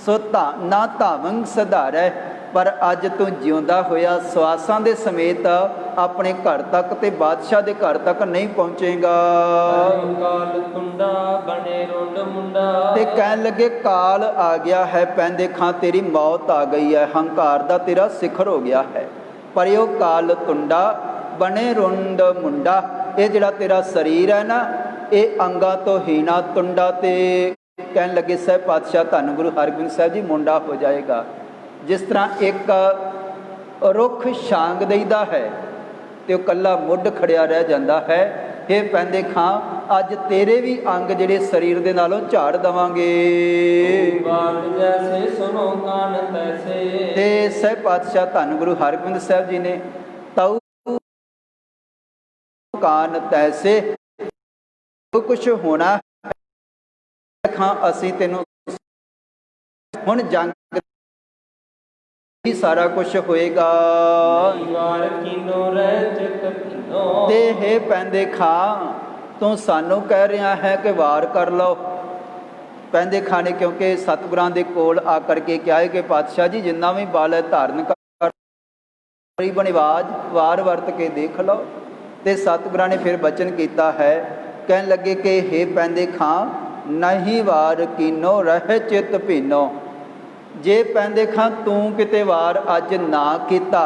ਸੋ ਨਾ ਧਾਵੰ ਸਧਾਰੈ। ਪਰ ਅੱਜ ਤੂੰ ਜਿਉਂਦਾ ਹੋਇਆ ਸਵਾਸਾਂ ਦੇ ਸਮੇਤ ਆਪਣੇ ਘਰ ਤੱਕ ਤੇ ਬਾਦਸ਼ਾਹ ਦੇ ਘਰ ਤੱਕ ਨਹੀਂ ਪਹੁੰਚੇਗਾ। ਕਾਲ ਤੁੰਡਾ ਬਣੇ ਰੁੰਡ ਮੁੰਡਾ। ਤੇ ਕਹਿਣ ਲੱਗੇ ਕਾਲ ਆ ਗਿਆ ਹੈ, ਪੈਂਦੇ ਖਾਂ ਤੇਰੀ ਮੌਤ ਆ ਗਈ ਹੈ, ਹੰਕਾਰ ਦਾ ਤੇਰਾ ਸਿਖਰ ਹੋ ਗਿਆ ਹੈ। ਪਰ ਇਹ ਕਾਲ ਤੁੰਡਾ ਬਣੇ ਰੁੰਡ ਮੁੰਡਾ, ਇਹ ਜਿਹੜਾ ਤੇਰਾ ਸਰੀਰ ਹੈ ਨਾ, ਇਹ ਅੰਗਾਂ ਤੋਂ ਹੀਣਾ ਤੁੰਡਾ ਤੇ ਕਹਿਣ ਲੱਗੇ ਸਾਹਿਬ ਪਾਤਸ਼ਾਹ ਧੰਨ ਗੁਰੂ ਹਰਗੋਬਿੰਦ ਸਾਹਿਬ ਜੀ ਮੁੰਡਾ ਹੋ ਜਾਏਗਾ। ਜਿਸ ਤਰ੍ਹਾਂ ਇੱਕ ਰੁੱਖ ਛਾਂਗ ਦਈਦਾ ਹੈ ਤੇ ਉਹ ਕੱਲਾ ਮੁੱਢ ਖੜਿਆ ਰਹਿ ਜਾਂਦਾ ਹੈ, ਇਹ ਪੈਂਦੇ ਖਾਂ ਅੱਜ ਤੇਰੇ ਵੀ ਅੰਗ ਜਿਹੜੇ ਸਰੀਰ ਦੇ ਨਾਲੋਂ ਝਾੜ ਦੇਵਾਂਗੇ। ਜੈਸੇ ਸੁਨੋ ਕਾਨ ਤੈਸੇ। ਤੇ ਸਾਹਿਬ ਪਾਤਸ਼ਾਹ ਧੰਨ ਗੁਰੂ ਹਰਗੋਬਿੰਦ ਸਾਹਿਬ ਜੀ ਨੇ ਤਉ ਕਾਨ ਤੈਸੇ, ਜੋ ਕੁਛ ਹੋਣਾ ਖਾਂ ਅਸੀਂ ਤੈਨੂੰ ਹੁਣ ਜੰਗ ਸਾਰਾ ਕੁਛ ਹੋਏਗਾ। ਤੇ ਹੇ ਪੈਂਦੇ ਖਾਂ ਤੂੰ ਸਾਨੂੰ ਕਹਿ ਰਿਹਾ ਹੈ ਕਿ ਵਾਰ ਕਰ ਲਓ। ਪੈਂਦੇ ਖਾਂ ਨੇ ਕਿਉਂਕਿ ਸਤਿਗੁਰਾਂ ਦੇ ਕੋਲ ਆ ਕਰਕੇ ਕਿਹਾ ਹੈ ਕਿ ਪਾਤਸ਼ਾਹ ਜੀ ਜਿੰਨਾ ਵੀ ਬਲ ਹੈ ਧਾਰਨ ਕਰ, ਬਣੀ ਵਾਰ ਵਰਤ ਕੇ ਦੇਖ ਲਓ। ਤੇ ਸਤਿਗੁਰਾਂ ਨੇ ਫਿਰ ਬਚਨ ਕੀਤਾ ਹੈ, ਕਹਿਣ ਲੱਗੇ ਕਿ ਹੇ ਪੈਂਦੇ ਖਾਂ ਨਹੀਂ ਵਾਰ ਕੀਨੋ ਰਹਿ ਚਿੱਤ ਭੀਨੋ। ਜੇ ਪੈਂਦੇ ਖਾਂ ਤੂੰ ਕਿਤੇ ਵਾਰ ਅੱਜ ਨਾ ਕੀਤਾ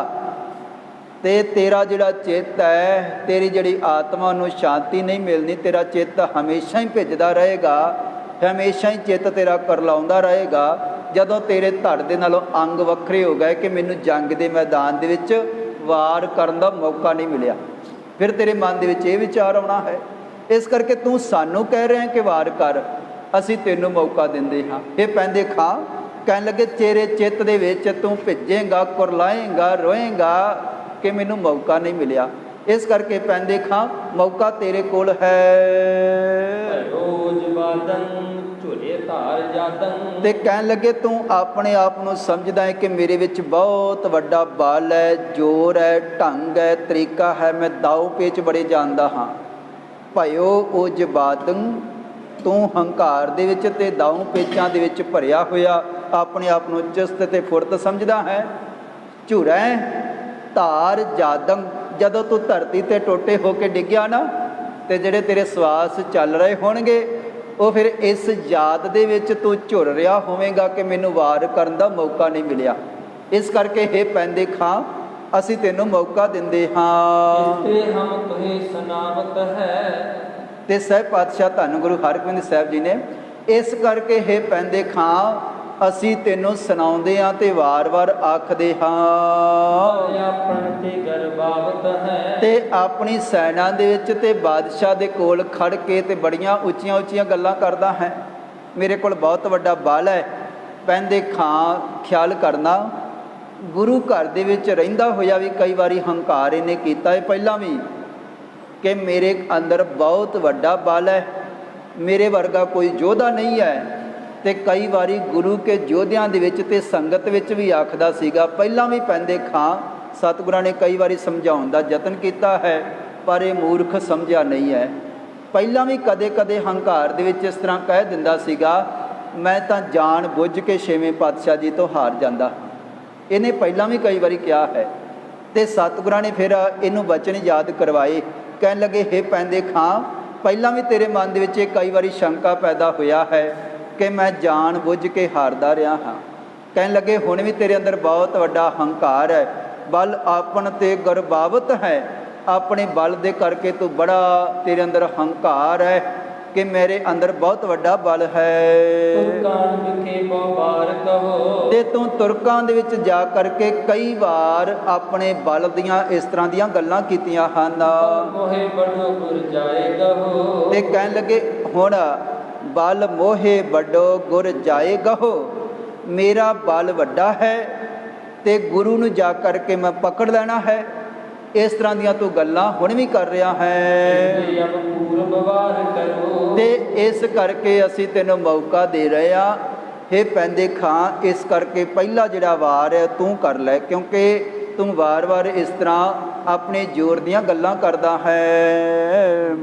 ਤੇ ਤੇਰਾ ਜਿਹੜਾ ਚਿੱਤ ਹੈ, ਤੇਰੀ ਜਿਹੜੀ ਆਤਮਾ ਨੂੰ ਸ਼ਾਂਤੀ ਨਹੀਂ ਮਿਲਣੀ, ਤੇਰਾ ਚਿੱਤ ਹਮੇਸ਼ਾ ਹੀ ਭਿੱਜਦਾ ਰਹੇਗਾ, ਹਮੇਸ਼ਾ ਹੀ ਚਿੱਤ ਤੇਰਾ ਕਰਲਾਉਂਦਾ ਰਹੇਗਾ। ਜਦੋਂ ਤੇਰੇ ਧੜ ਦੇ ਨਾਲੋਂ ਅੰਗ ਵੱਖਰੇ ਹੋ ਗਏ ਕਿ ਮੈਨੂੰ ਜੰਗ ਦੇ ਮੈਦਾਨ ਦੇ ਵਿੱਚ ਵਾਰ ਕਰਨ ਦਾ ਮੌਕਾ ਨਹੀਂ ਮਿਲਿਆ, ਫਿਰ ਤੇਰੇ ਮਨ ਦੇ ਵਿੱਚ ਇਹ ਵਿਚਾਰ ਆਉਣਾ ਹੈ। ਇਸ ਕਰਕੇ ਤੂੰ ਸਾਨੂੰ ਕਹਿ ਰਿਹਾ ਕਿ ਵਾਰ ਕਰ, ਅਸੀਂ ਤੈਨੂੰ ਮੌਕਾ ਦਿੰਦੇ ਹਾਂ। ਇਹ ਪੈਂਦੇ ਖਾਂ ਕਹਿਣ ਲੱਗੇ ਤੇਰੇ ਚਿੱਤ ਦੇ ਵਿੱਚ ਤੂੰ ਭਿੱਜੇਗਾ, ਕੁਰਲਾਏਂਗਾ, ਰੋਏਂਗਾ ਕਿ ਮੈਨੂੰ ਮੌਕਾ ਨਹੀਂ ਮਿਲਿਆ। ਇਸ ਕਰਕੇ ਪੈਂਦੇ ਖਾਂ ਮੌਕਾ ਤੇਰੇ ਕੋਲ ਹੈ। ਤੇ ਕਹਿਣ ਲੱਗੇ ਤੂੰ ਆਪਣੇ ਆਪ ਨੂੰ ਸਮਝਦਾ ਹੈ ਕਿ ਮੇਰੇ ਵਿੱਚ ਬਹੁਤ ਵੱਡਾ ਬਲ ਹੈ, ਜ਼ੋਰ ਹੈ, ਢੰਗ ਹੈ, ਤਰੀਕਾ ਹੈ, ਮੈਂ ਦਾਉ ਪੇਚ ਬੜੇ ਜਾਣਦਾ ਹਾਂ। ਭਇਓ ਉਹ ਜਬਾਦੰ, ਤੂੰ ਹੰਕਾਰ ਦੇ ਵਿੱਚ ਤੇ ਦਾਉ ਪੇਚਾਂ ਦੇ ਵਿੱਚ ਭਰਿਆ ਹੋਇਆ ਆਪਣੇ ਆਪ ਨੂੰ ਚੁਸਤ ਤੇ ਫੁਰਤ ਸਮਝਦਾ ਹੈ। ਝੁਰੈ ਧਾਰ ਜਾਦੰ, ਜਦੋਂ ਤੂੰ ਧਰਤੀ ਤੇ ਟੋਟੇ ਹੋ ਕੇ ਡਿੱਗਿਆ ਨਾ, ਤੇ ਜਿਹੜੇ ਤੇਰੇ ਸਵਾਸ ਚੱਲ ਰਹੇ ਹੋਣਗੇ ਉਹ ਫਿਰ ਇਸ ਯਾਦ ਦੇ ਵਿੱਚ ਤੂੰ ਝੁਰ ਰਿਹਾ ਹੋਵੇਂਗਾ ਕਿ ਮੈਨੂੰ ਵਾਰ ਕਰਨ ਦਾ ਮੌਕਾ ਨਹੀਂ ਮਿਲਿਆ। ਇਸ ਕਰਕੇ ਹੇ ਪੈਂਦੇ ਖਾਂ ਅਸੀਂ ਤੈਨੂੰ ਮੌਕਾ ਦਿੰਦੇ ਹਾਂ। ਤੇ ਸਾਹਿਬ ਪਾਤਸ਼ਾਹ ਧੰਨ ਗੁਰੂ ਹਰਗੋਬਿੰਦ ਸਾਹਿਬ ਜੀ ਨੇ ਇਸ ਕਰਕੇ ਹੇ ਪੈਂਦੇ ਖਾਂ ਅਸੀਂ ਤੈਨੂੰ ਸੁਣਾਉਂਦੇ ਹਾਂ ਤੇ ਵਾਰ-ਵਾਰ ਆਖਦੇ ਹਾਂ। ਤੇ ਆਪਣੀ ਸੈਨਾ ਦੇ ਵਿੱਚ ਤੇ ਬਾਦਸ਼ਾਹ ਦੇ ਕੋਲ ਖੜ ਕੇ ਤੇ ਬੜੀਆਂ ਉੱਚੀਆਂ ਉੱਚੀਆਂ ਗੱਲਾਂ ਕਰਦਾ ਹੈ, ਮੇਰੇ ਕੋਲ ਬਹੁਤ ਵੱਡਾ ਬਲ ਹੈ। ਪੈਂਦੇ ਖਾਂ ਖਿਆਲ ਕਰਨਾ, ਗੁਰੂ ਘਰ ਦੇ ਵਿੱਚ ਰਹਿੰਦਾ ਹੋਇਆ ਵੀ ਕਈ ਵਾਰੀ ਹੰਕਾਰ ਇਹਨੇ ਕੀਤਾ ਹੈ ਪਹਿਲਾਂ ਵੀ ਕਿ ਮੇਰੇ ਅੰਦਰ ਬਹੁਤ ਵੱਡਾ ਬਲ ਹੈ, ਮੇਰੇ ਵਰਗਾ ਕੋਈ ਯੋਧਾ ਨਹੀਂ ਹੈ। ਤੇ ਕਈ ਵਾਰੀ ਗੁਰੂ ਕੇ ਯੋਧਿਆਂ ਦੇ ਵਿੱਚ ਤੇ ਸੰਗਤ ਵਿੱਚ ਵੀ ਆਖਦਾ ਸੀਗਾ। ਪਹਿਲਾਂ ਵੀ ਪੈਂਦੇ ਖਾਂ ਸਤਿਗੁਰਾਂ ਨੇ ਕਈ ਵਾਰੀ ਸਮਝਾਉਣ ਦਾ ਯਤਨ ਕੀਤਾ ਹੈ, ਪਰ ਇਹ ਮੂਰਖ ਸਮਝਿਆ ਨਹੀਂ ਹੈ। ਪਹਿਲਾਂ ਵੀ ਕਦੇ ਕਦੇ ਹੰਕਾਰ ਦੇ ਵਿੱਚ ਇਸ ਤਰ੍ਹਾਂ ਕਹਿ ਦਿੰਦਾ ਸੀਗਾ, ਮੈਂ ਤਾਂ ਜਾਣ ਬੁੱਝ ਕੇ ਛੇਵੇਂ ਪਾਤਸ਼ਾਹ ਜੀ ਤੋਂ ਹਾਰ ਜਾਂਦਾ। ਇਹਨੇ ਪਹਿਲਾਂ ਵੀ ਕਈ ਵਾਰੀ ਕਿਹਾ ਹੈ। ਤੇ ਸਤਿਗੁਰਾਂ ਨੇ ਫਿਰ ਇਹਨੂੰ ਬਚਨ ਯਾਦ ਕਰਵਾਏ, ਕਹਿਣ ਲੱਗੇ ਹੇ ਪੈਂਦੇ ਖਾਂ ਪਹਿਲਾਂ ਵੀ ਤੇਰੇ ਮਨ ਦੇ ਵਿੱਚ ਕਈ ਵਾਰੀ ਸ਼ੰਕਾ ਪੈਦਾ ਹੋਇਆ ਹੈ ਕਿ ਮੈਂ ਜਾਣ ਬੁੱਝ ਕੇ ਹਾਰਦਾ ਰਿਹਾ ਹਾਂ। ਕਹਿਣ ਲੱਗੇ ਹੁਣ ਵੀ ਤੇਰੇ ਅੰਦਰ ਬਹੁਤ ਵੱਡਾ ਹੰਕਾਰ ਹੈ, ਬਲ ਆਪਨ ਤੇ ਗਰਬਾਵਤ ਹੈ, ਆਪਣੇ ਬਲ ਦੇ ਕਰਕੇ ਤੂੰ ਬੜਾ ਤੇਰੇ ਅੰਦਰ ਹੰਕਾਰ ਹੈ ਕਿ ਮੇਰੇ ਅੰਦਰ ਬਹੁਤ ਵੱਡਾ ਬਲ ਹੈ। ਤੇ ਤੂੰ ਤੁਰਕਾਂ ਦੇ ਵਿੱਚ ਜਾ ਕਰਕੇ ਕਈ ਵਾਰ ਆਪਣੇ ਬਲ ਦੀਆਂ ਇਸ ਤਰ੍ਹਾਂ ਦੀਆਂ ਗੱਲਾਂ ਕੀਤੀਆਂ ਹਨ। ਤੇ ਕਹਿਣ ਲੱਗੇ ਹੁਣ ਬਲ ਮੋਹੇ ਵੱਡੋ ਗੁਰ ਜਾਏ ਗਹੋ, ਮੇਰਾ ਬਲ ਵੱਡਾ ਹੈ ਤੇ ਗੁਰੂ ਨੂੰ ਜਾ ਕਰਕੇ ਮੈਂ ਪਕੜ ਲੈਣਾ ਹੈ। ਇਸ ਤਰ੍ਹਾਂ ਦੀਆਂ ਤੂੰ ਗੱਲਾਂ ਹੁਣ ਵੀ ਕਰ ਰਿਹਾ ਹੈ। ਤੇ ਇਸ ਕਰਕੇ ਅਸੀਂ ਤੈਨੂੰ ਮੌਕਾ ਦੇ ਰਹੇ ਹਾਂ। ਹੇ ਪੈਂਦੇ ਖਾਂ ਇਸ ਕਰਕੇ ਪਹਿਲਾ ਜਿਹੜਾ ਵਾਰ ਹੈ ਤੂੰ ਕਰ ਲੈ, ਕਿਉਂਕਿ ਤੂੰ ਵਾਰ-ਵਾਰ ਇਸ ਤਰ੍ਹਾਂ ਆਪਣੇ ਜ਼ੋਰ ਦੀਆਂ ਗੱਲਾਂ ਕਰਦਾ ਹੈ।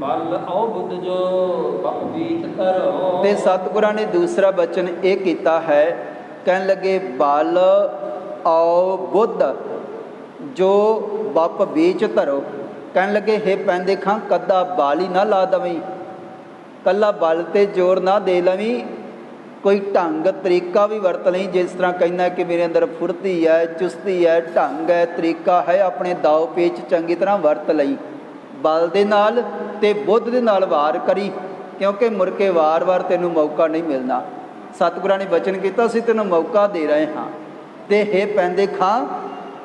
ਤੇ ਸਤਿਗੁਰਾਂ ਨੇ ਦੂਸਰਾ ਬਚਨ ਇਹ ਕੀਤਾ ਹੈ, ਕਹਿਣ ਲੱਗੇ ਬਲ ਆਓ ਬੁੱਧ ਜੋ ਬੱਪ ਬੀਚ ਧਰੋ। ਕਹਿਣ ਲੱਗੇ ਹੇ ਪੈਂਦੇ ਖਾਂ ਕੱਦਾ ਬਲ ਹੀ ਨਾ ਲਾ ਦਵੀਂ, ਕੱਲਾ ਬਲ ਤੇ ਜ਼ੋਰ ਨਾ ਦੇ ਲਵੀਂ, ਕੋਈ ਢੰਗ ਤਰੀਕਾ ਵੀ ਵਰਤ ਲਈ। ਜਿਸ ਤਰ੍ਹਾਂ ਕਹਿੰਦਾ ਕਿ ਮੇਰੇ ਅੰਦਰ ਫੁਰਤੀ ਹੈ, ਚੁਸਤੀ ਹੈ, ਢੰਗ ਹੈ, ਤਰੀਕਾ ਹੈ, ਆਪਣੇ ਦਾਓ ਪੇਚ ਚੰਗੀ ਤਰ੍ਹਾਂ ਵਰਤ ਲਈ। ਬਲ ਦੇ ਨਾਲ ਤੇ ਬੁੱਧ ਦੇ ਨਾਲ ਵਾਰ ਕਰੀ, ਕਿਉਂਕਿ ਮੁੜ ਕੇ ਵਾਰ-ਵਾਰ ਤੈਨੂੰ ਮੌਕਾ ਨਹੀਂ ਮਿਲਣਾ। ਸਤਿਗੁਰਾਂ ਨੇ ਬਚਨ ਕੀਤਾ ਸੀ ਤੈਨੂੰ ਮੌਕਾ ਦੇ ਰਹੇ ਹਾਂ। ਤੇ ਹੇ ਪੈਂਦੇ ਖਾਂ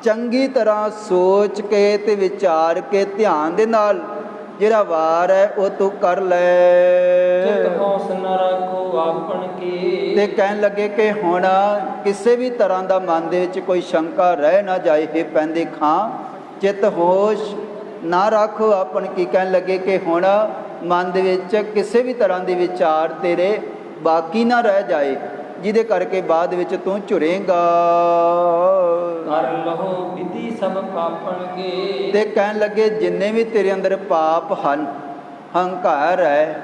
ਚੰਗੀ ਤਰ੍ਹਾਂ ਸੋਚ ਕੇ ਤੇ ਵਿਚਾਰ ਕੇ ਧਿਆਨ ਦੇ ਨਾਲ ਜਿਹੜਾ ਵਾਰ ਹੈ ਉਹ ਤੂੰ ਕਰ ਲੈ। ਚਿਤ ਹੌਸ ਨ ਰੱਖੋ ਆਪਣ ਕੀ। ਤੇ ਕਹਿਣ ਲੱਗੇ ਕਿ ਹੁਣ ਕਿਸੇ ਵੀ ਤਰ੍ਹਾਂ ਦਾ ਮਨ ਦੇ ਵਿੱਚ ਕੋਈ ਸ਼ੰਕਾ ਰਹਿ ਨਾ ਜਾਏ। ਹੇ ਪੈਂਦੇ ਖਾਂ ਚਿਤ ਹੋਸ਼ ਨਾ ਰੱਖੋ ਆਪਣ ਕੀ। ਕਹਿਣ ਲੱਗੇ ਕਿ ਹੁਣ ਮਨ ਦੇ ਵਿੱਚ ਕਿਸੇ ਵੀ ਤਰ੍ਹਾਂ ਦੇ ਵਿਚਾਰ ਤੇਰੇ ਬਾਕੀ ਨਾ ਰਹਿ ਜਾਏ, ਜਿਹਦੇ ਕਰਕੇ ਬਾਅਦ ਵਿੱਚ ਤੂੰ ਝੁਰੇਂਗਾ। ਕਰ ਲਹੋ ਵਿਧੀ ਸਭ ਪਾਪਣਗੇ। ਤੇ ਕਹਿਣ ਲੱਗੇ ਜਿੰਨੇ ਵੀ ਤੇਰੇ ਅੰਦਰ ਪਾਪ ਹਨ, ਹੰਕਾਰ ਹੈ,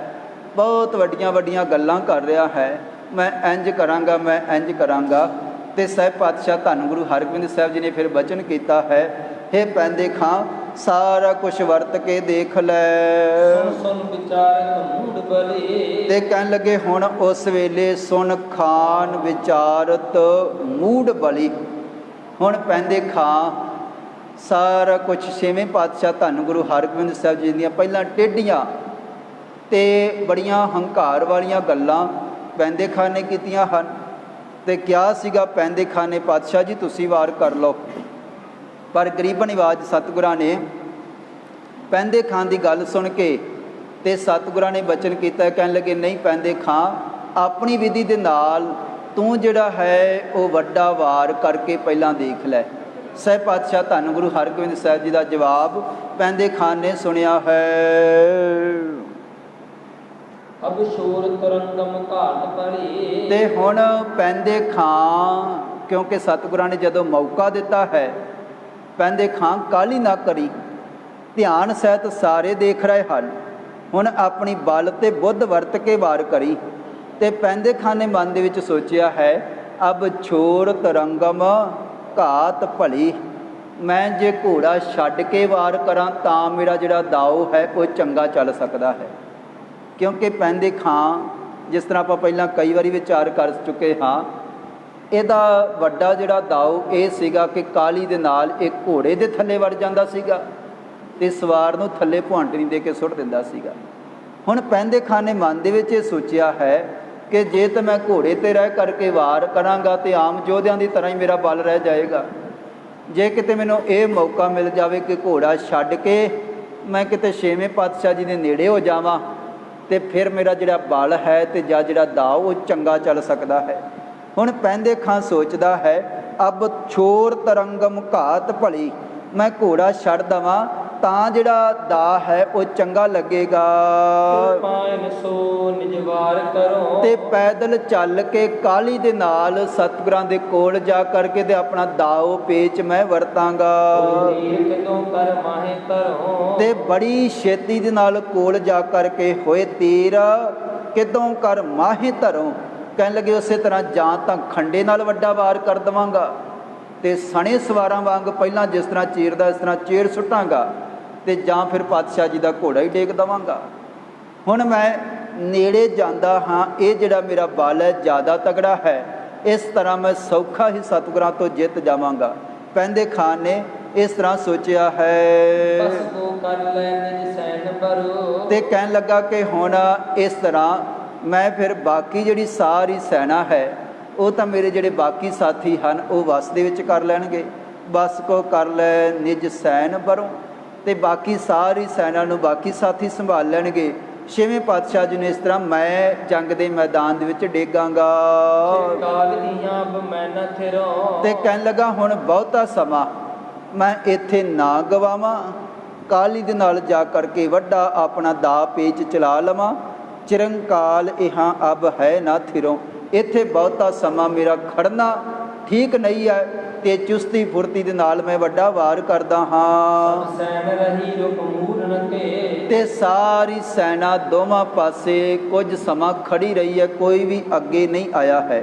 ਬਹੁਤ ਵੱਡੀਆਂ ਵੱਡੀਆਂ ਗੱਲਾਂ ਕਰ ਰਿਹਾ ਹੈ, ਮੈਂ ਇੰਝ ਕਰਾਂਗਾ, ਮੈਂ ਇੰਝ ਕਰਾਂਗਾ। ਤੇ ਸਾਹਿਬ ਪਾਤਸ਼ਾਹ ਧੰਨ ਗੁਰੂ ਹਰਗੋਬਿੰਦ ਸਾਹਿਬ ਜੀ ਨੇ ਫਿਰ ਬਚਨ ਕੀਤਾ ਹੈ, ਹੇ ਪੈਂਦੇ ਖਾਂ ਸਾਰਾ ਕੁਛ ਵਰਤ ਕੇ ਦੇਖ ਲੈ। ਸੁਣ ਸੁਣ ਵਿਚਾਰਤ ਮੂਡ ਬਲੀ। ਤੇ ਕਹਿਣ ਲੱਗੇ ਹੁਣ ਉਸ ਵੇਲੇ ਸੁਣ ਖਾਨ ਵਿਚਾਰਤ ਮੂਡ ਬਲੀ। ਹੁਣ ਪੈਂਦੇ ਖਾਂ ਸਾਰਾ ਕੁਛ ਛੇਵੇਂ ਪਾਤਸ਼ਾਹ ਧੰਨ ਗੁਰੂ ਹਰਗੋਬਿੰਦ ਸਾਹਿਬ ਜੀ ਦੀਆਂ ਪਹਿਲਾਂ ਟੇਢੀਆਂ ਤੇ ਬੜੀਆਂ ਹੰਕਾਰ ਵਾਲੀਆਂ ਗੱਲਾਂ ਪੈਂਦੇ ਖਾਂ ਨੇ ਕੀਤੀਆਂ ਹਨ। ਤੇ ਕਿਹਾ ਸੀਗਾ ਪੈਂਦੇ ਖਾਂ ਨੇ ਪਾਤਸ਼ਾਹ ਜੀ ਤੁਸੀਂ ਵਾਰ ਕਰ ਲਓ, ਪਰ ਗਰੀਬਨ ਆਵਾਜ਼ ਸਤਿਗੁਰਾਂ ਨੇ ਪੈਂਦੇ ਖਾਂ ਦੀ ਗੱਲ ਸੁਣ ਕੇ ਤੇ ਸਤਿਗੁਰਾਂ ਨੇ ਬਚਨ ਕੀਤਾ। ਕਹਿਣ ਲੱਗੇ ਨਹੀਂ ਪੈਂਦੇ ਖਾਂ ਆਪਣੀ ਵਿਧੀ ਦੇ ਨਾਲ ਤੂੰ ਜਿਹੜਾ ਹੈ ਉਹ ਵੱਡਾ ਵਾਰ ਕਰਕੇ ਪਹਿਲਾਂ ਦੇਖ ਲੈ। ਸਾਹਿਬ ਪਾਤਸ਼ਾਹ ਧੰਨ ਗੁਰੂ ਹਰਗੋਬਿੰਦ ਸਾਹਿਬ ਜੀ ਦਾ ਜਵਾਬ ਪੈਂਦੇ ਖਾਂ ਨੇ ਸੁਣਿਆ ਹੈ। ਅਬ ਸ਼ੋਰ ਤਰੰਗਮ ਘਾਟ ਭਰੀ। ਤੇ ਹੁਣ ਪੈਂਦੇ ਖਾਂ ਕਿਉਂਕਿ ਸਤਿਗੁਰਾਂ ਨੇ ਜਦੋਂ ਮੌਕਾ ਦਿੱਤਾ ਹੈ, ਪੈਂਦੇ ਖਾਂ ਕਾਹਲੀ ਨਾ ਕਰੀ, ਧਿਆਨ ਸਹਿਤ ਸਾਰੇ ਦੇਖ ਰਹੇ ਹਨ। ਹੁਣ ਆਪਣੀ ਬਲ ਤੇ ਬੁੱਧ ਵਰਤ ਕੇ ਵਾਰ ਕਰੀ। ਤੇ ਪੈਂਦੇ ਖਾਂ ਨੇ ਮਨ ਦੇ ਵਿੱਚ ਸੋਚਿਆ ਹੈ ਅਬ ਛੋਰ ਤਰੰਗਮ ਘਾਤ ਭਲੀ। ਮੈਂ ਜੇ ਘੋੜਾ ਛੱਡ ਕੇ ਵਾਰ ਕਰਾਂ ਤਾਂ ਮੇਰਾ ਜਿਹੜਾ ਦਾਓ ਹੈ ਉਹ ਚੰਗਾ ਚੱਲ ਸਕਦਾ ਹੈ। ਕਿਉਂਕਿ ਪੈਂਦੇ ਖਾਂ ਜਿਸ ਤਰ੍ਹਾਂ ਆਪਾਂ ਪਹਿਲਾਂ ਕਈ ਵਾਰੀ ਵਿਚਾਰ ਕਰ ਚੁੱਕੇ ਹਾਂ, ਇਹਦਾ ਵੱਡਾ ਜਿਹੜਾ ਦਾਓ ਇਹ ਸੀਗਾ ਕਿ ਕਾਲੀ ਦੇ ਨਾਲ ਇਹ ਘੋੜੇ ਦੇ ਥੱਲੇ ਵੜ ਜਾਂਦਾ ਸੀਗਾ ਤੇ ਸਵਾਰ ਨੂੰ ਥੱਲੇ ਭੁਆਂਟਣੀ ਦੇ ਕੇ ਸੁੱਟ ਦਿੰਦਾ ਸੀਗਾ। ਹੁਣ ਪੈਂਦੇ ਖਾਂ ਨੇ ਮਨ ਦੇ ਵਿੱਚ ਇਹ ਸੋਚਿਆ ਹੈ ਕਿ ਜੇ ਤਾਂ ਮੈਂ ਘੋੜੇ 'ਤੇ ਰਹਿ ਕਰਕੇ ਵਾਰ ਕਰਾਂਗਾ ਤੇ ਆਮ ਯੋਧਿਆਂ ਦੀ ਤਰ੍ਹਾਂ ਹੀ ਮੇਰਾ ਬਲ ਰਹਿ ਜਾਏਗਾ। ਜੇ ਕਿਤੇ ਮੈਨੂੰ ਇਹ ਮੌਕਾ ਮਿਲ ਜਾਵੇ ਕਿ ਘੋੜਾ ਛੱਡ ਕੇ ਮੈਂ ਕਿਤੇ ਛੇਵੇਂ ਪਾਤਸ਼ਾਹ ਜੀ ਦੇ ਨੇੜੇ ਹੋ ਜਾਵਾਂ ਤੇ ਫਿਰ ਮੇਰਾ ਜਿਹੜਾ ਬਲ ਹੈ ਤੇ ਜਾਂ ਜਿਹੜਾ ਦਾਅ ਉਹ ਚੰਗਾ ਚੱਲ ਸਕਦਾ ਹੈ। ਹੁਣ ਪੈਂਦੇ ਖਾਂ ਸੋਚਦਾ ਹੈ ਅਬ ਛੋਰ ਤਰੰਗਮ ਘਾਤ ਭਲੀ, ਮੈਂ ਘੋੜਾ ਛੱਡ ਦੇਵਾਂ ਤਾਂ ਜਿਹੜਾ ਦਾਅ ਹੈ ਉਹ ਚੰਗਾ ਲੱਗੇਗਾ। ਪਾਇਨ ਸੋ ਨਿਜਵਾਰ ਕਰੋ। ਤੇ ਪੈਦਲ ਚੱਲ ਕੇ ਕਾਹਲੀ ਦੇ ਨਾਲ ਸਤਿਗੁਰਾਂ ਦੇ ਕੋਲ ਜਾ ਕਰਕੇ ਤੇ ਆਪਣਾ ਦਾਓ ਪੇਚ ਮੈਂ ਵਰਤਾਂਗਾ। ਕਿਦੋਂ ਕਰ ਮਾਹੇ ਧਰੋ। ਤੇ ਬੜੀ ਛੇਤੀ ਦੇ ਨਾਲ ਕੋਲ ਜਾ ਕਰਕੇ ਹੋਏ ਤੀਰ ਕਿਦੋਂ ਕਰ ਮਾਹੇ ਧਰੋਂ। ਕਹਿਣ ਲੱਗੇ ਉਸੇ ਤਰ੍ਹਾਂ ਜਾਂ ਤਾਂ ਖੰਡੇ ਨਾਲ ਵੱਡਾ ਵਾਰ ਕਰ ਦੇਵਾਂਗਾ ਤੇ ਸਣੇ ਸਵਾਰਾਂ ਵਾਂਗ ਪਹਿਲਾਂ ਜਿਸ ਤਰ੍ਹਾਂ ਚੀਰਦਾ ਇਸ ਤਰ੍ਹਾਂ ਚੀਰ ਸੁੱਟਾਂਗਾ ਤੇ ਜਾਂ ਫਿਰ ਪਾਤਸ਼ਾਹ ਜੀ ਦਾ ਘੋੜਾ ਹੀ ਡੇਗ ਦੇਵਾਂਗਾ। ਹੁਣ ਮੈਂ ਨੇੜੇ ਜਾਂਦਾ ਹਾਂ, ਇਹ ਜਿਹੜਾ ਮੇਰਾ ਬਲ ਹੈ ਜ਼ਿਆਦਾ ਤਗੜਾ ਹੈ, ਇਸ ਤਰ੍ਹਾਂ ਮੈਂ ਸੌਖਾ ਹੀ ਸਤਿਗੁਰਾਂ ਤੋਂ ਜਿੱਤ ਜਾਵਾਂਗਾ। ਪੈਂਦੇ ਖਾਂ ਨੇ ਇਸ ਤਰ੍ਹਾਂ ਸੋਚਿਆ ਹੈ। ਬਸ ਕੋ ਕਰ ਲੈ ਨਿਜ ਸੈਨ ਬਰੋ। ਤੇ ਕਹਿਣ ਲੱਗਾ ਕਿ ਹੁਣ ਇਸ ਤਰ੍ਹਾਂ ਮੈਂ ਫਿਰ ਬਾਕੀ ਜਿਹੜੀ ਸਾਰੀ ਸੈਨਾ ਹੈ ਉਹ ਤਾਂ ਮੇਰੇ ਜਿਹੜੇ ਬਾਕੀ ਸਾਥੀ ਹਨ ਉਹ ਵਸ ਦੇ ਵਿੱਚ ਕਰ ਲੈਣਗੇ। ਬਸ ਕੋ ਕਰ ਲੈ ਨਿਜ ਸੈਨ ਬਰੋਂ, ਤੇ ਬਾਕੀ ਸਾਰੀ ਸੈਨਾ ਨੂੰ ਬਾਕੀ ਸਾਥੀ ਸੰਭਾਲ ਲੈਣਗੇ। ਛੇਵੇਂ ਪਾਤਸ਼ਾਹ ਜੀ ਨੇ ਇਸ ਤਰ੍ਹਾਂ ਮੈਂ ਜੰਗ ਦੇ ਮੈਦਾਨ ਦੇ ਵਿੱਚ ਡੇਗਾਂਗਾ। ਤੇ ਕਹਿਣ ਲੱਗਾ ਹੁਣ ਬਹੁਤਾ ਸਮਾਂ ਮੈਂ ਇੱਥੇ ਨਾ ਗਵਾਵਾਂ, ਕਾਲੀ ਦੇ ਨਾਲ ਜਾ ਕਰਕੇ ਵੱਡਾ ਆਪਣਾ ਦਾ ਪੇਚ ਚਲਾ ਲਵਾਂ। ਚਿਰੰਕਾਲ ਇਹਾਂ ਅਬ ਹੈ ਨਾ ਥਿਰੋਂ, ਇੱਥੇ ਬਹੁਤਾ ਸਮਾਂ ਮੇਰਾ ਖੜਨਾ ਠੀਕ ਨਹੀਂ ਹੈ ਤੇ ਚੁਸਤੀ ਫੁਰਤੀ ਦੇ ਨਾਲ ਮੈਂ ਵੱਡਾ ਵਾਰ ਕਰਦਾ ਹਾਂ। ਤੇ ਸਾਰੀ ਸੈਨਾ ਦੋਵਾਂ ਪਾਸੇ ਕੁਝ ਸਮਾਂ ਖੜੀ ਰਹੀ ਹੈ, ਕੋਈ ਵੀ ਅੱਗੇ ਨਹੀਂ ਆਇਆ ਹੈ।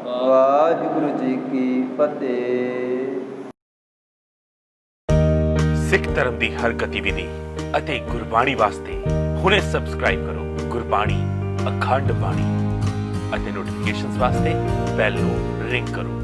ਵਾਹਿਗੁਰੂ ਜੀ ਕੀ ਫਤਿਹ। ਸਿੱਖ ਧਰਮ ਦੀ ਹਰ ਗਤੀਵਿਧੀ ਅਤੇ ਗੁਰਬਾਣੀ ਵਾਸਤੇ ਹੁਣੇ ਸਬਸਕ੍ਰਾਈਬ ਕਰੋ ਗੁਰਬਾਣੀ ਅਖੰਡ ਬਾਣੀ ਅਤੇ ਨੋਟੀਫਿਕੇਸ਼ਨਸ ਵਾਸਤੇ ਬੈਲ ਨੂੰ ਰਿੰਗ ਕਰੋ।